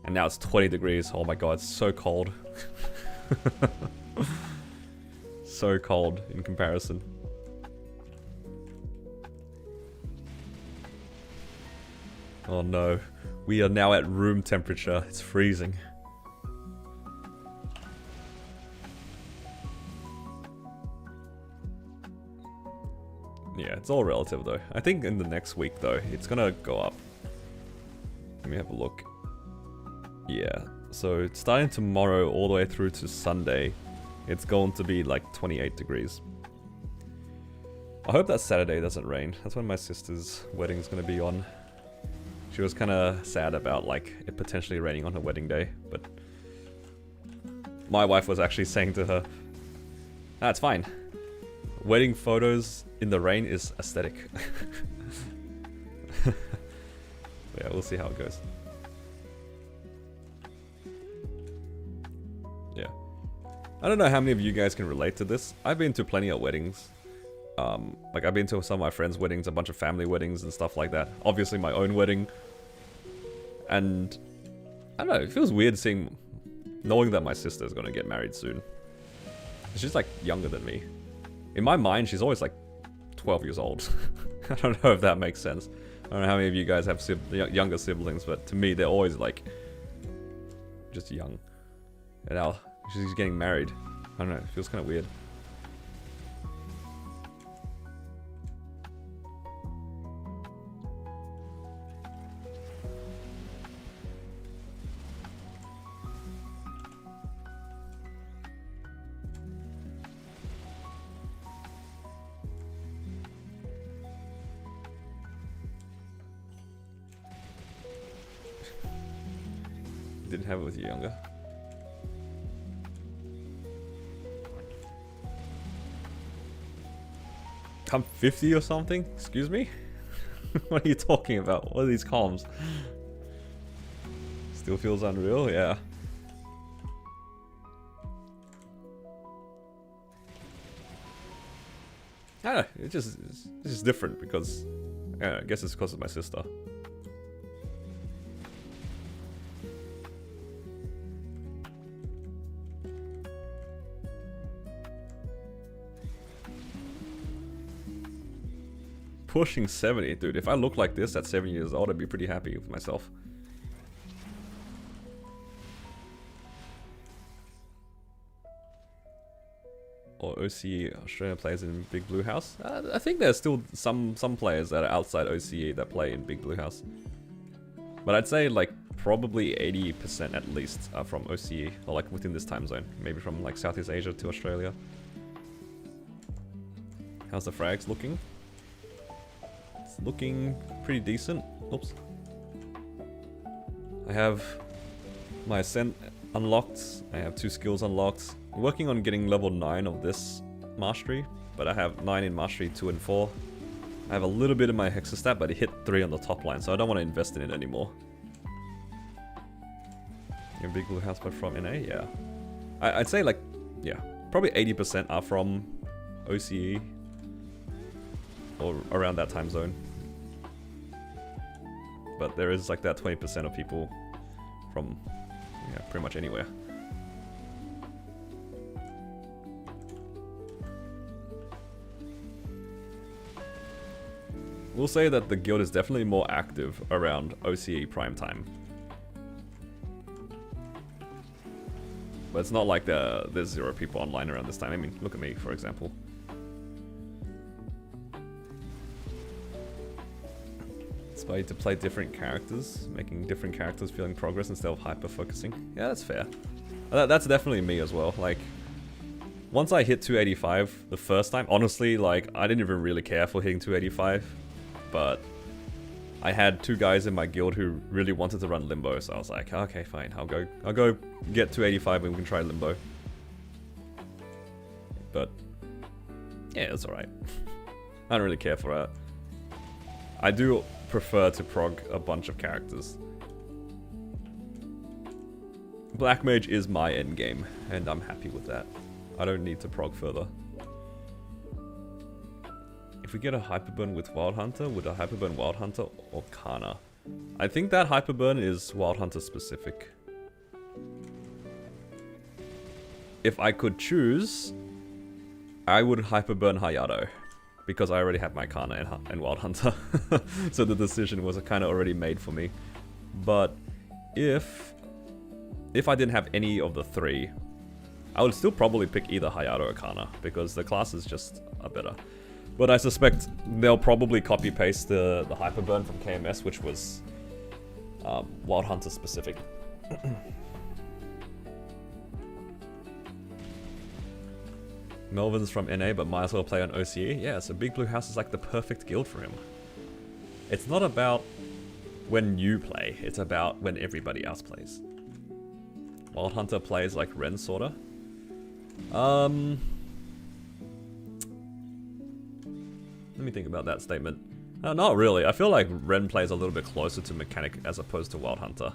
And now it's 20 degrees. Oh my god, it's so cold. So cold in comparison. Oh no, we are now at room temperature. It's freezing. Yeah, it's all relative though. I think in the next week though, it's gonna go up. Let me have a look. Yeah, so it's starting tomorrow all the way through to Sunday. It's going to be like 28 degrees. I hope that Saturday doesn't rain. That's when my sister's wedding's gonna be on. She was kind of sad about like it potentially raining on her wedding day, but my wife was actually saying to her, "Ah, it's fine. Wedding photos in the rain is aesthetic." Yeah, we'll see how it goes. Yeah. I don't know how many of you guys can relate to this. I've been to plenty of weddings. Like I've been to some of my friends' weddings, a bunch of family weddings and stuff like that. Obviously my own wedding. And I don't know, it feels weird knowing that my sister's gonna get married soon. She's like younger than me. In my mind, she's always like 12 years old. I don't know if that makes sense. I don't know how many of you guys have younger siblings, but to me, they're always like just young. And now she's getting married. I don't know, it feels kind of weird. Didn't have it with you younger. I'm 50 or something? Excuse me? What are you talking about? What are these comms? Still feels unreal? Yeah. I don't know, it's just different because I guess it's because of my sister. Pushing 70, dude. If I look like this at 7 years old, I'd be pretty happy with myself. Or OCE Australian players in Big Blue House? I think there's still some players that are outside OCE that play in Big Blue House. But I'd say like probably 80% at least are from OCE, or like within this time zone. Maybe from like Southeast Asia to Australia. How's the frags looking? looking pretty decent. Oops. I have my Ascent unlocked. I have 2 skills unlocked. I'm working on getting level 9 of this mastery, but I have 9 in mastery 2 and 4. I have a little bit in my hexastat, but it hit 3 on the top line, so I don't want to invest in it anymore. Your big blue house, but from NA? Yeah. I'd say like, yeah, probably 80% are from OCE or around that time zone. But there is like that 20% of people from, yeah, pretty much anywhere. We'll say that the guild is definitely more active around OCE prime time. But it's not like there's 0 people online around this time. I mean, look at me, for example. Inspire you to play different characters, making different characters feeling progress instead of hyper-focusing. Yeah, that's fair. That's definitely me as well. Like, once I hit 285 the first time, honestly, like, I didn't even really care for hitting 285. But I had 2 guys in my guild who really wanted to run Limbo, so I was like, okay, fine, I'll go get 285 and we can try Limbo. But yeah, it's alright. I don't really care for that. I do prefer to prog a bunch of characters. Black Mage is my endgame, and I'm happy with that. I don't need to prog further. If we get a Hyperburn with Wild Hunter, would a Hyperburn Wild Hunter or Kana? I think that Hyperburn is Wild Hunter specific. If I could choose, I would Hyperburn Hayato. Because I already have my Kana and Wild Hunter. So the decision was kind of already made for me. But if I didn't have any of the 3, I would still probably pick either Hayato or Kana. Because the classes just are better. But I suspect they'll probably copy-paste the Hyperburn from KMS, which was Wild Hunter specific. Melvin's from NA, but might as well play on OCE. Yeah, so Big Blue House is like the perfect guild for him. It's not about when you play, it's about when everybody else plays. Wild Hunter plays like Ren, sorta. Let me think about that statement. Not really. I feel like Ren plays a little bit closer to Mechanic as opposed to Wild Hunter.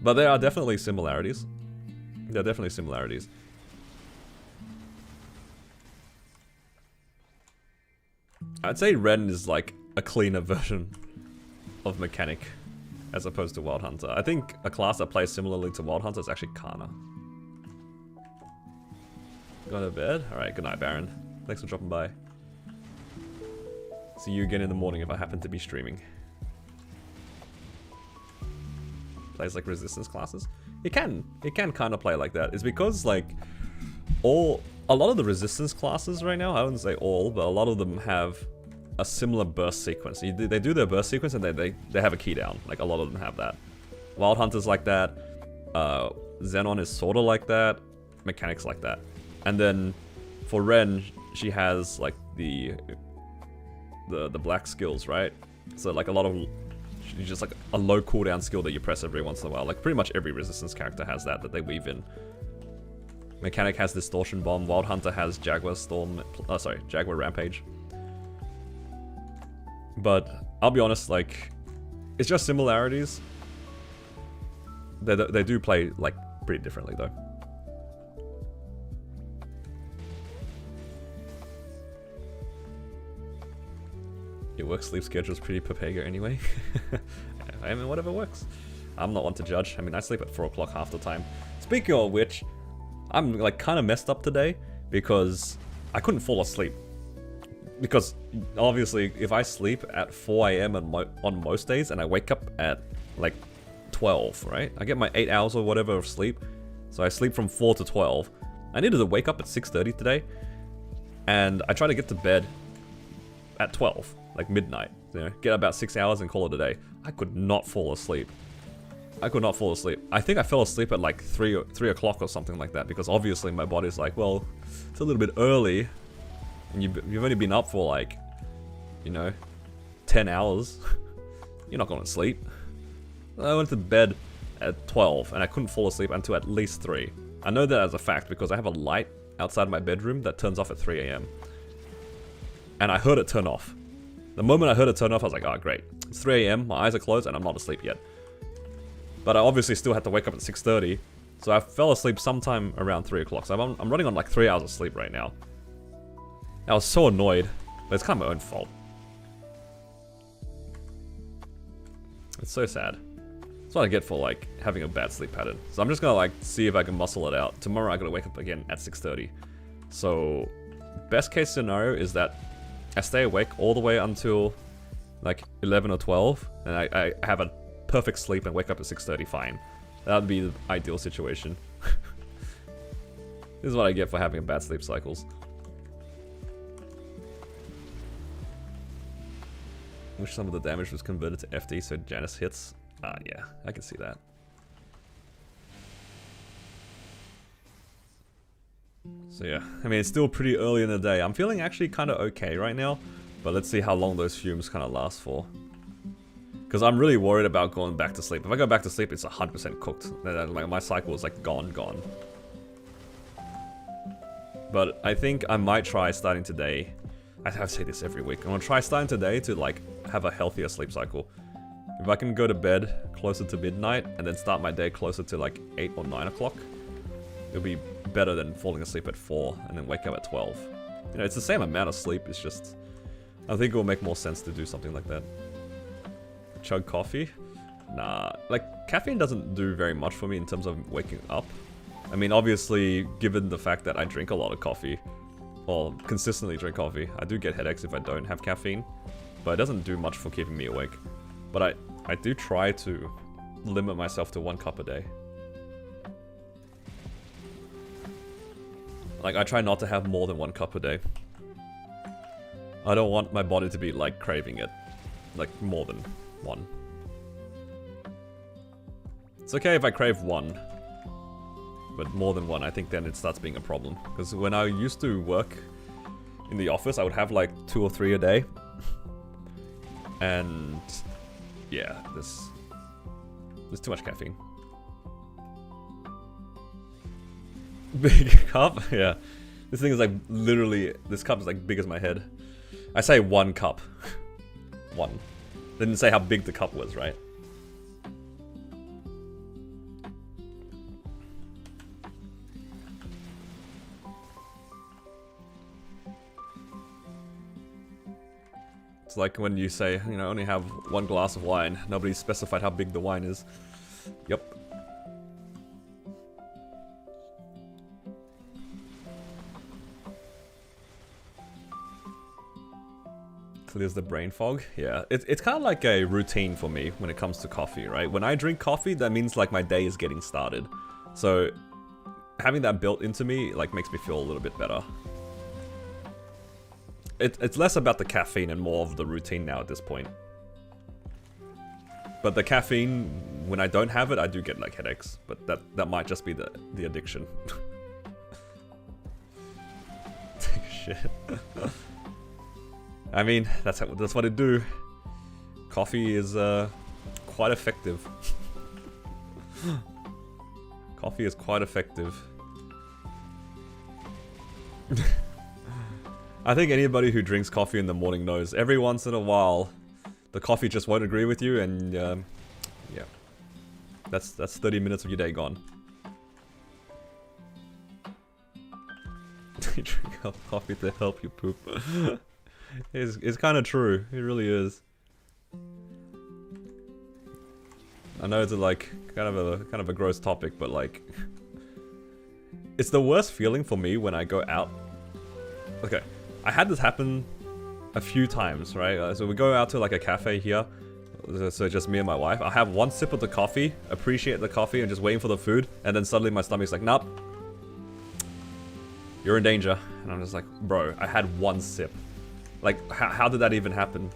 But there are definitely similarities. There are definitely similarities. I'd say Ren is like a cleaner version of Mechanic as opposed to Wild Hunter. I think a class that plays similarly to Wild Hunter is actually Kana. Going to bed? Alright, good night, Baron. Thanks for dropping by. See you again in the morning if I happen to be streaming. Plays like resistance classes. It can kind of play like that. It's because like a lot of the resistance classes right now, I wouldn't say all, but a lot of them have a similar burst sequence. They do their burst sequence and they have a key down. Like a lot of them have that. Wild Hunter's like that. Xenon is sort of like that. Mechanic's like that. And then for Ren, she has like the black skills, right? So like a lot of, she's just like a low cooldown skill that you press every once in a while. Like pretty much every resistance character has that they weave in. Mechanic has Distortion Bomb. Wild Hunter has Jaguar Storm. Jaguar Rampage. But I'll be honest, like it's just similarities. They do play like pretty differently though. Your work sleep schedule is pretty Papega anyway. I mean, whatever works. I'm not one to judge. I mean, I sleep at 4 o'clock half the time. Speaking of which, I'm like kind of messed up today because I couldn't fall asleep. Because obviously, if I sleep at 4 AM on most days and I wake up at like 12, right? I get my 8 hours or whatever of sleep. So I sleep from 4 to 12. I needed to wake up at 6:30 today. And I tried to get to bed at 12. Like midnight, you know, get about 6 hours and call it a day. I could not fall asleep. I could not fall asleep. I think I fell asleep at like 3 o'clock or something like that because obviously my body's like, well, it's a little bit early, and you've only been up for like, you know, 10 hours. You're not going to sleep. I went to bed at 12 and I couldn't fall asleep until at least 3. I know that as a fact because I have a light outside my bedroom that turns off at 3 AM. And I heard it turn off. The moment I heard it turn off, I was like, oh great. It's 3 AM, my eyes are closed and I'm not asleep yet. But I obviously still had to wake up at 6:30. So I fell asleep sometime around 3 o'clock. So I'm running on like 3 hours of sleep right now. I was so annoyed, but it's kind of my own fault. It's so sad. That's what I get for like having a bad sleep pattern. So I'm just gonna like see if I can muscle it out. Tomorrow I gotta wake up again at 6:30. So best case scenario is that I stay awake all the way until like 11 or 12, and I have a perfect sleep and wake up at 6:30 fine. That would be the ideal situation. This is what I get for having bad sleep cycles. Wish some of the damage was converted to FD so Janus hits. Yeah, I can see that. So yeah, I mean, it's still pretty early in the day. I'm feeling actually kind of okay right now, but let's see how long those fumes kind of last for. Because I'm really worried about going back to sleep. If I go back to sleep, it's 100% cooked. Like, my cycle is like gone. But I think I might try starting today. I have to say this every week. I'm gonna try starting today to like have a healthier sleep cycle. If I can go to bed closer to midnight and then start my day closer to like 8 or 9 o'clock, it'll be better than falling asleep at 4 and then wake up at 12. You know, it's the same amount of sleep, it's just... I think it will make more sense to do something like that. Chug coffee? Nah, like, caffeine doesn't do very much for me in terms of waking up. I mean, obviously, given the fact that I drink a lot of coffee, or consistently drink coffee, I do get headaches if I don't have caffeine, but it doesn't do much for keeping me awake. But I do try to limit myself to 1 cup a day. Like, I try not to have more than 1 cup a day. I don't want my body to be, like, craving it. Like, more than 1. It's okay if I crave 1. But more than 1, I think then it starts being a problem. Because when I used to work in the office, I would have, like, 2 or 3 a day. And... yeah, there's too much caffeine. Big cup? Yeah. This thing is like literally, this cup is like big as my head. I say 1 cup. 1. Didn't say how big the cup was, right? It's like when you say, you know, only have 1 glass of wine. Nobody specified how big the wine is. Yep. Clears the brain fog. Yeah, it's kind of like a routine for me when it comes to coffee, right? When I drink coffee, that means like my day is getting started. So having that built into me like makes me feel a little bit better. It's less about the caffeine and more of the routine now at this point. But the caffeine, when I don't have it, I do get like headaches. But that might just be the addiction. Take a shit. I mean, that's what it do. Coffee is quite effective. Coffee is quite effective. I think anybody who drinks coffee in the morning knows every once in a while the coffee just won't agree with you, and yeah, that's 30 minutes of your day gone. You drink coffee to help you poop. It's kind of true. It really is. I know it's like kind of a gross topic, but like, it's the worst feeling for me when I go out. Okay, I had this happen a few times, right? So we go out to like a cafe here, so just me and my wife. I have 1 sip of the coffee, appreciate the coffee, and just waiting for the food, and then suddenly my stomach's like, nope, you're in danger. And I'm just like, bro, I had 1 sip. Like, how did that even happen?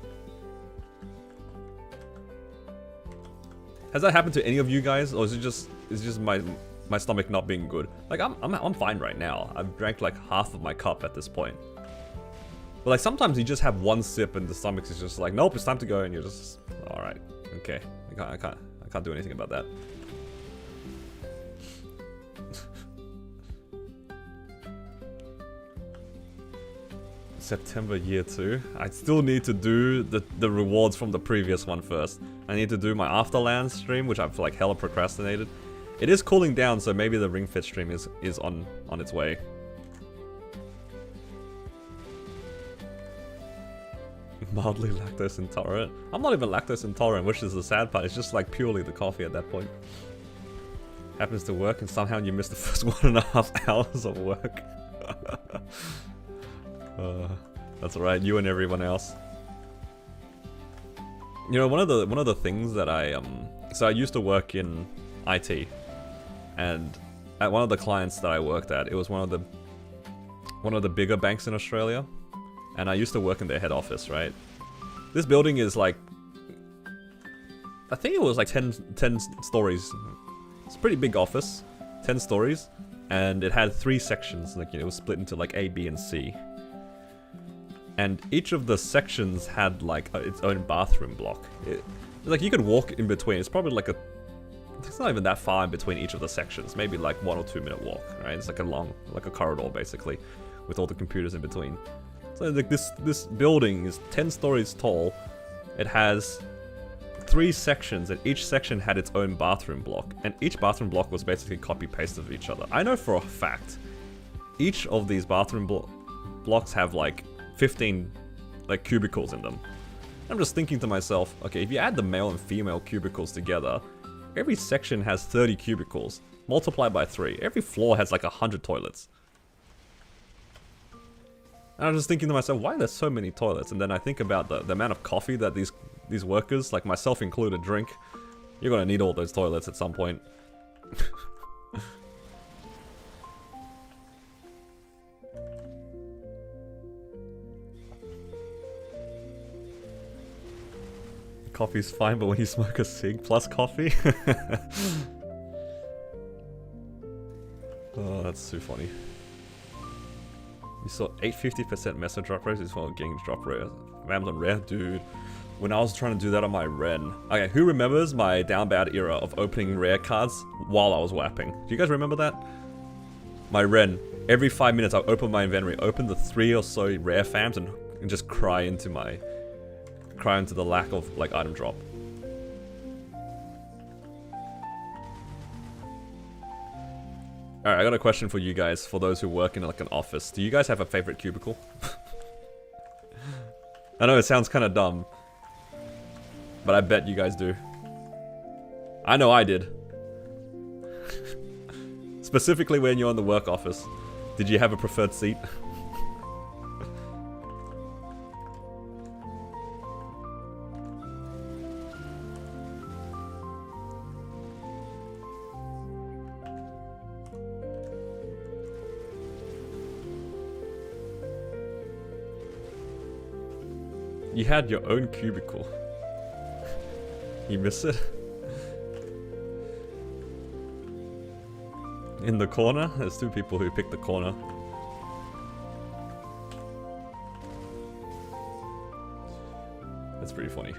Has that happened to any of you guys, or is it just my stomach not being good? Like, I'm fine right now. I've drank like half of my cup at this point. But like sometimes you just have one sip and the stomach is just like, nope, it's time to go, and you're just, all right, okay, I can't do anything about that. September year 2. I still need to do the rewards from the previous one first. I need to do my Afterland stream, which I've like hella procrastinated. It is cooling down, so maybe the Ring Fit stream is on its way. Mildly lactose intolerant. I'm not even lactose intolerant, which is the sad part. It's just like purely the coffee at that point. Happens to work and somehow you miss the first 1.5 hours of work. That's alright, you and everyone else. You know, one of the things that so I used to work in IT, and at one of the clients that I worked at, it was one of the bigger banks in Australia. And I used to work in their head office, right? This building is like, I think it was like 10 stories. It's a pretty big office, 10 stories. And it had 3 sections, like, you know, it was split into like A, B, and C. And each of the sections had like its own bathroom block. Like you could walk in between, it's probably like it's not even that far in between each of the sections. Maybe like 1 or 2 minute walk, right? It's like a corridor basically, with all the computers in between. So like this building is 10 stories tall. It has 3 sections, and each section had its own bathroom block. And each bathroom block was basically copy-paste of each other. I know for a fact, each of these bathroom blocks have like 15 like cubicles in them. I'm just thinking to myself, okay, if you add the male and female cubicles together, every section has 30 cubicles. Multiplied by 3. Every floor has like 100 toilets. And I was just thinking to myself, why are there so many toilets? And then I think about the amount of coffee that these workers, like myself included, drink. You're gonna need all those toilets at some point. Coffee's fine, but when you smoke a cig plus coffee? Oh, that's so funny. You saw 850% Mesa drop rates is for getting drop rate. Amazon rare, dude. When I was trying to do that on my Ren. Okay, who remembers my down bad era of opening rare cards while I was wapping? Do you guys remember that? My Ren. Every 5 minutes I open my inventory, open the 3 or so rare fams and just cry into the lack of like item drop. Alright, I got a question for you guys, for those who work in like an office. Do you guys have a favorite cubicle? I know it sounds kind of dumb, but I bet you guys do. I know I did. Specifically when you're in the work office. Did you have a preferred seat? You had your own cubicle. You miss it? In the corner? There's 2 people who picked the corner. That's pretty funny.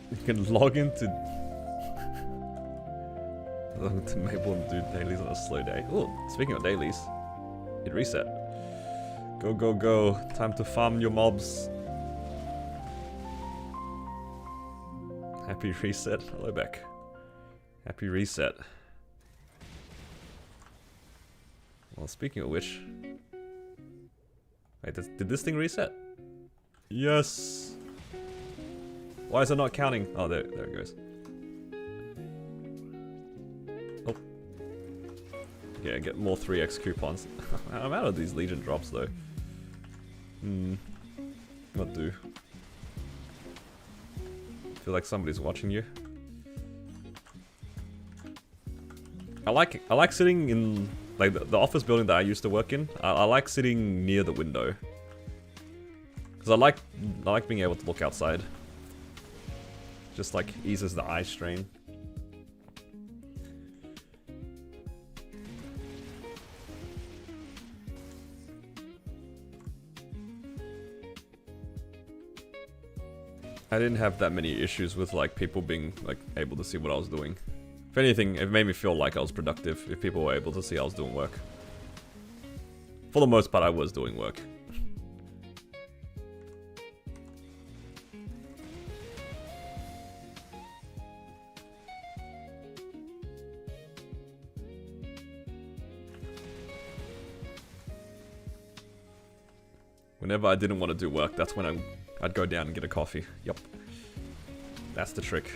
You can log into Maple and do dailies on a slow day. Oh, speaking of dailies, it reset. Go, go, go. Time to farm your mobs. Happy reset. Hello, Beck. Happy reset. Well, speaking of which... Wait, did this thing reset? Yes! Why is it not counting? Oh, there it goes. Oh. Yeah, get more 3x coupons. I'm out of these Legion drops, though. What do? Feel like somebody's watching you. I like sitting in Like the office building that I used to work in, I like sitting near the window. Because I like being able to look outside. Just like eases the eye strain. I didn't have that many issues with like people being like able to see what I was doing. If anything, it made me feel like I was productive if people were able to see I was doing work. For the most part, I was doing work. Whenever I didn't want to do work, that's when I'd go down and get a coffee. Yup. That's the trick.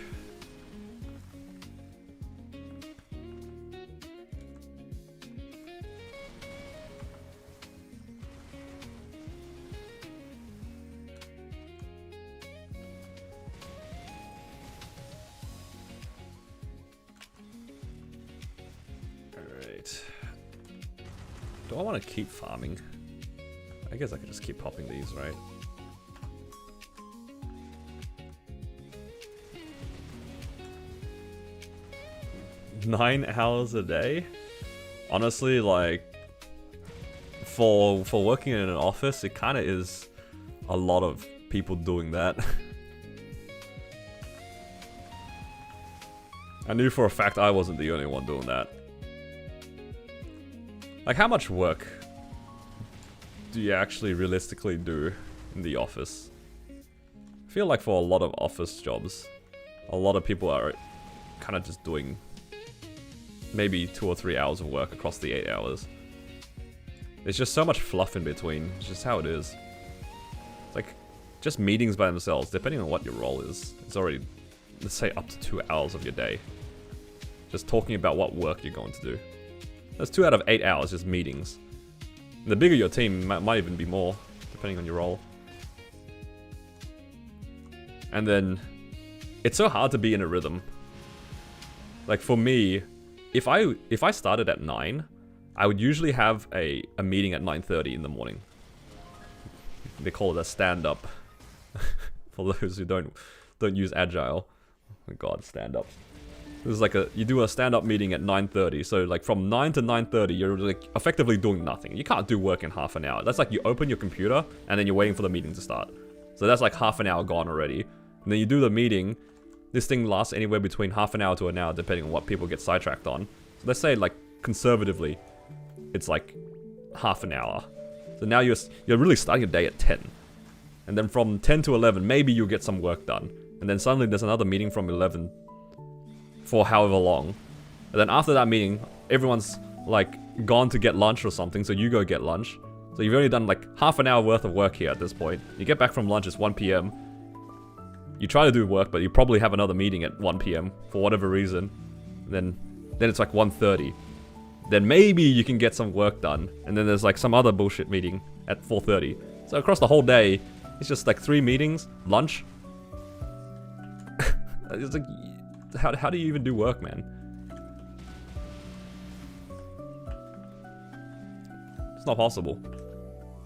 Alright. Do I want to keep farming? I guess I could just keep popping these, right? Nine hours a day? Honestly, like, for working in an office, it kind of is a lot of people doing that. I knew for a fact I wasn't the only one doing that. Like, how much work do you actually realistically do in the office? I feel like for a lot of office jobs, a lot of people are kind of just doing maybe 2 or 3 hours of work across the 8 hours. There's just so much fluff in between. It's just how it is. It's like just meetings by themselves, depending on what your role is. It's already, let's say, up to 2 hours of your day. Just talking about what work you're going to do. That's 2 out of 8 hours just meetings. The bigger your team, might even be more, depending on your role. And then, it's so hard to be in a rhythm. Like for me, if I started at 9, I would usually have a meeting at 9:30 in the morning. They call it a stand-up. For those who don't use Agile. Oh my god, stand-ups. This is like you do a stand-up meeting at 9:30, so like from 9 to 9:30, you're like effectively doing nothing. You can't do work in half an hour. That's like you open your computer, and then you're waiting for the meeting to start. So that's like half an hour gone already. And then you do the meeting. This thing lasts anywhere between half an hour to an hour, depending on what people get sidetracked on. So let's say, like, conservatively, it's like half an hour. So now you're really starting your day at 10. And then from 10 to 11, maybe you'll get some work done. And then suddenly there's another meeting from 11 for however long. And then after that meeting, everyone's like gone to get lunch or something, so you go get lunch. So you've only done like half an hour worth of work here at this point. You get back from lunch, it's 1 PM. You try to do work, but you probably have another meeting at 1 PM for whatever reason. And then it's like 1:30. Then maybe you can get some work done. And then there's like some other bullshit meeting at 4:30. So across the whole day, it's just like 3 meetings, lunch. It's like, how do you even do work, man? It's not possible.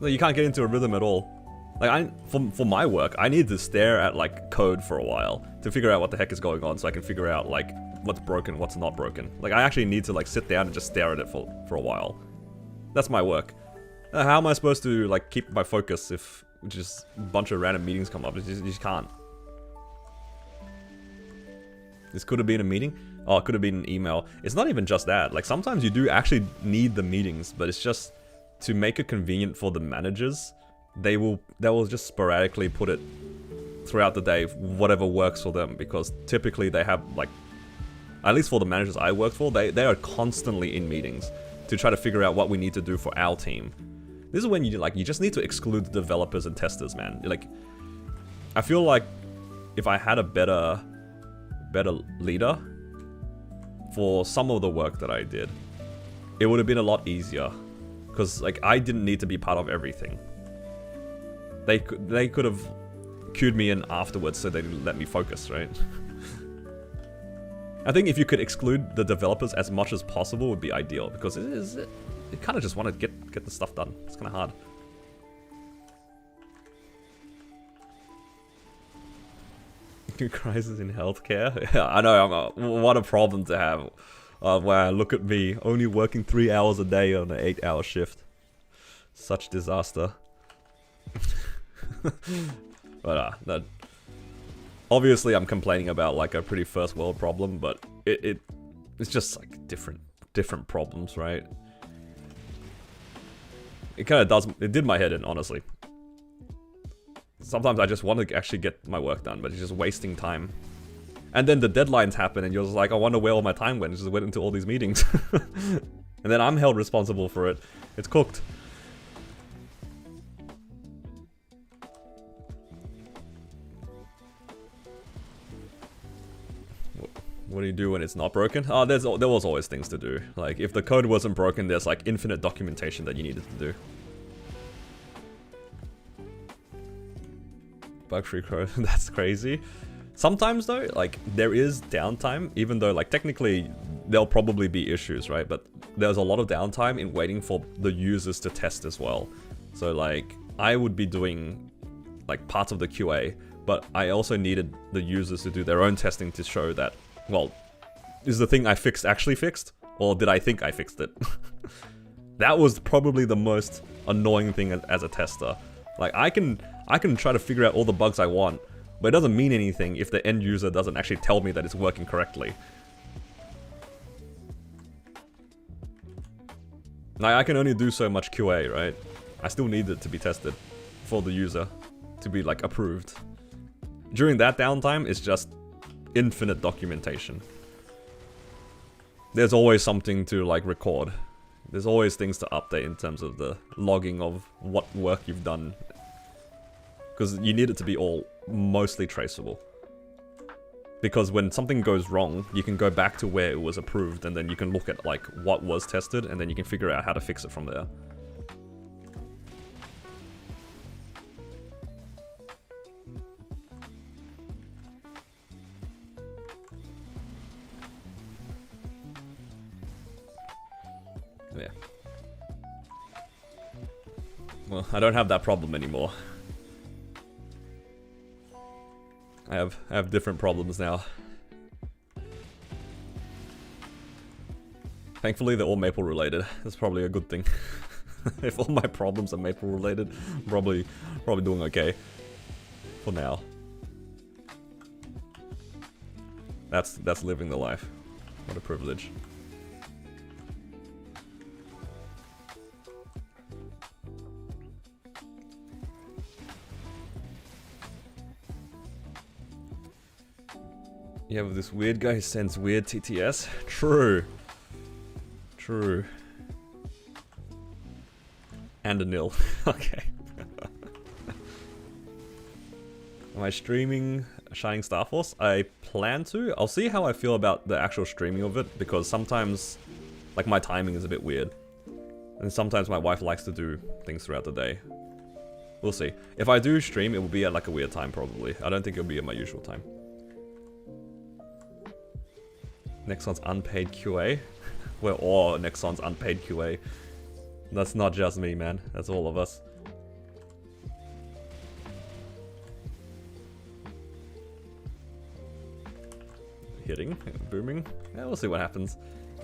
No, you can't get into a rhythm at all. Like, for my work, I need to stare at like code for a while to figure out what the heck is going on, so I can figure out like what's broken, what's not broken. Like, I actually need to like sit down and just stare at it for a while. That's my work. How am I supposed to like keep my focus if just a bunch of random meetings come up? You just can't. This could have been a meeting. Oh, it could have been an email. It's not even just that. Like, sometimes you do actually need the meetings, but it's just to make it convenient for the managers. They will just sporadically put it throughout the day, whatever works for them, because typically they have like, at least for the managers I work for, they are constantly in meetings to try to figure out what we need to do for our team. This is when you just need to exclude the developers and testers, man. Like, I feel like if I had a better leader for some of the work that I did, it would have been a lot easier, because like I didn't need to be part of everything. They could have queued me in afterwards so they didn't let me focus, right? I think if you could exclude the developers as much as possible would be ideal, because you kind of just want to get the stuff done. It's kind of hard. Crisis in healthcare. Yeah, I know. What a problem to have. Wow, look at me, only working 3 hours a day on an 8-hour shift. Such disaster. But obviously I'm complaining about like a pretty first world problem, but it's just like different problems, right? It kind of it did my head in, honestly. Sometimes I just want to actually get my work done, but it's just wasting time. And then the deadlines happen and you're just like, I wonder where all my time went. It just went into all these meetings. And then I'm held responsible for it. It's cooked. What do you do when it's not broken? Oh, there was always things to do. Like, if the code wasn't broken, there's like infinite documentation that you needed to do. Bug-free code, that's crazy. Sometimes though, like, there is downtime, even though like technically there'll probably be issues, right? But there's a lot of downtime in waiting for the users to test as well. So like, I would be doing like parts of the QA, but I also needed the users to do their own testing to show that, well, is the thing I fixed actually fixed? Or did I think I fixed it? That was probably the most annoying thing as a tester. Like, I can try to figure out all the bugs I want, but it doesn't mean anything if the end user doesn't actually tell me that it's working correctly. Like, I can only do so much QA, right? I still need it to be tested for the user to be like approved. During that downtime, it's just infinite documentation. There's always something to like record. There's always things to update in terms of the logging of what work you've done. Because you need it to be all mostly traceable. Because when something goes wrong, you can go back to where it was approved and then you can look at like what was tested and then you can figure out how to fix it from there. Yeah. Well, I don't have that problem anymore. I have different problems now. Thankfully, they're all Maple related. That's probably a good thing. If all my problems are Maple related, I'm probably doing okay for now. That's living the life. What a privilege. You have this weird guy who sends weird TTS? True. True. And a nil. Okay. Am I streaming Shining Star Force? I plan to. I'll see how I feel about the actual streaming of it, because sometimes, like, my timing is a bit weird. And sometimes my wife likes to do things throughout the day. We'll see. If I do stream, it will be at like a weird time probably. I don't think it'll be at my usual time. Next one's unpaid QA. We're all next one's unpaid QA. That's not just me, man. That's all of us. Hitting, booming. Yeah, we'll see what happens.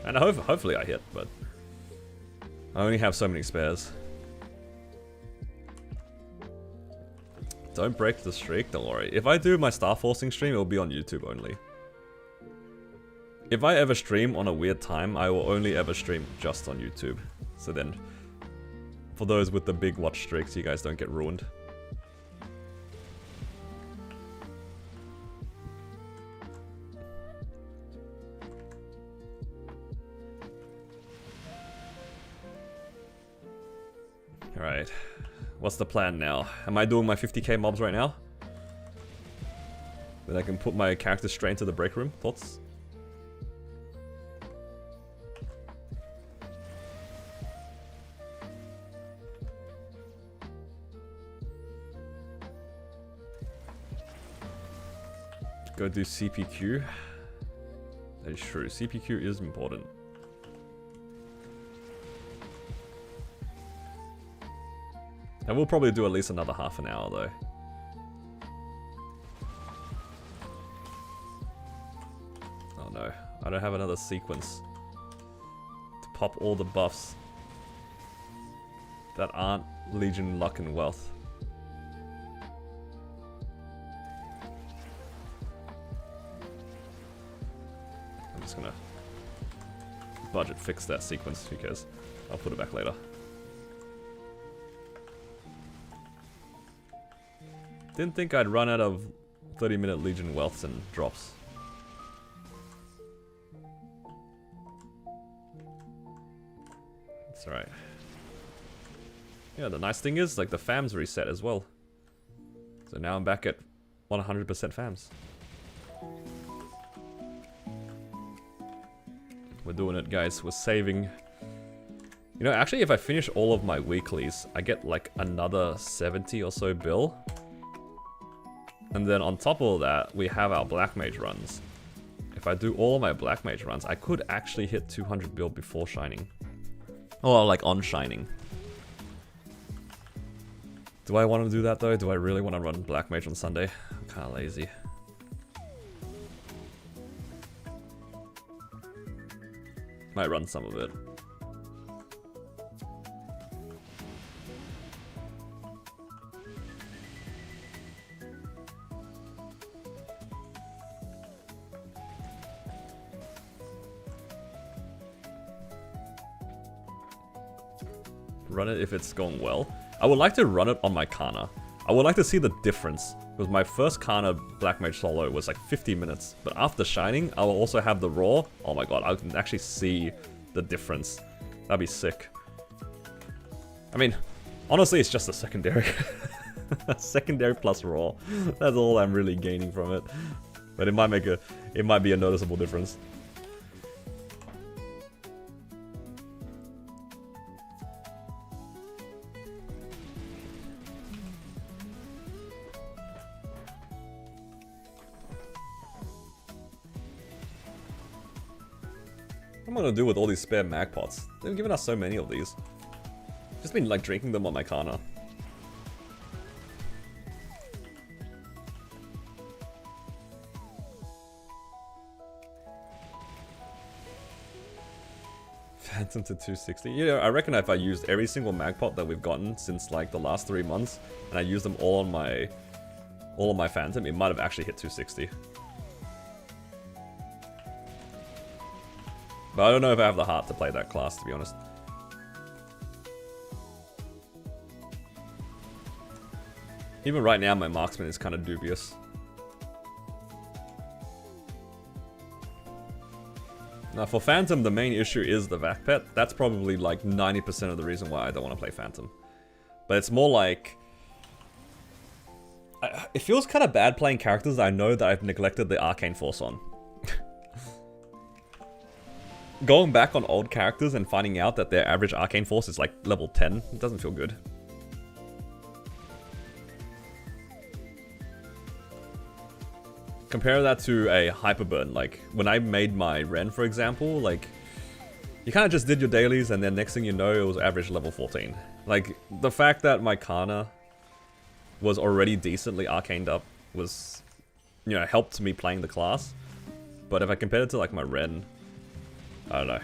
And hopefully I hit, but I only have so many spares. Don't break the streak, don't worry. If I do my Star Forcing stream, it'll be on YouTube only. If I ever stream on a weird time, I will only ever stream just on YouTube. So then, for those with the big watch streaks, you guys don't get ruined. Alright, what's the plan now? Am I doing my 50k mobs right now? Then I can put my character straight into the break room. Thoughts? Go do CPQ. That is true. CPQ is important. And we'll probably do at least another half an hour though. Oh no, I don't have another sequence to pop all the buffs that aren't Legion, Luck, and Wealth. I'm just gonna budget fix that sequence because I'll put it back later. Didn't think I'd run out of 30-minute Legion Wealths and drops. It's alright. Yeah, the nice thing is, like, the FAMs reset as well. So now I'm back at 100% FAMs. We're doing it, guys. We're saving. You know, actually, if I finish all of my weeklies, I get, like, another 70 or so bill. And then on top of that, we have our Black Mage runs. If I do all of my Black Mage runs, I could actually hit 200 bill before Shining. Or, like, on Shining. Do I want to do that though? Do I really want to run Black Mage on Sunday? I'm kind of lazy. Might run some of it. Run it if it's going well. I would like to run it on my Kana. I would like to see the difference. Because my first Kana Black Mage solo was like 50 minutes. But after Shining, I will also have the Raw. Oh my god, I can actually see the difference. That'd be sick. I mean, honestly, it's just a secondary. Secondary plus Raw. That's all I'm really gaining from it. But it might be a noticeable difference. What am I gonna do with all these spare mag pots? They've given us so many of these. Just been like drinking them on my Kana. Phantom to 260. You know, I reckon if I used every single mag pot that we've gotten since like the last 3 months, and I used them all on my Phantom, it might have actually hit 260. But I don't know if I have the heart to play that class, to be honest. Even right now, my marksman is kind of dubious. Now, for Phantom, the main issue is the Vac Pet. That's probably like 90% of the reason why I don't want to play Phantom. But it's more like... it feels kind of bad playing characters that I know that I've neglected the Arcane Force on. Going back on old characters and finding out that their average Arcane Force is like level 10, it doesn't feel good. Compare that to a Hyperburn, like when I made my Ren, for example, like you kind of just did your dailies and then next thing you know it was average level 14. Like the fact that my Kana was already decently arcaned up was, you know, helped me playing the class. But if I compare it to like my Ren, I don't know.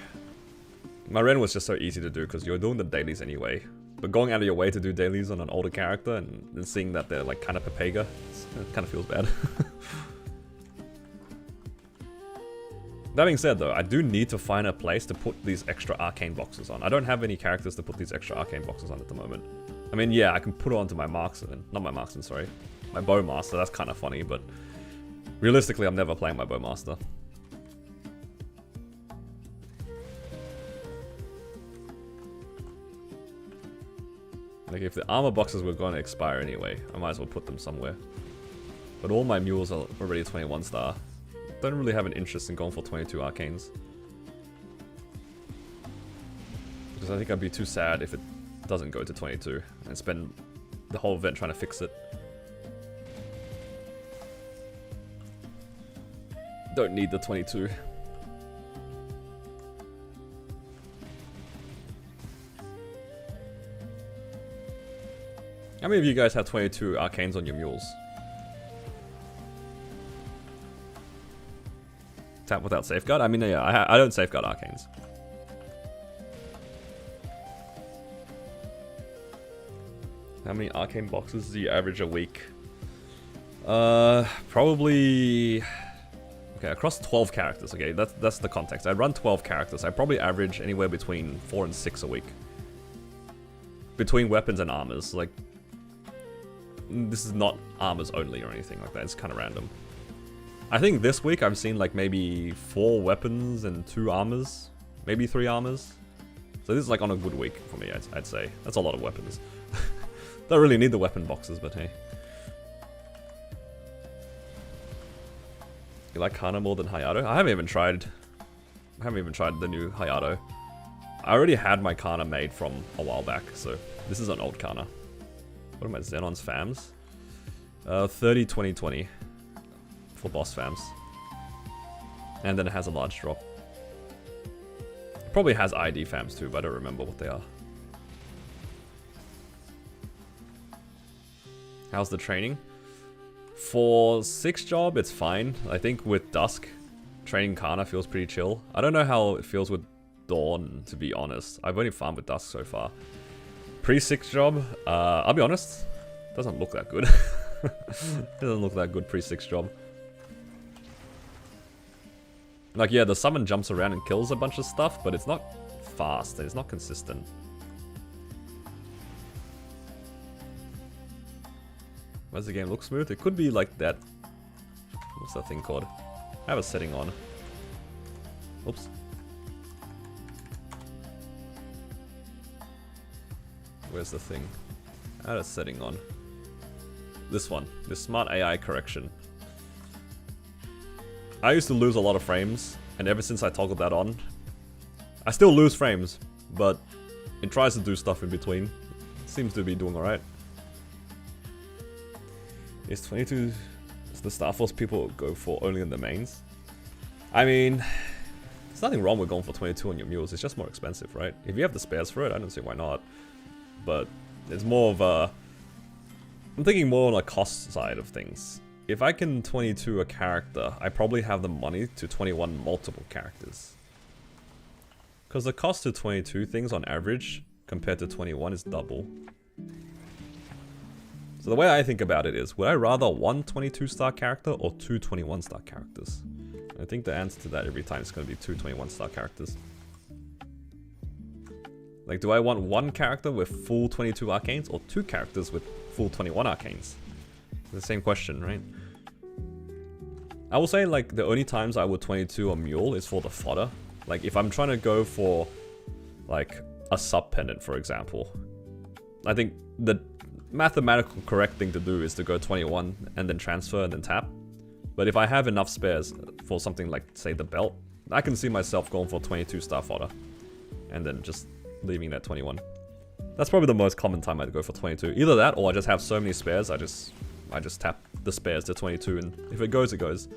My Ren was just so easy to do because you were doing the dailies anyway. But going out of your way to do dailies on an older character and seeing that they're like kind of Pepega, it kind of feels bad. That being said though, I do need to find a place to put these extra arcane boxes on. I don't have any characters to put these extra arcane boxes on at the moment. I mean, yeah, I can put it onto my marksman. Not my marksman, sorry. My bowmaster, that's kind of funny, but realistically I'm never playing my bowmaster. Like, if the armor boxes were going to expire anyway, I might as well put them somewhere. But all my mules are already 21 star. Don't really have an interest in going for 22 arcanes. Because I think I'd be too sad if it doesn't go to 22 and spend the whole event trying to fix it. Don't need the 22. How many of you guys have 22 arcanes on your mules? Tap without safeguard? I mean, yeah, I don't safeguard arcanes. How many arcane boxes do you average a week? Probably... Okay, across 12 characters, okay, that's the context. I run 12 characters. I probably average anywhere between 4 and 6 a week. Between weapons and armors, like... This is not armors only or anything like that, it's kind of random. I think this week I've seen like maybe 4 weapons and 2 armors. Maybe 3 armors. So this is like on a good week for me, I'd say. That's a lot of weapons. Don't really need the weapon boxes, but hey. You like Kana more than Hayato? I haven't even tried the new Hayato. I already had my Kana made from a while back, so this is an old Kana. What are my Xenon's fams? 30, 20, 20 for boss fams. And then it has a large drop. It probably has ID fams too, but I don't remember what they are. How's the training? For 6 job, it's fine. I think with Dusk, training Kana feels pretty chill. I don't know how it feels with Dawn, to be honest. I've only farmed with Dusk so far. Pre-6 job, I'll be honest, doesn't look that good. Doesn't look that good pre-6 job. Like, yeah, the summon jumps around and kills a bunch of stuff, but it's not fast, it's not consistent. Why does the game look smooth? It could be like that. What's that thing called? I have a setting on. Oops. Where's the thing? I had a setting on. This one. This smart AI correction. I used to lose a lot of frames, and ever since I toggled that on, I still lose frames, but it tries to do stuff in between. It seems to be doing alright. Is 22 the Star Force people go for only in the mains? I mean, there's nothing wrong with going for 22 on your mules, it's just more expensive, right? If you have the spares for it, I don't see why not. But it's more of a... I'm thinking more on a cost side of things. If I can 22 a character, I probably have the money to 21 multiple characters. Because the cost to 22 things on average, compared to 21, is double. So the way I think about it is, would I rather one 22-star character or 2 21-star characters? I think the answer to that every time is going to be 2 21-star characters. Like, do I want one character with full 22 arcanes or 2 characters with full 21 arcanes? The same question, right? I will say, like, the only times I would 22 a mule is for the fodder. Like, if I'm trying to go for, like, a sub-pendant, for example. I think the mathematical correct thing to do is to go 21 and then transfer and then tap. But if I have enough spares for something like, say, the belt, I can see myself going for 22-star fodder. And then just leaving that 21. That's probably the most common time I'd go for 22. Either that, or I just have so many spares, I just tap the spares to 22, and if it goes, it goes.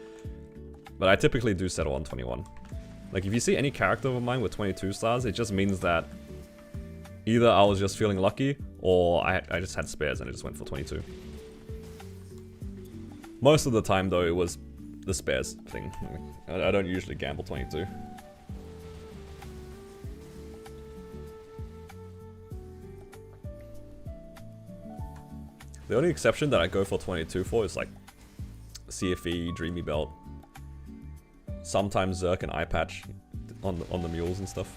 But I typically do settle on 21. Like, if you see any character of mine with 22 stars, it just means that either I was just feeling lucky, or I just had spares and I just went for 22. Most of the time, though, it was the spares thing. I don't usually gamble 22. The only exception that I go for 22 for is like CFE, Dreamy Belt, sometimes Zerk and Eye Patch on the mules and stuff.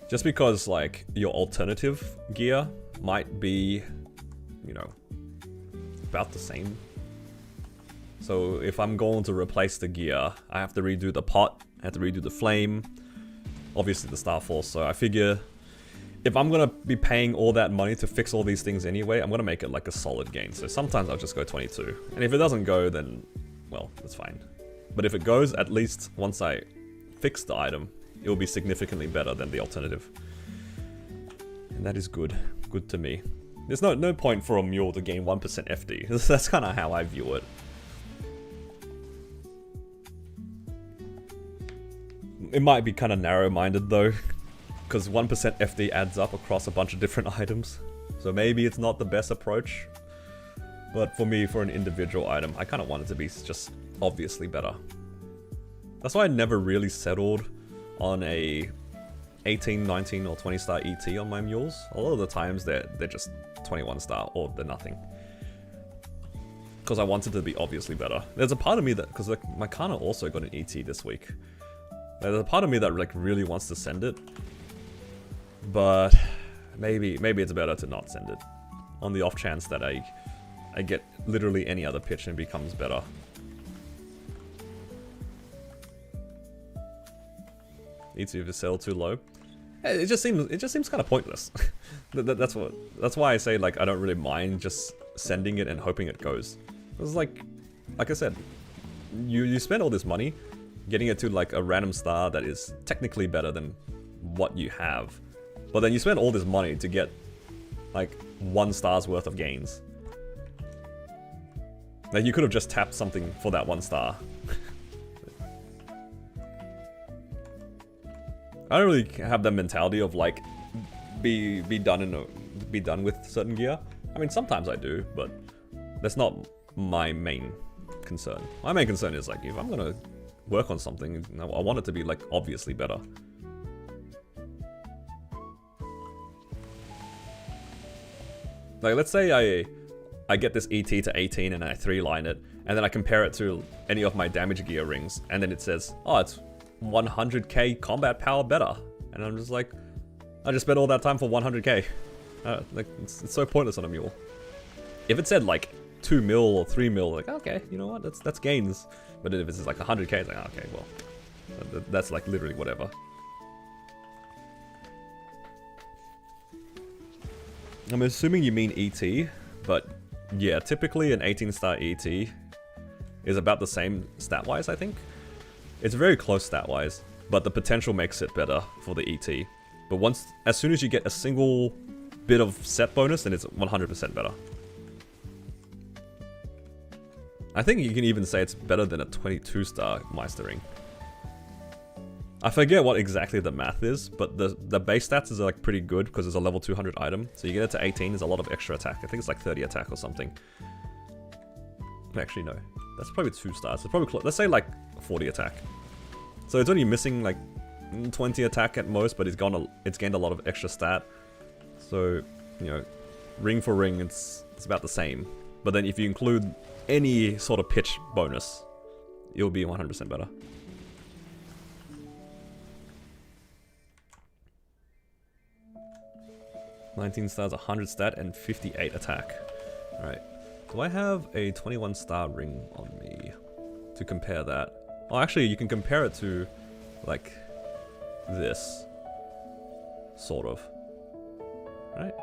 Just because like your alternative gear might be, you know, about the same. So if I'm going to replace the gear, I have to redo the pot, I have to redo the flame, obviously the Star Force. So I figure if I'm gonna be paying all that money to fix all these things anyway, I'm gonna make it like a solid gain. So sometimes I'll just go 22. And if it doesn't go, then, well, that's fine. But if it goes, at least once I fix the item, it will be significantly better than the alternative. And that is good. Good to me. There's no point for a mule to gain 1% FD. That's kind of how I view it. It might be kind of narrow-minded though, because 1% FD adds up across a bunch of different items. So maybe it's not the best approach. But for me, for an individual item, I kind of want it to be just obviously better. That's why I never really settled on a 18, 19, or 20 star ET on my mules. A lot of the times they're just 21 star or they're nothing. Because I wanted to be obviously better. There's a part of me that, because like my Kana also got an ET this week. There's a part of me that like really wants to send it. But maybe it's better to not send it. On the off chance that I get literally any other pitch and it becomes better. ET if you sell too low. It just seems kind of pointless. That's why I say like I don't really mind just sending it and hoping it goes. It's like I said, you spend all this money getting it to like a random star that is technically better than what you have, but then you spend all this money to get like 1 star's worth of gains. Like you could have just tapped something for that 1 star. I don't really have that mentality of like be done with certain gear. I mean sometimes I do, but that's not my main concern. My main concern is like if I'm gonna work on something, I want it to be like obviously better. Like let's say I get this ET to 18 and I 3-line it, and then I compare it to any of my damage gear rings, and then it says, oh, it's 100k combat power better. And I'm just like, I just spent all that time for 100k. Like, it's so pointless on a mule. If it said like 2 mil or 3 mil, like, okay, you know what, that's gains. But if it's like 100k, it's like, okay, well, that's like literally whatever. I'm assuming you mean ET, but yeah, typically an 18 star ET is about the same stat-wise, I think. It's very close stat-wise, but the potential makes it better for the ET. But as soon as you get a single bit of set bonus, then it's 100% better. I think you can even say it's better than a 22 star Meistering. I forget what exactly the math is, but the base stats is like pretty good because it's a level 200 item. So you get it to 18, there's a lot of extra attack. I think it's like 30 attack or something. Actually, no. That's probably 2 stars. It's probably let's say like 40 attack. So it's only missing like 20 attack at most, but it's gained a lot of extra stat. So, you know, ring for ring, it's about the same. But then if you include any sort of pitch bonus, it'll be 100% better. $19 stars, 100 stat, and 58 attack. Alright. Do I have a 21 star ring on me to compare that? Oh, actually, you can compare it to, like, this. Sort of. Right?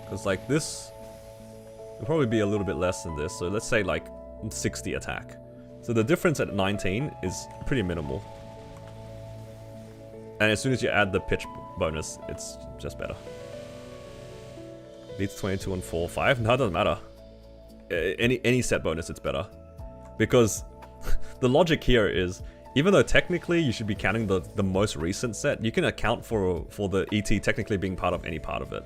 Because, like, this will probably be a little bit less than this. So let's say, like, 60 attack. So the difference at 19 is pretty minimal. And as soon as you add the pitch bonus, it's just better. Beats 22 and 4, 5. No, it doesn't matter. Any set bonus, it's better. Because the logic here is, even though technically you should be counting the most recent set, you can account for the ET technically being part of any part of it.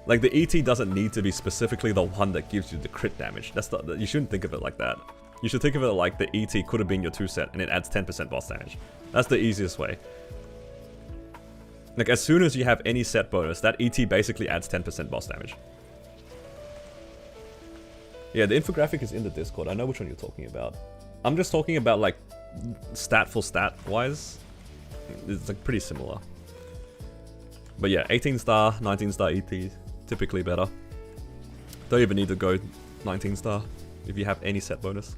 Like, the ET doesn't need to be specifically the one that gives you the crit damage. You shouldn't think of it like that. You should think of it like the ET could have been your 2 set and it adds 10% boss damage. That's the easiest way. Like, as soon as you have any set bonus, that ET basically adds 10% boss damage. Yeah, the infographic is in the Discord. I know which one you're talking about. I'm just talking about, like, stat for stat wise. It's, like, pretty similar. But yeah, 18 star, 19 star ET, typically better. Don't even need to go 19 star if you have any set bonus.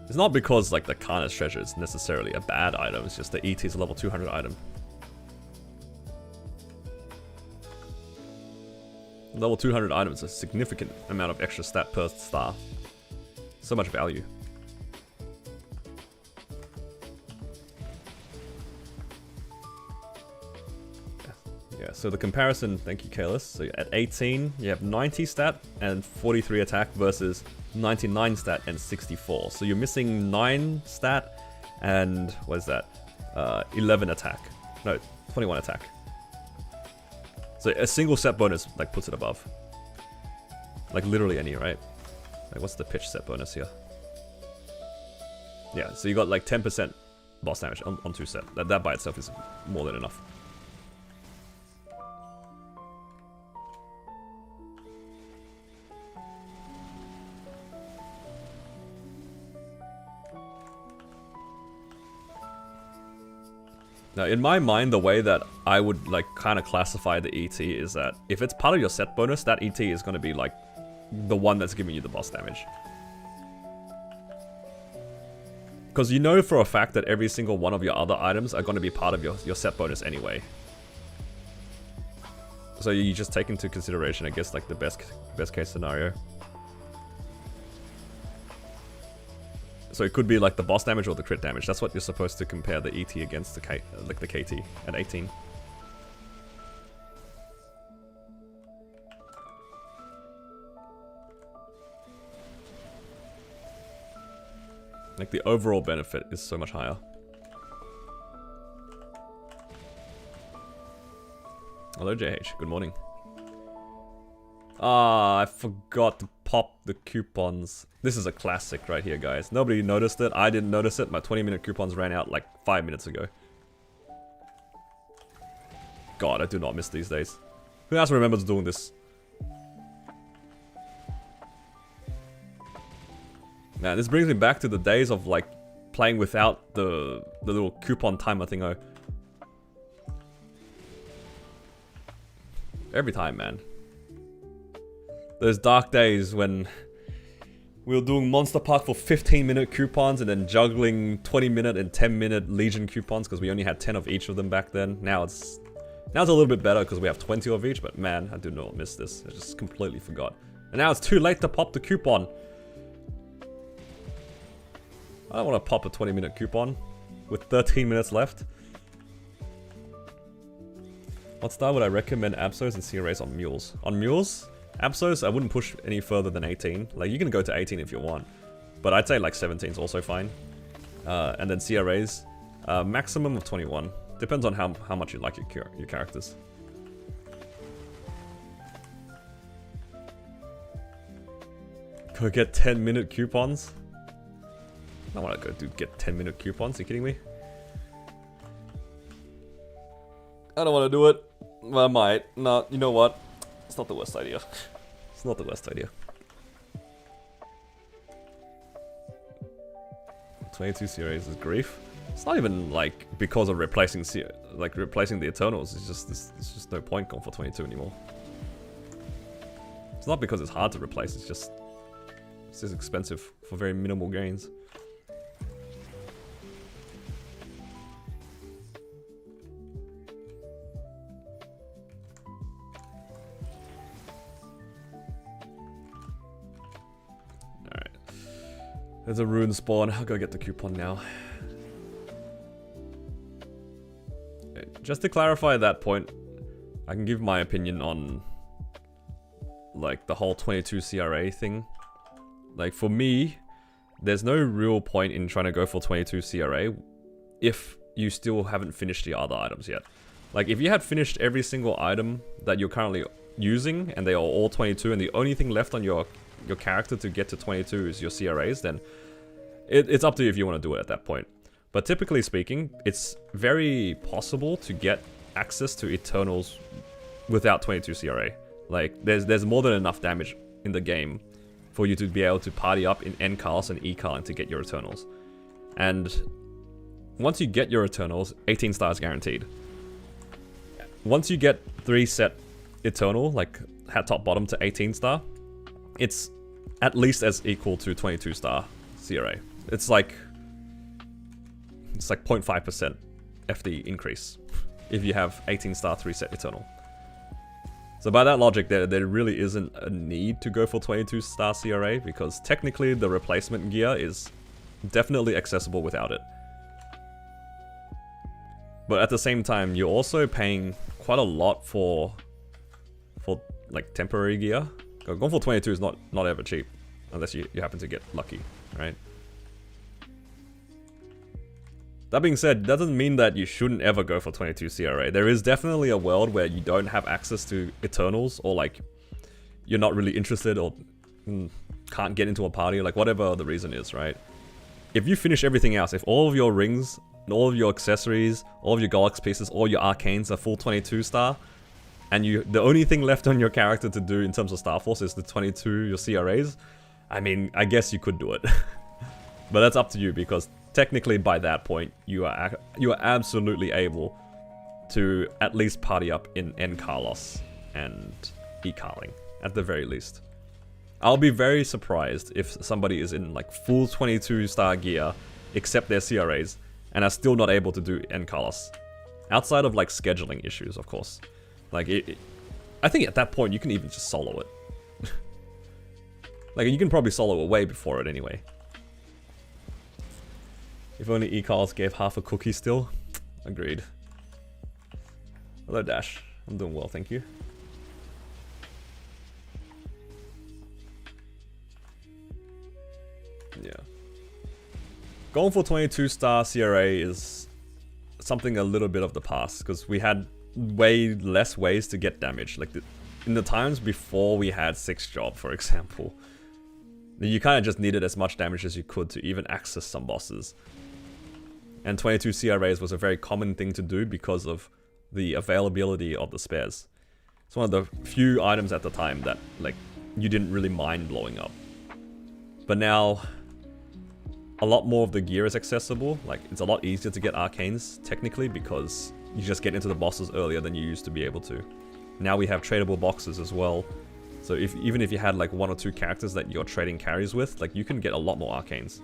It's not because, like, the Karna's treasure is necessarily a bad item, it's just the ET is a level 200 item. Level 200 item is a significant amount of extra stat per star. So much value. Yeah, so the comparison, thank you Kalis. So at 18, you have 90 stat and 43 attack versus 99 stat, and 64. So you're missing 9 stat and what is that? 11 attack. No, 21 attack. So a single set bonus like puts it above. Like literally any, right? Like what's the pitch set bonus here? Yeah, so you got like 10% boss damage on 2 set. That by itself is more than enough. Now, in my mind, the way that I would like kind of classify the ET is that if it's part of your set bonus, that ET is going to be like the one that's giving you the boss damage. Because you know for a fact that every single one of your other items are going to be part of your set bonus anyway. So you just take into consideration, I guess, like the best case scenario. So it could be like the boss damage or the crit damage. That's what you're supposed to compare the ET against the KT at 18. Like the overall benefit is so much higher. Hello JH, good morning. Ah, I forgot to pop the coupons. This is a classic right here, guys. Nobody noticed it. I didn't notice it. My 20-minute coupons ran out like 5 minutes ago. God, I do not miss these days. Who else remembers doing this? Man, this brings me back to the days of like playing without the little coupon timer thingo. Every time, man. Those dark days when we were doing Monster Park for 15-minute coupons and then juggling 20-minute and 10-minute Legion coupons because we only had 10 of each of them back then. Now it's a little bit better because we have 20 of each, but man, I do not miss this. I just completely forgot. And now it's too late to pop the coupon. I don't want to pop a 20-minute coupon with 13 minutes left. What style would I recommend Absols and CRAs on mules? On mules? Absols, I wouldn't push any further than 18. Like, you can go to 18 if you want. But I'd say like 17 is also fine. And then CRAs, maximum of 21. Depends on how much you like your characters. Go get 10-minute coupons? I don't want to go get 10-minute coupons, are you kidding me? I don't want to do it. Well, I might. No, you know what? It's not the worst idea. It's not the worst idea. 22 series is grief. It's not even like because of replacing the Eternals. It's just no point going for 22 anymore. It's not because it's hard to replace. It's just expensive for very minimal gains. There's a rune spawn. I'll go get the coupon now. Just to clarify that point, I can give my opinion on like the whole 22 CRA thing. Like for me, there's no real point in trying to go for 22 CRA if you still haven't finished the other items yet. Like if you had finished every single item that you're currently using and they are all 22 and the only thing left on your character to get to 22 is your CRAs, then it's up to you if you want to do it at that point. But typically speaking, it's very possible to get access to Eternals without 22 CRA. Like, there's more than enough damage in the game for you to be able to party up in NCARs and ECAR to get your Eternals. And once you get your Eternals, 18 stars guaranteed. Once you get 3 set Eternal, like hat top bottom to 18 star, it's at least as equal to 22 star CRA. It's like 0.5% FD increase if you have 18 star 3 set Eternal. So by that logic, there really isn't a need to go for 22 star CRA because technically the replacement gear is definitely accessible without it. But at the same time, you're also paying quite a lot for like temporary gear. Going for 22 is not ever cheap. unless you happen to get lucky, right? That being said, that doesn't mean that you shouldn't ever go for 22 CRA. There is definitely a world where you don't have access to Eternals, or like you're not really interested, or can't get into a party, like whatever the reason is, right? If you finish everything else, if all of your rings, and all of your accessories, all of your Golux pieces, all your arcanes are full 22 star, and the only thing left on your character to do in terms of Star Force is the 22, your CRAs, I mean, I guess you could do it. But that's up to you, because technically by that point, you are absolutely able to at least party up in N Carlos and E Carling, at the very least. I'll be very surprised if somebody is in like full 22 star gear, except their CRAs, and are still not able to do N Carlos. Outside of like scheduling issues, of course. Like, I think at that point you can even just solo it. Like, you can probably solo it way before it anyway. If only E-Carls gave half a cookie still. Agreed. Hello, Dash. I'm doing well, thank you. Yeah. Going for 22 star CRA is something a little bit of the past, because we had way less ways to get damage. Like, in the times before we had 6 job, for example, you kind of just needed as much damage as you could to even access some bosses. And 22 CRAs was a very common thing to do because of the availability of the spares. It's one of the few items at the time that, like, you didn't really mind blowing up. But now, a lot more of the gear is accessible. Like, it's a lot easier to get arcanes, technically, because you just get into the bosses earlier than you used to be able to. Now we have tradable boxes as well. So even if you had like 1 or 2 characters that you're trading carries with, like, you can get a lot more arcanes.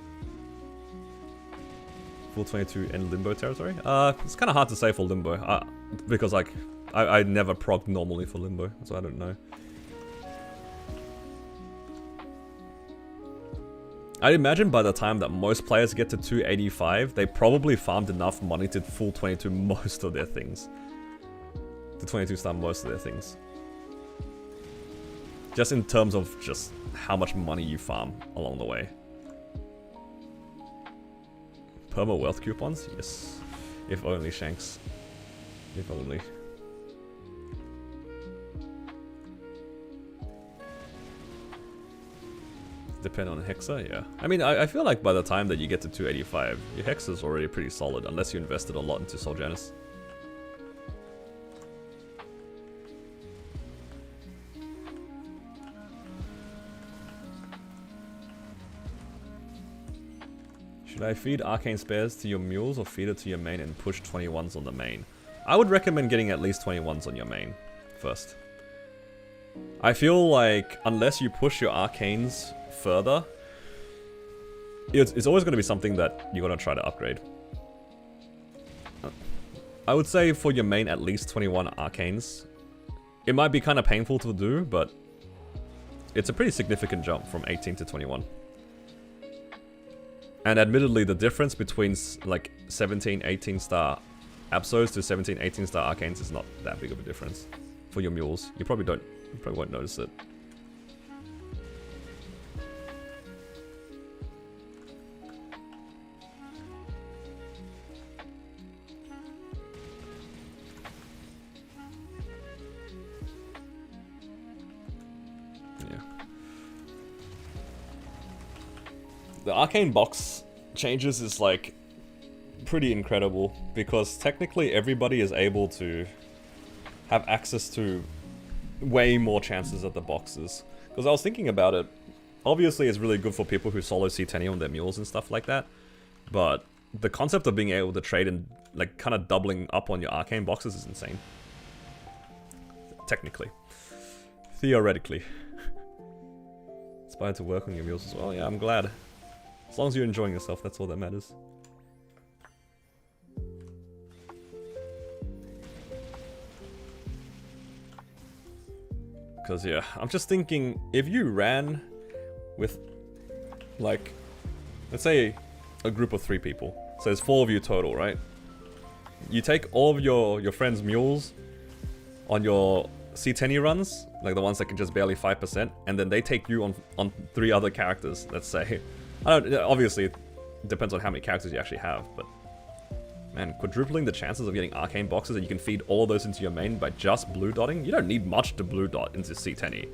Full 22 in Limbo territory? It's kind of hard to say for Limbo, because like, I never procced normally for Limbo, so I don't know. I'd imagine by the time that most players get to 285, they probably farmed enough money to full 22 most of their things. To 22 star most of their things. Just in terms of just how much money you farm along the way. Perma wealth coupons? Yes. If only, Shanks. If only. Depend on Hexa, yeah. I mean, I feel like by the time that you get to 285, your Hexa's already pretty solid, unless you invested a lot into Soul Janus. Should I feed arcane spares to your mules or feed it to your main and push 21s on the main? I would recommend getting at least 21s on your main first. I feel like unless you push your arcanes further, it's always going to be something that you're going to try to upgrade. I would say for your main at least 21 arcanes. It might be kind of painful to do, but it's a pretty significant jump from 18 to 21. And admittedly, the difference between like 17, 18 star Absols to 17, 18 star Arcanes is not that big of a difference for your mules. You probably won't notice it. Yeah. The Arcane box changes is like pretty incredible because technically everybody is able to have access to way more chances at the boxes. Because I was thinking about it, obviously it's really good for people who solo C10 on their mules and stuff like that, but the concept of being able to trade and like kind of doubling up on your arcane boxes is insane. Technically. Theoretically. Inspired to work on your mules as well. Yeah, I'm glad. As long as you're enjoying yourself, that's all that matters. Because, yeah, I'm just thinking, if you ran with, like, let's say a group of 3 people. So there's 4 of you total, right? You take all of your friends' mules on your C10 runs, like the ones that can just barely 5%, and then they take you on 3 other characters, let's say. I don't, obviously, it depends on how many characters you actually have, but man, quadrupling the chances of getting arcane boxes and you can feed all of those into your main by just blue dotting, you don't need much to blue dot into C10E.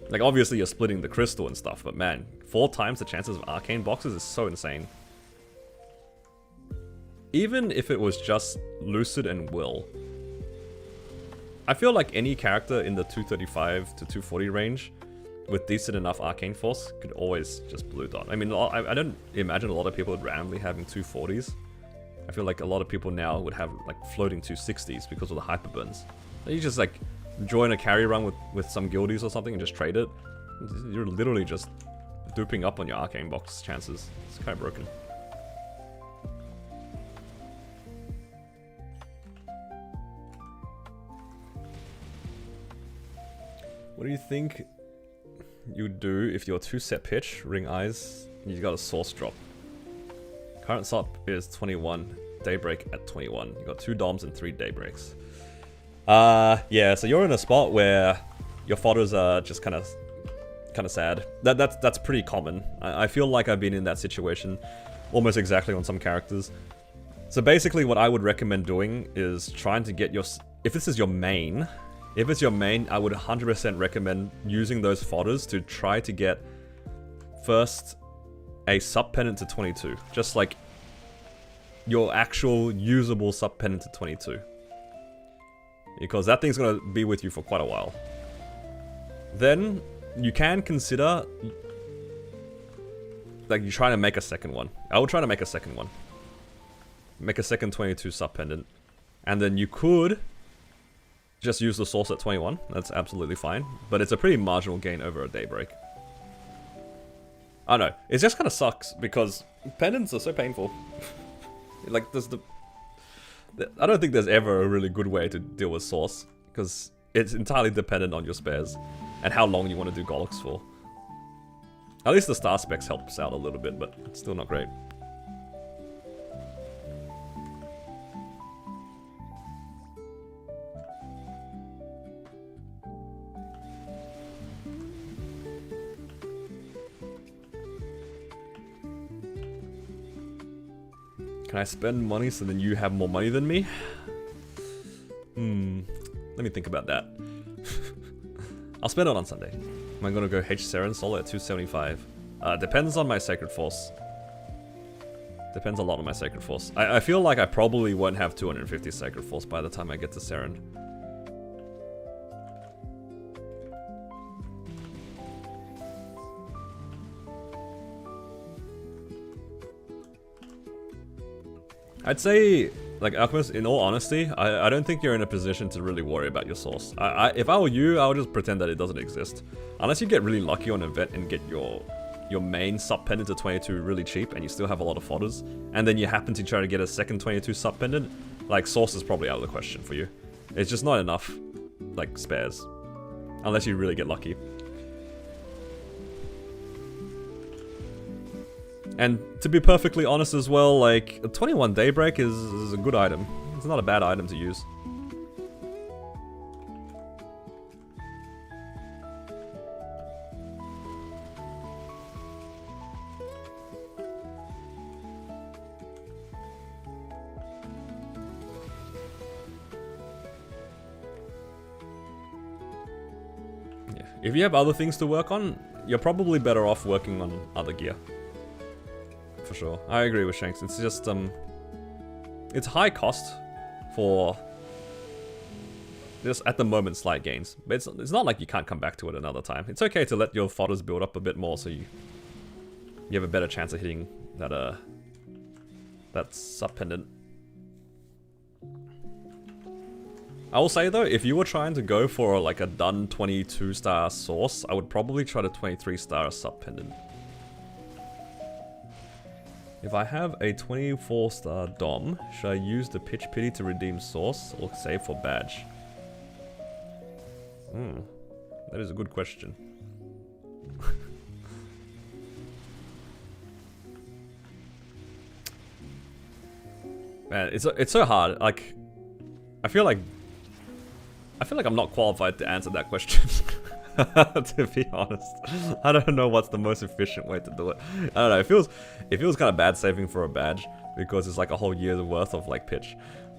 Like, obviously you're splitting the crystal and stuff, but man, 4 times the chances of arcane boxes is so insane. Even if it was just Lucid and Will, I feel like any character in the 235 to 240 range with decent enough arcane force could always just blue dot. I mean, I don't imagine a lot of people would randomly having 240s. I feel like a lot of people now would have like floating 260s because of the hyper burns. You just like join a carry run with some guildies or something and just trade it. You're literally just duping up on your arcane box chances. It's kind of broken. What do you think you'd do if you're 2 set pitch, ring eyes, and you got a source drop? Current sup is 21, daybreak at 21. You got 2 doms and 3 daybreaks. Yeah, so you're in a spot where your fodders are just kind of sad. That's pretty common. I feel like I've been in that situation almost exactly on some characters. So basically what I would recommend doing is trying to get your... If this is your main, if it's your main, I would 100% recommend using those fodders to try to get first a sub pendant to 22. Just like your actual usable sub pendant to 22. Because that thing's gonna be with you for quite a while. Then you can consider like you trying to make a second one. I would try to make a second one. Make a second 22 sub pendant. And then you could just use the source at 21. That's absolutely fine. But it's a pretty marginal gain over a daybreak. I don't know. It just kind of sucks because pendants are so painful. Like there's I don't think there's ever a really good way to deal with source, because it's entirely dependent on your spares and how long you want to do Golux for. At least the star specs helps out a little bit, but it's still not great. Can I spend money so then you have more money than me? Let me think about that. I'll spend it on Sunday. Am I gonna go H Seren solo at 275? Depends on my Sacred Force. Depends a lot on my Sacred Force. I feel like I probably won't have 250 Sacred Force by the time I get to Seren. I'd say, like, Alchemist, in all honesty, I don't think you're in a position to really worry about your source. If I were you, I would just pretend that it doesn't exist. Unless you get really lucky on an event and get your main sub pendant to 22 really cheap and you still have a lot of fodders, and then you happen to try to get a second 22 sub pendant, like, source is probably out of the question for you. It's just not enough, like, spares. Unless you really get lucky. And to be perfectly honest as well, like, a 21 Daybreak is a good item. It's not a bad item to use. Yeah. If you have other things to work on, you're probably better off working on other gear. For sure. I agree with Shanks. It's just, it's high cost for just, at the moment, slight gains. But it's not like you can't come back to it another time. It's okay to let your fodders build up a bit more so you have a better chance of hitting that, that sub-pendant. I will say though, if you were trying to go for like a done 22-star source, I would probably try to 23-star sub-pendant. If I have a 24-star Dom, should I use the Pitch Pity to redeem source or save for badge? That is a good question. Man, it's so hard. Like, I feel like I feel like I'm not qualified to answer that question. To be honest, I don't know what's the most efficient way to do it. I don't know. It feels kind of bad saving for a badge because it's like a whole year's worth of like pitch,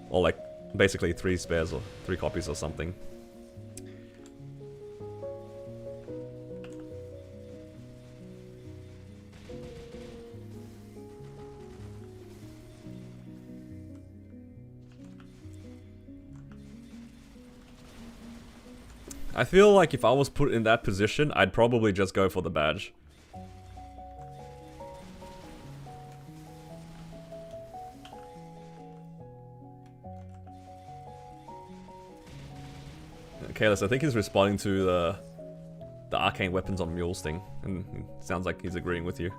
or like basically 3 spares or 3 copies or something. I feel like if I was put in that position, I'd probably just go for the badge. Kalis, I think he's responding to the arcane weapons on mules thing, and it sounds like he's agreeing with you.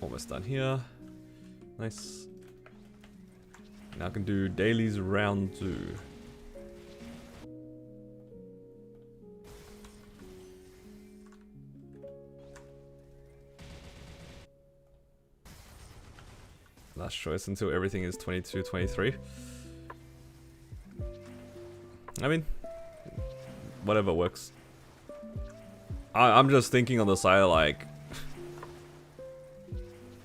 Almost done here. Nice. Now I can do dailies round 2. Last choice until everything is 22, 23. I mean, whatever works. I'm just thinking on the side, like,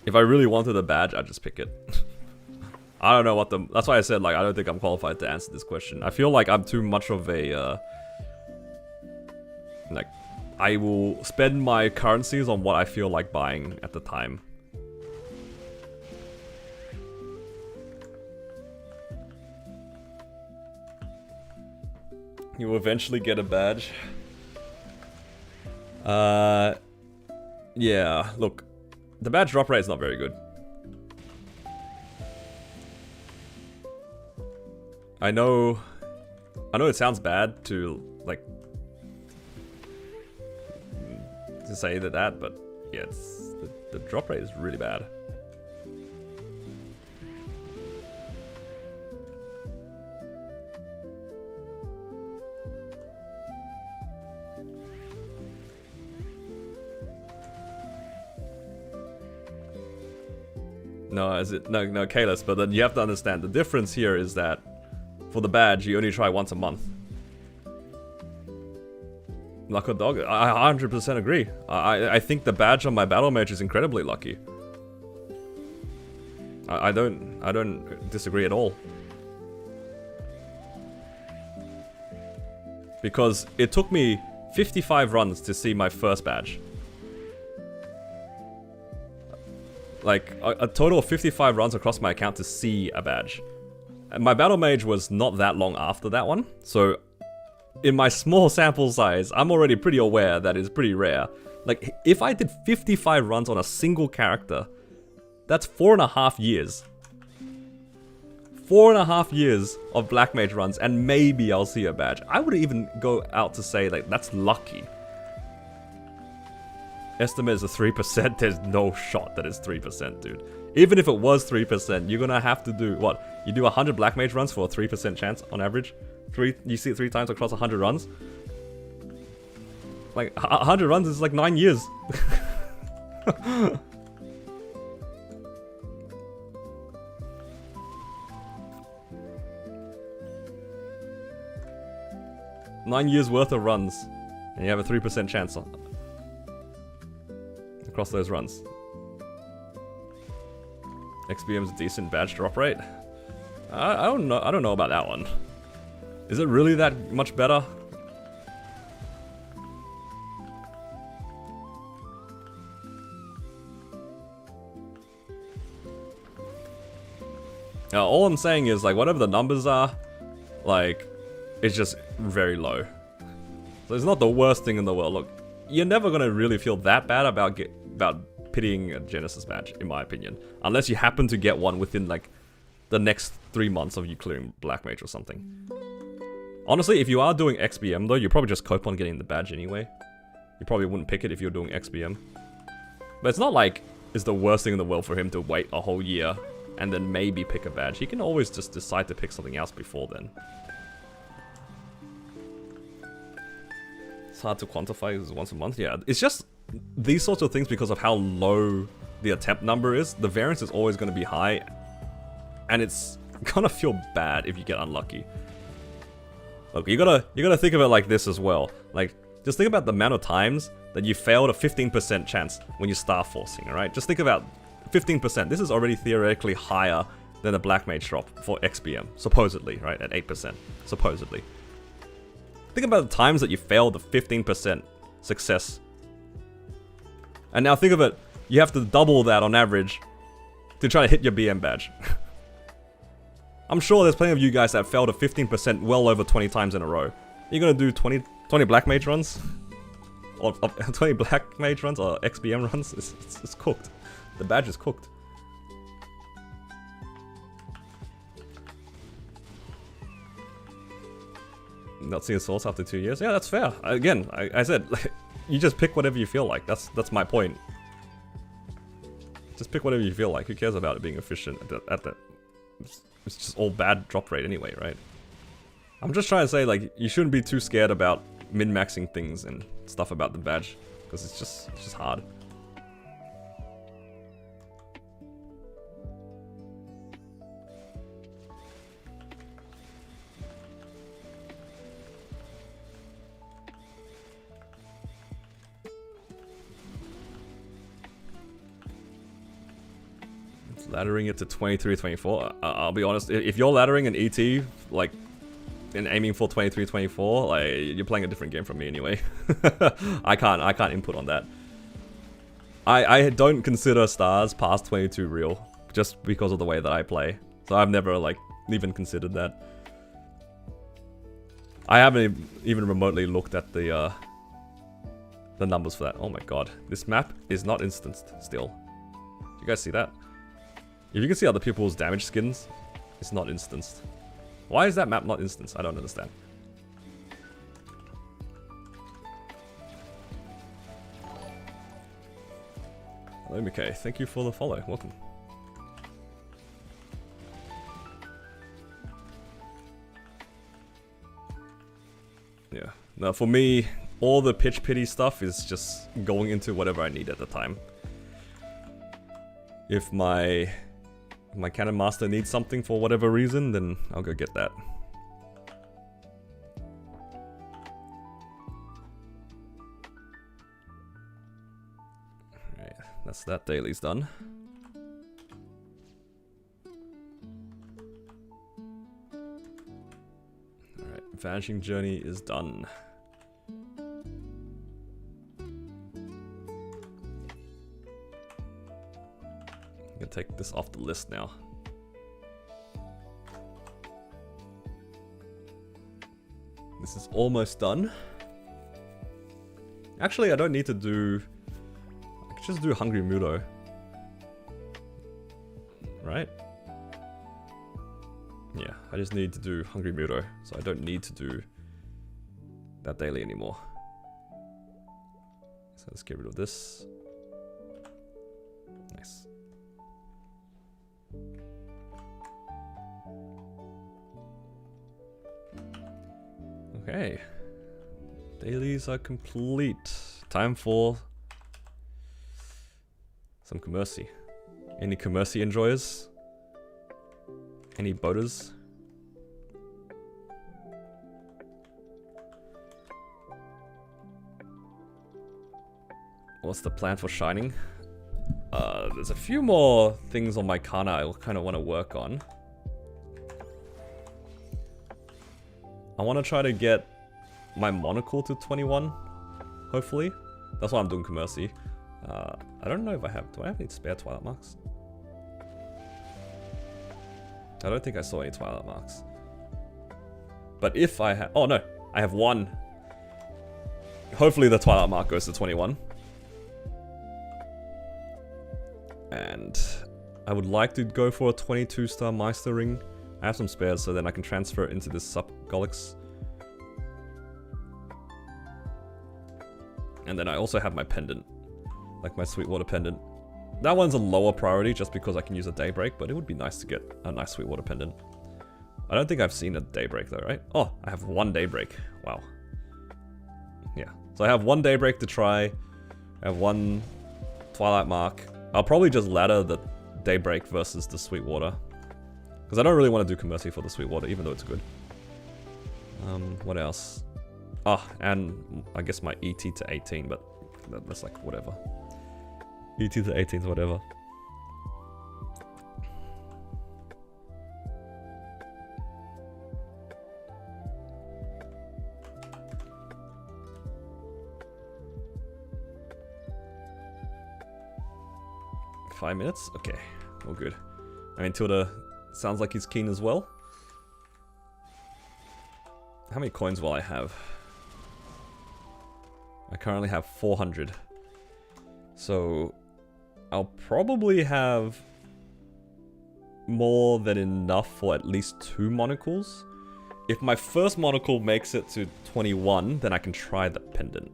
if I really wanted a badge, I'd just pick it. I don't know what the... That's why I said, like, I don't think I'm qualified to answer this question. I feel like I'm too much of a... like, I will spend my currencies on what I feel like buying at the time. You will eventually get a badge. Yeah, look. The badge drop rate is not very good. I know it sounds bad to, like, to say that, but yeah, the drop rate is really bad. No, no, Kalis, but then you have to understand the difference here is that for the badge, you only try once a month. Luck of dog, I 100% agree. I think the badge on my battle mage is incredibly lucky. I don't disagree at all. Because it took me 55 runs to see my first badge. Like, a total of 55 runs across my account to see a badge. And my battle mage was not that long after that one, so in my small sample size, I'm already pretty aware that it's pretty rare. Like, if I did 55 runs on a single character, that's 4.5 years. 4.5 years of black mage runs, and maybe I'll see a badge. I would even go out to say, like, that's lucky. Estimate is a 3%, there's no shot that it's 3%, dude. Even if it was 3%, you're gonna have to do, what? You do 100 black mage runs for a 3% chance on average? You see it 3 times across 100 runs? Like, 100 runs is like 9 years. Nine years worth of runs, and you have a 3% chance on across those runs. XBM's a decent badge drop rate. I don't know about that one. Is it really that much better? All I'm saying is, like, whatever the numbers are, like, it's just very low. So it's not the worst thing in the world. Look, you're never gonna really feel that bad about pitying a Genesis badge, in my opinion, unless you happen to get one within like the next 3 months of you clearing Black Mage or something. Honestly, if you are doing XBM though, you probably just cope on getting the badge anyway. You probably wouldn't pick it if you're doing XBM. But it's not like it's the worst thing in the world for him to wait a whole year and then maybe pick a badge. He can always just decide to pick something else before then. It's hard to quantify because once a month. Yeah, it's just these sorts of things because of how low the attempt number is. The variance is always going to be high, and it's gonna feel bad if you get unlucky. Look, you gotta think of it like this as well. Like, just think about the amount of times that you failed a 15% chance when you start forcing. All right, just think about 15%. This is already theoretically higher than a Black Mage drop for XBM, supposedly, right? At 8%, supposedly. Think about the times that you failed the 15% success. And now think of it, you have to double that on average to try to hit your BM badge. I'm sure there's plenty of you guys that failed a 15% well over 20 times in a row. You're gonna do 20 Black Mage runs? Or 20 Black Mage runs or XBM runs? It's cooked. The badge is cooked. Not seeing Source after 2 years? Yeah, that's fair. Again, I said, like, you just pick whatever you feel like. That's my point. Just pick whatever you feel like. Who cares about it being efficient at that? It's just all bad drop rate anyway, right? I'm just trying to say, like, you shouldn't be too scared about min-maxing things and stuff about the badge, because it's just hard. Laddering it to 23, 24. I'll be honest, if you're laddering an ET, like, and aiming for 23, 24, like, you're playing a different game from me anyway. I can't input on that. I don't consider stars past 22 real, just because of the way that I play. So I've never, like, even considered that. I haven't even remotely looked at the numbers for that. Oh my god, this map is not instanced still. You guys see that? If you can see other people's damage skins, it's not instanced. Why is that map not instanced? I don't understand. Hello, McKay. Thank you for the follow. Welcome. Yeah. Now, for me, all the pitch pity stuff is just going into whatever I need at the time. If my Cannon Master needs something for whatever reason, then I'll go get that. Alright, that's that daily's done. Alright, Vanishing Journey is done. I'm gonna take this off the list now. This is almost done. Actually, I don't need to do... I could just do Hungry Mudo. Right? Yeah, I just need to do Hungry Mudo, so I don't need to do that daily anymore. So let's get rid of this. Nice. Okay, dailies are complete. Time for some Commercy. Any Commercy enjoyers? Any boaters? What's the plan for Shining? There's a few more things on my Kana I kind of want to work on. I want to try to get my monocle to 21, hopefully. That's why I'm doing Commercy. I don't know if I have... Do I have any spare Twilight Marks? I don't think I saw any Twilight Marks. But if I have... Oh no, I have one. Hopefully the Twilight Mark goes to 21. And I would like to go for a 22-star Meister Ring. I have some spares, so then I can transfer it into this Sub Golix. And then I also have my pendant, like my Sweetwater pendant. That one's a lower priority just because I can use a daybreak, but it would be nice to get a nice Sweetwater pendant. I don't think I've seen a daybreak though, right? Oh, I have one daybreak. Wow. Yeah, so I have one daybreak to try. I have one Twilight Mark. I'll probably just ladder the daybreak versus the Sweetwater, because I don't really want to do Commercy for the Sweetwater, even though it's good. What else? Ah, and I guess my ET to 18, but that's like whatever. ET to 18 is whatever. Five minutes? Okay, all good. I mean, Tilda sounds like he's keen as well. How many coins will I have? I currently have 400. So I'll probably have more than enough for at least 2 monocles. If my first monocle makes it to 21, then I can try the pendant.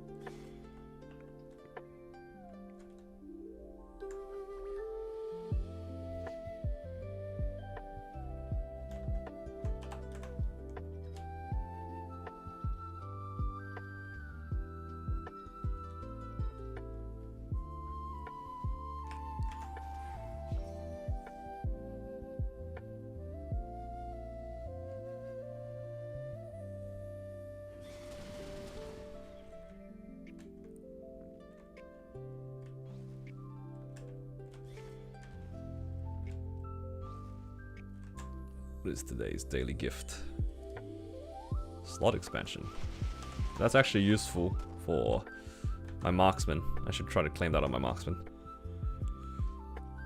What is today's daily gift? Slot expansion. That's actually useful for my marksman. I should try to claim that on my marksman.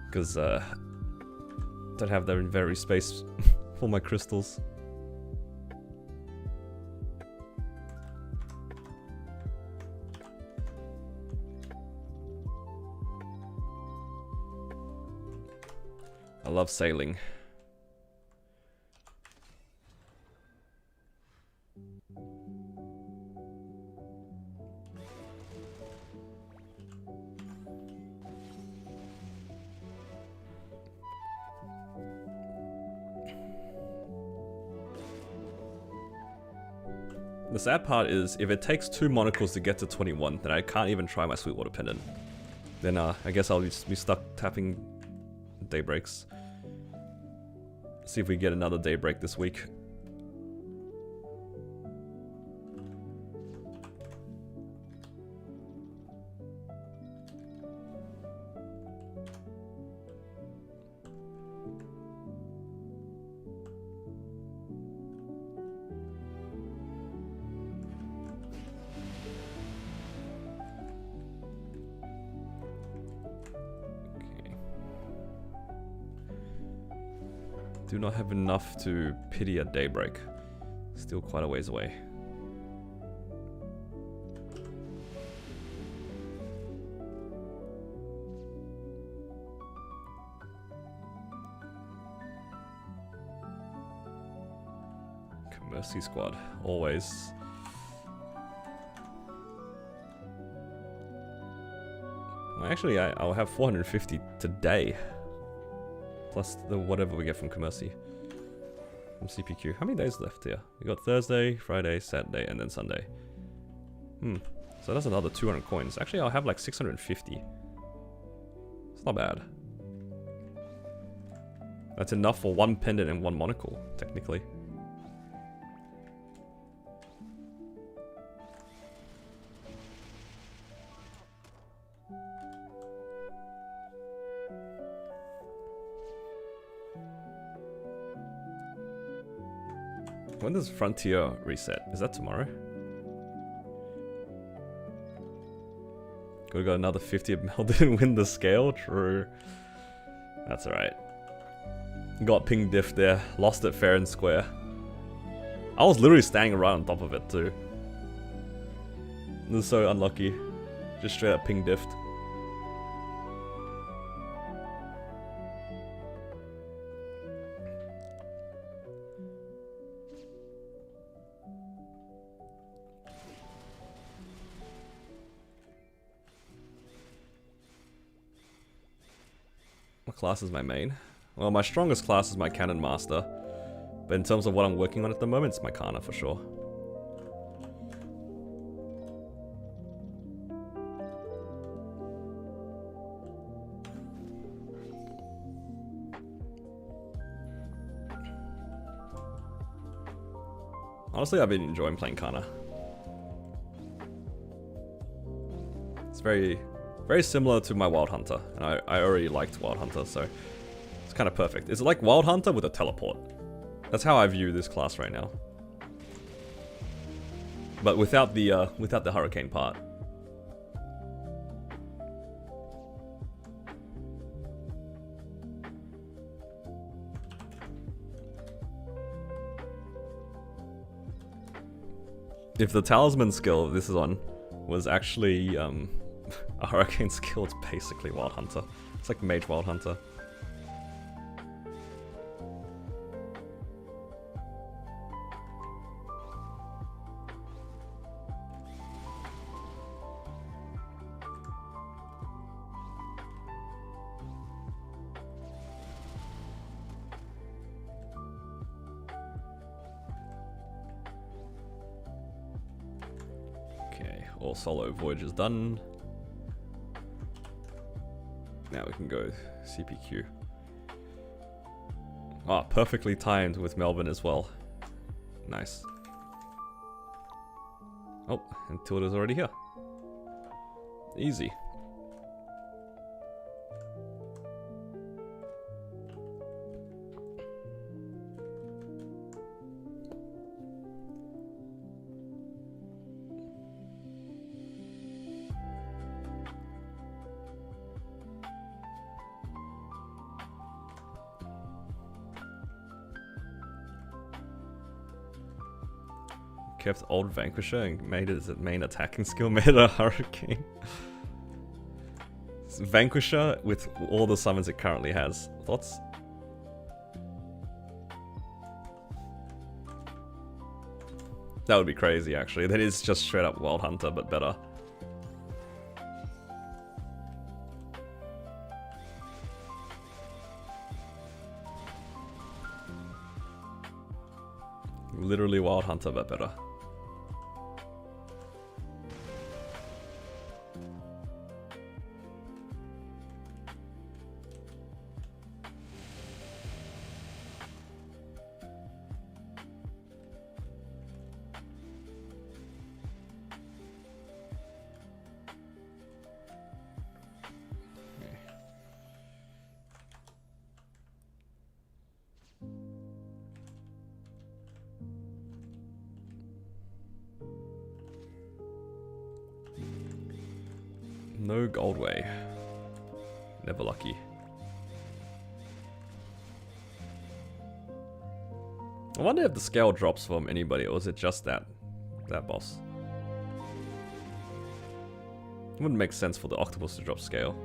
Because don't have the inventory space for my crystals. I love sailing. The sad part is, if it takes 2 monocles to get to 21, then I can't even try my Sweetwater pendant. Then I guess I'll just be stuck tapping daybreaks. See if we get another daybreak this week. Do not have enough to pity a daybreak. Still quite a ways away. Mercy Squad, always. Well, actually, I'll have 450 today. Plus the whatever we get from Commercy. From CPQ. How many days left here? We got Thursday, Friday, Saturday, and then Sunday. So that's another 200 coins. Actually, I'll have like 650. It's not bad. That's enough for 1 pendant and 1 monocle, technically. When does Frontier reset? Is that tomorrow? Could've got another 50 if Mel didn't win the scale. True. That's alright. Got ping diff there. Lost it fair and square. I was literally standing right on top of it too. This is so unlucky. Just straight up ping diffed. class is my main? Well, my strongest class is my Cannon Master. But in terms of what I'm working on at the moment, it's my Kana for sure. Honestly, I've been enjoying playing Kana. It's very similar to my Wild Hunter, and I already liked Wild Hunter, so it's kind of perfect. It's like Wild Hunter with a teleport. That's how I view this class right now. But without the hurricane part. If the talisman skill this is on was actually a hurricane skill, it's basically Wild Hunter. It's like Mage Wild Hunter. All solo voyages done. Now we can go CPQ. Ah, perfectly timed with Melbourne as well. Nice. Oh, and Tilda's already here. Easy. Kept old Vanquisher and made it its main attacking skill meta Hurricane. Vanquisher with all the summons it currently has. Thoughts? That would be crazy actually. That is just straight up Wild Hunter but better. Literally Wild Hunter but better. No Goldway. Never lucky. I wonder if the scale drops from anybody, or is it just that boss? It wouldn't make sense for the octopus to drop scale.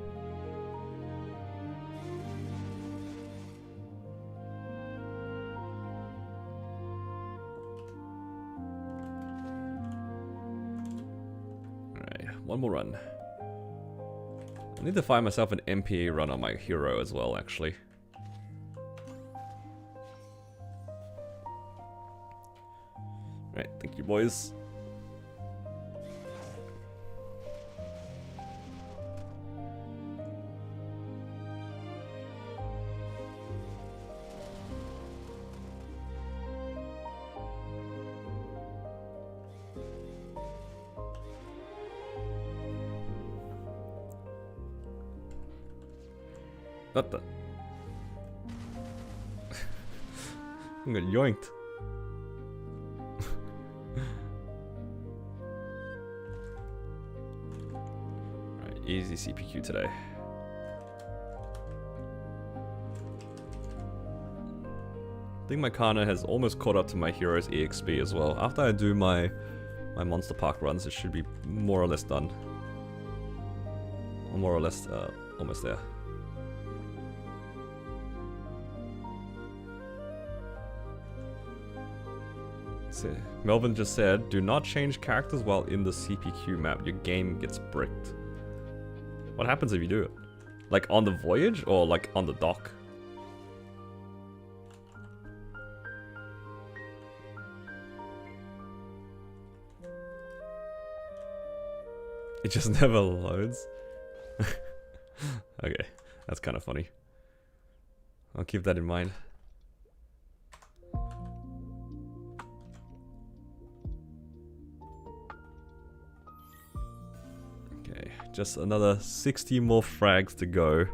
Alright, one more run. I need to find myself an MPA run on my hero as well, actually. Right, thank you, boys. What the? I'm getting yoinked. Alright, easy CPQ today. I think my Kana has almost caught up to my hero's EXP as well. After I do my Monster Park runs, it should be more or less done. Or more or less almost there. Melvin just said, do not change characters while in the CPQ map. Your game gets bricked. What happens if you do it? Like on the voyage or like on the dock? It just never loads. Okay, that's kind of funny. I'll keep that in mind. Okay, just another 60 more frags to go.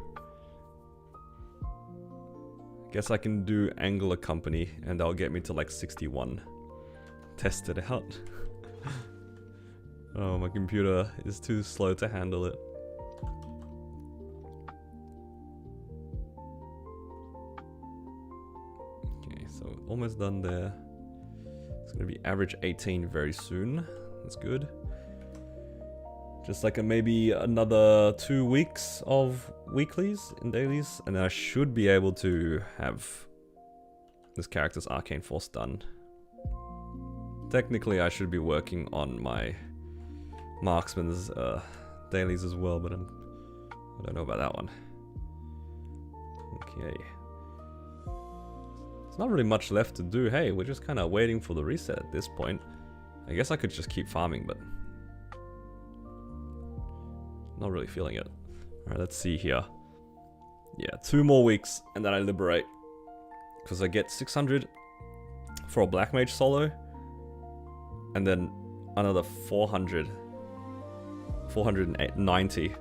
Guess I can do Angler Company and that'll get me to like 61. Test it out. Oh, my computer is too slow to handle it. Okay, so almost done there. It's gonna be average 18 very soon. That's good. Just like maybe another 2 weeks of weeklies and dailies, and then I should be able to have this character's Arcane Force done. Technically, I should be working on my Marksman's dailies as well, but I don't know about that one. Okay. There's not really much left to do. Hey, we're just kind of waiting for the reset at this point. I guess I could just keep farming, but not really feeling it. Alright, let's see here. Yeah, 2 more weeks, and then I liberate. Because I get 600 for a Black Mage solo, and then another 490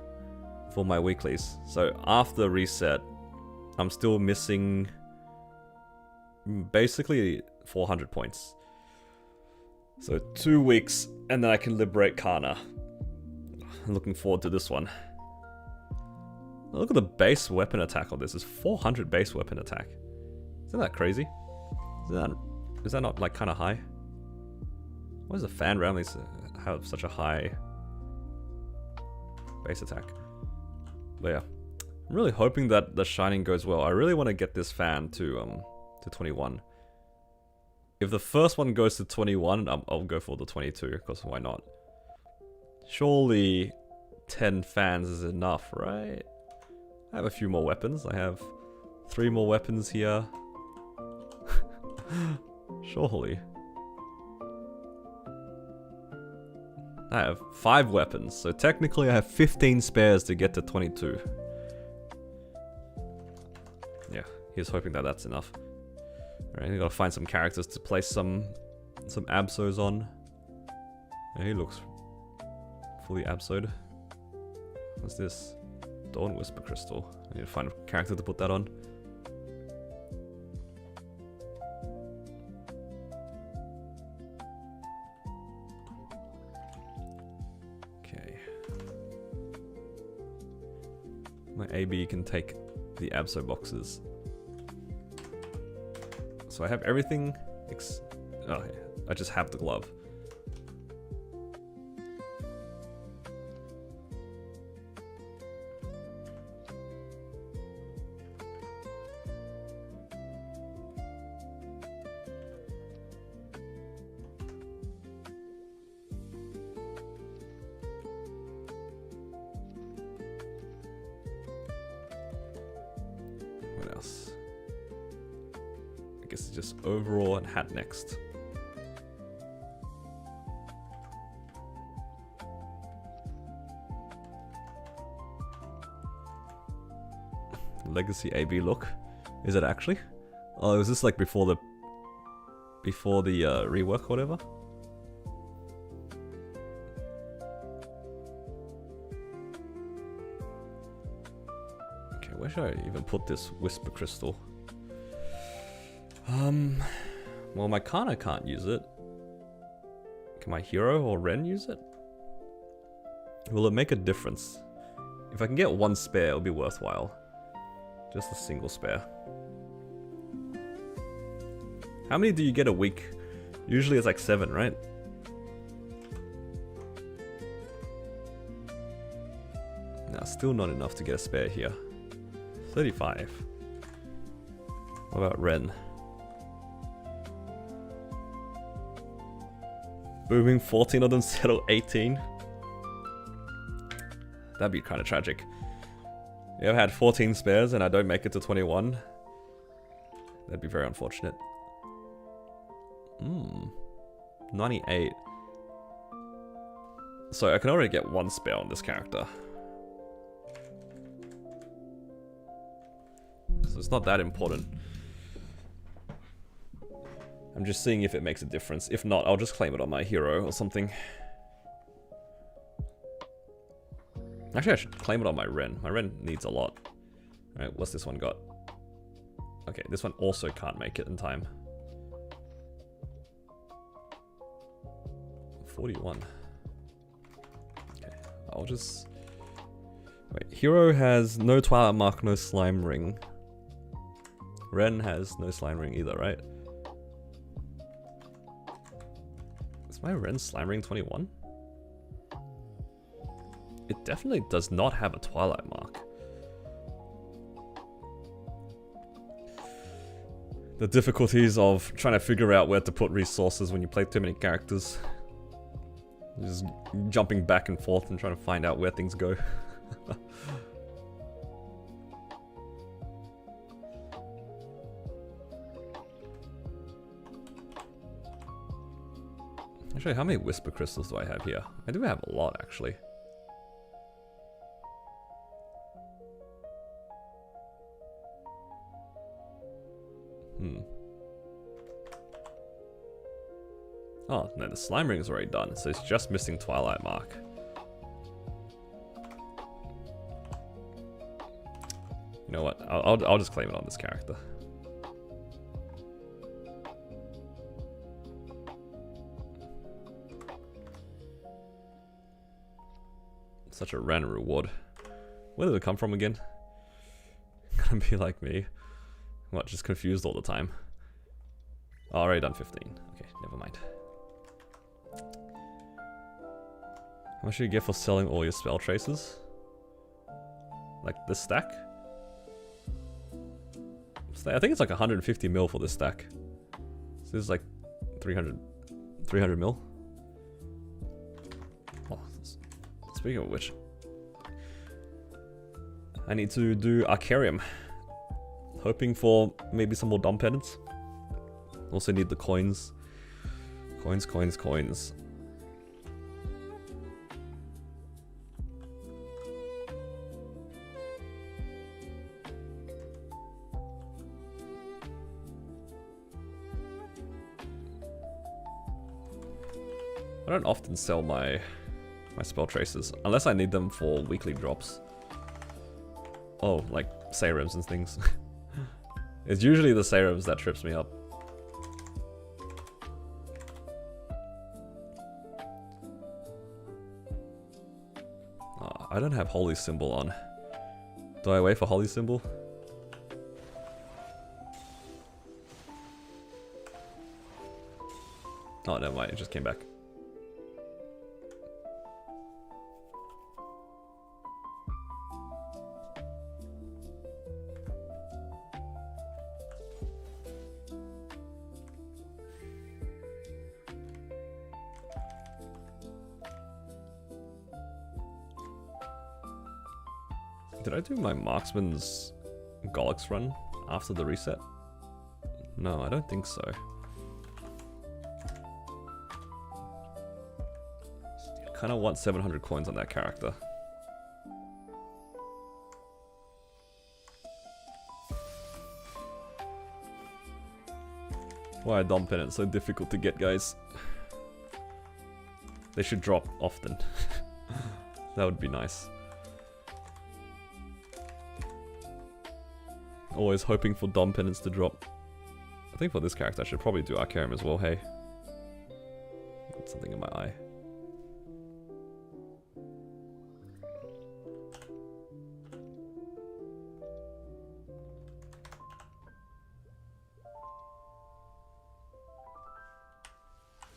for my weeklies. So after reset, I'm still missing basically 400 points. So 2 weeks, and then I can liberate Kana. I'm looking forward to this one. Look at the base weapon attack on this. It's 400 base weapon attack. Isn't that crazy? Is that not like kind of high? Why does the fan Ramleys have such a high base attack? But yeah, I'm really hoping that the Shining goes well. I really want to get this fan to 21. If the first one goes to 21, I'll go for the 22, because why not? Surely 10 fans is enough, right? I have a few more weapons. I have 3 more weapons here. Surely. I have 5 weapons, so technically I have 15 spares to get to 22. Yeah, here's hoping that that's enough. Alright, I gotta find some characters to place some Absols on. Yeah, he looks fully Absoled. What's this? Dawn Whisper Crystal. I need to find a character to put that on. Okay. My AB can take the Abso boxes. So I have everything. Oh, yeah. I just have the glove. What else? I guess it's just overall and hat next. Legacy AB look. Is it actually? Oh, is this like before the rework or whatever? Okay, where should I even put this Whisper Crystal? Well, my Kana can't use it. Can my hero or Ren use it? Will it make a difference? If I can get 1 spare, it'll be worthwhile. Just a single spare. How many do you get a week? Usually it's like 7, right? No, still not enough to get a spare here. 35. What about Ren? Booming, 14 of them settle 18. That'd be kind of tragic. If I had 14 spares and I don't make it to 21, that'd be very unfortunate. 98. So I can already get one spare on this character. So it's not that important. I'm just seeing if it makes a difference. If not, I'll just claim it on my hero or something. Actually, I should claim it on my Ren. My Ren needs a lot. Alright, what's this one got? Okay, this one also can't make it in time. 41. Okay, I'll just... Wait, hero has no Twilight Mark, no Slime Ring. Ren has no Slime Ring either, right? Is my Ren Slime Ring 21? It definitely does not have a Twilight Mark. The difficulties of trying to figure out where to put resources when you play too many characters. Just jumping back and forth and trying to find out where things go. Actually, how many Whisper Crystals do I have here? I do have a lot, actually. Oh, no, the Slime Ring is already done, so it's just missing Twilight Mark. You know what? I'll just claim it on this character. Such a random reward. Where did it come from again? Gonna be like me. What, just confused all the time? Oh, already done 15. Okay, never mind. How much do you get for selling all your spell traces? Like this stack? I think it's like 150 mil for this stack. So this is like 300 mil. Oh, speaking of which, I need to do Arcarium. Hoping for maybe some more dumb pendants. Also need the coins. Coins. I don't often sell my spell traces unless I need them for weekly drops. Oh, like serums and things. It's usually the serums that trips me up. Oh, I don't have Holy Symbol on. Do I wait for Holy Symbol? Oh, never mind, it just came back. Did I do my Marksman's Golix run after the reset? No, I don't think so. I kind of want 700 coins on that character. Why are Dom Pennants so difficult to get, guys? They should drop often. That would be nice. Always hoping for Dom Pennants to drop. I think for this character I should probably do Arcarium as well, hey. Got something in my eye.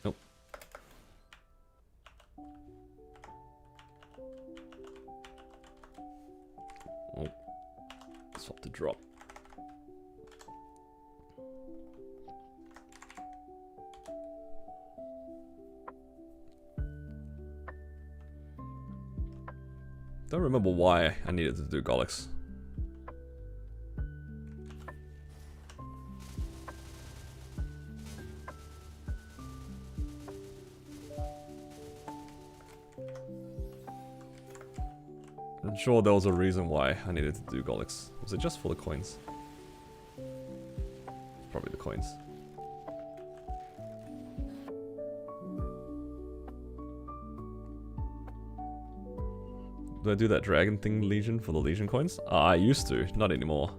Nope. Oh. Swap to drop. Don't remember why I needed to do Golix. I'm sure there was a reason why I needed to do Golix. Was it just for the coins? Probably the coins. Do I do that dragon thing Legion for the Legion coins? I used to, not anymore.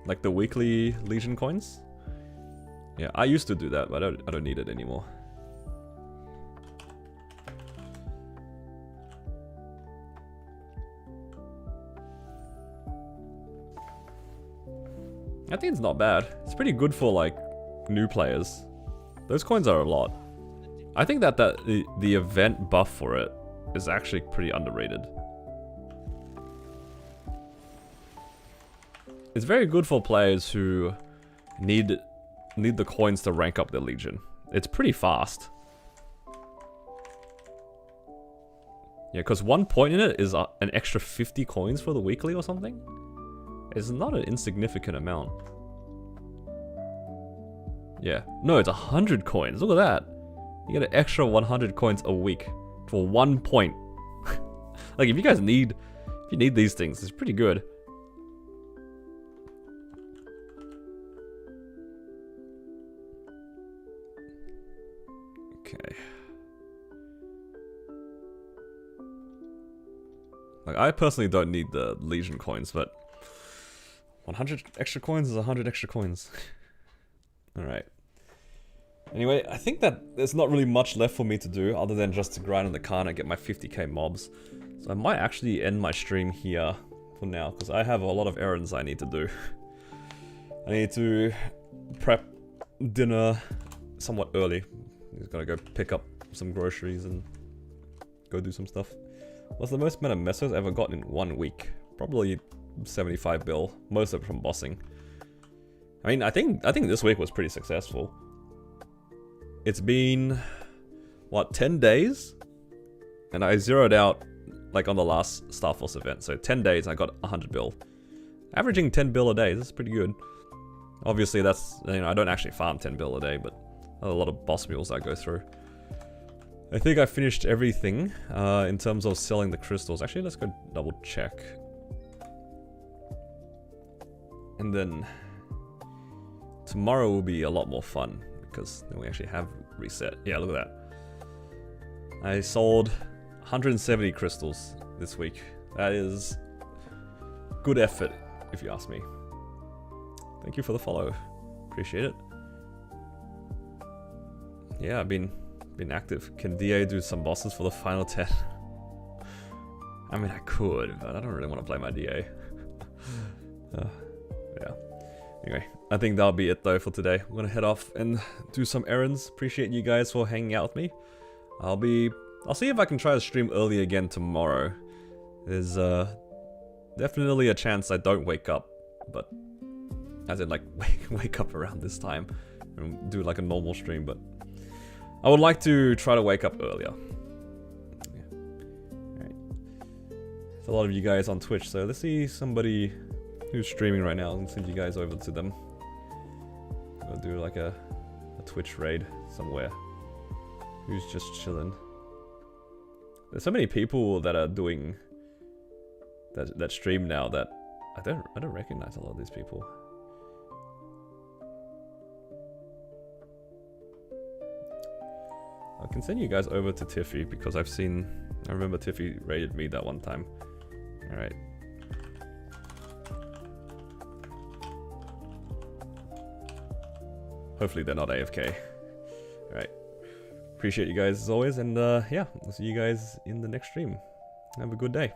Like the weekly Legion coins? Yeah, I used to do that, but I don't need it anymore. I think it's not bad. It's pretty good for like new players. Those coins are a lot. I think that the event buff for it is actually pretty underrated. It's very good for players who need the coins to rank up their Legion. It's pretty fast. Yeah, because 1 point in it is an extra 50 coins for the weekly or something. It's not an insignificant amount. Yeah. No, it's 100 coins. Look at that. You get an extra 100 coins a week for 1 point. Like, if you need these things, it's pretty good. Okay. Like, I personally don't need the Legion coins, but 100 extra coins is 100 extra coins. Alright. Anyway, I think that there's not really much left for me to do other than just to grind on the Khan and get my 50k mobs. So I might actually end my stream here for now, because I have a lot of errands I need to do. I need to prep dinner somewhat early. Just gotta go pick up some groceries and go do some stuff. What's the most amount of mesos I've ever gotten in 1 week? Probably 75 bill, most of it from bossing. I mean, I think this week was pretty successful. It's been, what, 10 days? And I zeroed out, like, on the last Starforce event. So 10 days, I got 100 bill. Averaging 10 bill a day, this is pretty good. Obviously, that's, you know, I don't actually farm 10 bill a day, but a lot of boss mules I go through. I think I finished everything in terms of selling the crystals. Actually, let's go double check. And then tomorrow will be a lot more fun because then we actually have reset. Yeah, look at that. I sold 170 crystals this week. That is good effort, if you ask me. Thank you for the follow. Appreciate it. Yeah, I've been active. Can DA do some bosses for the final 10? I mean, I could, but I don't really want to play my DA. Yeah. Anyway, I think that'll be it though for today. I'm gonna head off and do some errands. Appreciate you guys for hanging out with me. I'll see if I can try to stream early again tomorrow. There's definitely a chance I don't wake up, but as in like wake up around this time and do like a normal stream, but I would like to try to wake up earlier. Yeah. Alright. There's a lot of you guys on Twitch, so let's see somebody who's streaming right now and send you guys over to them. I'll do like a Twitch raid somewhere. Who's just chilling? There's so many people that are doing that stream now that I don't recognize a lot of these people. I can send you guys over to Tiffy because I remember Tiffy raided me that one time. Alright. Hopefully they're not AFK. Alright. Appreciate you guys as always, and yeah, I'll see you guys in the next stream. Have a good day.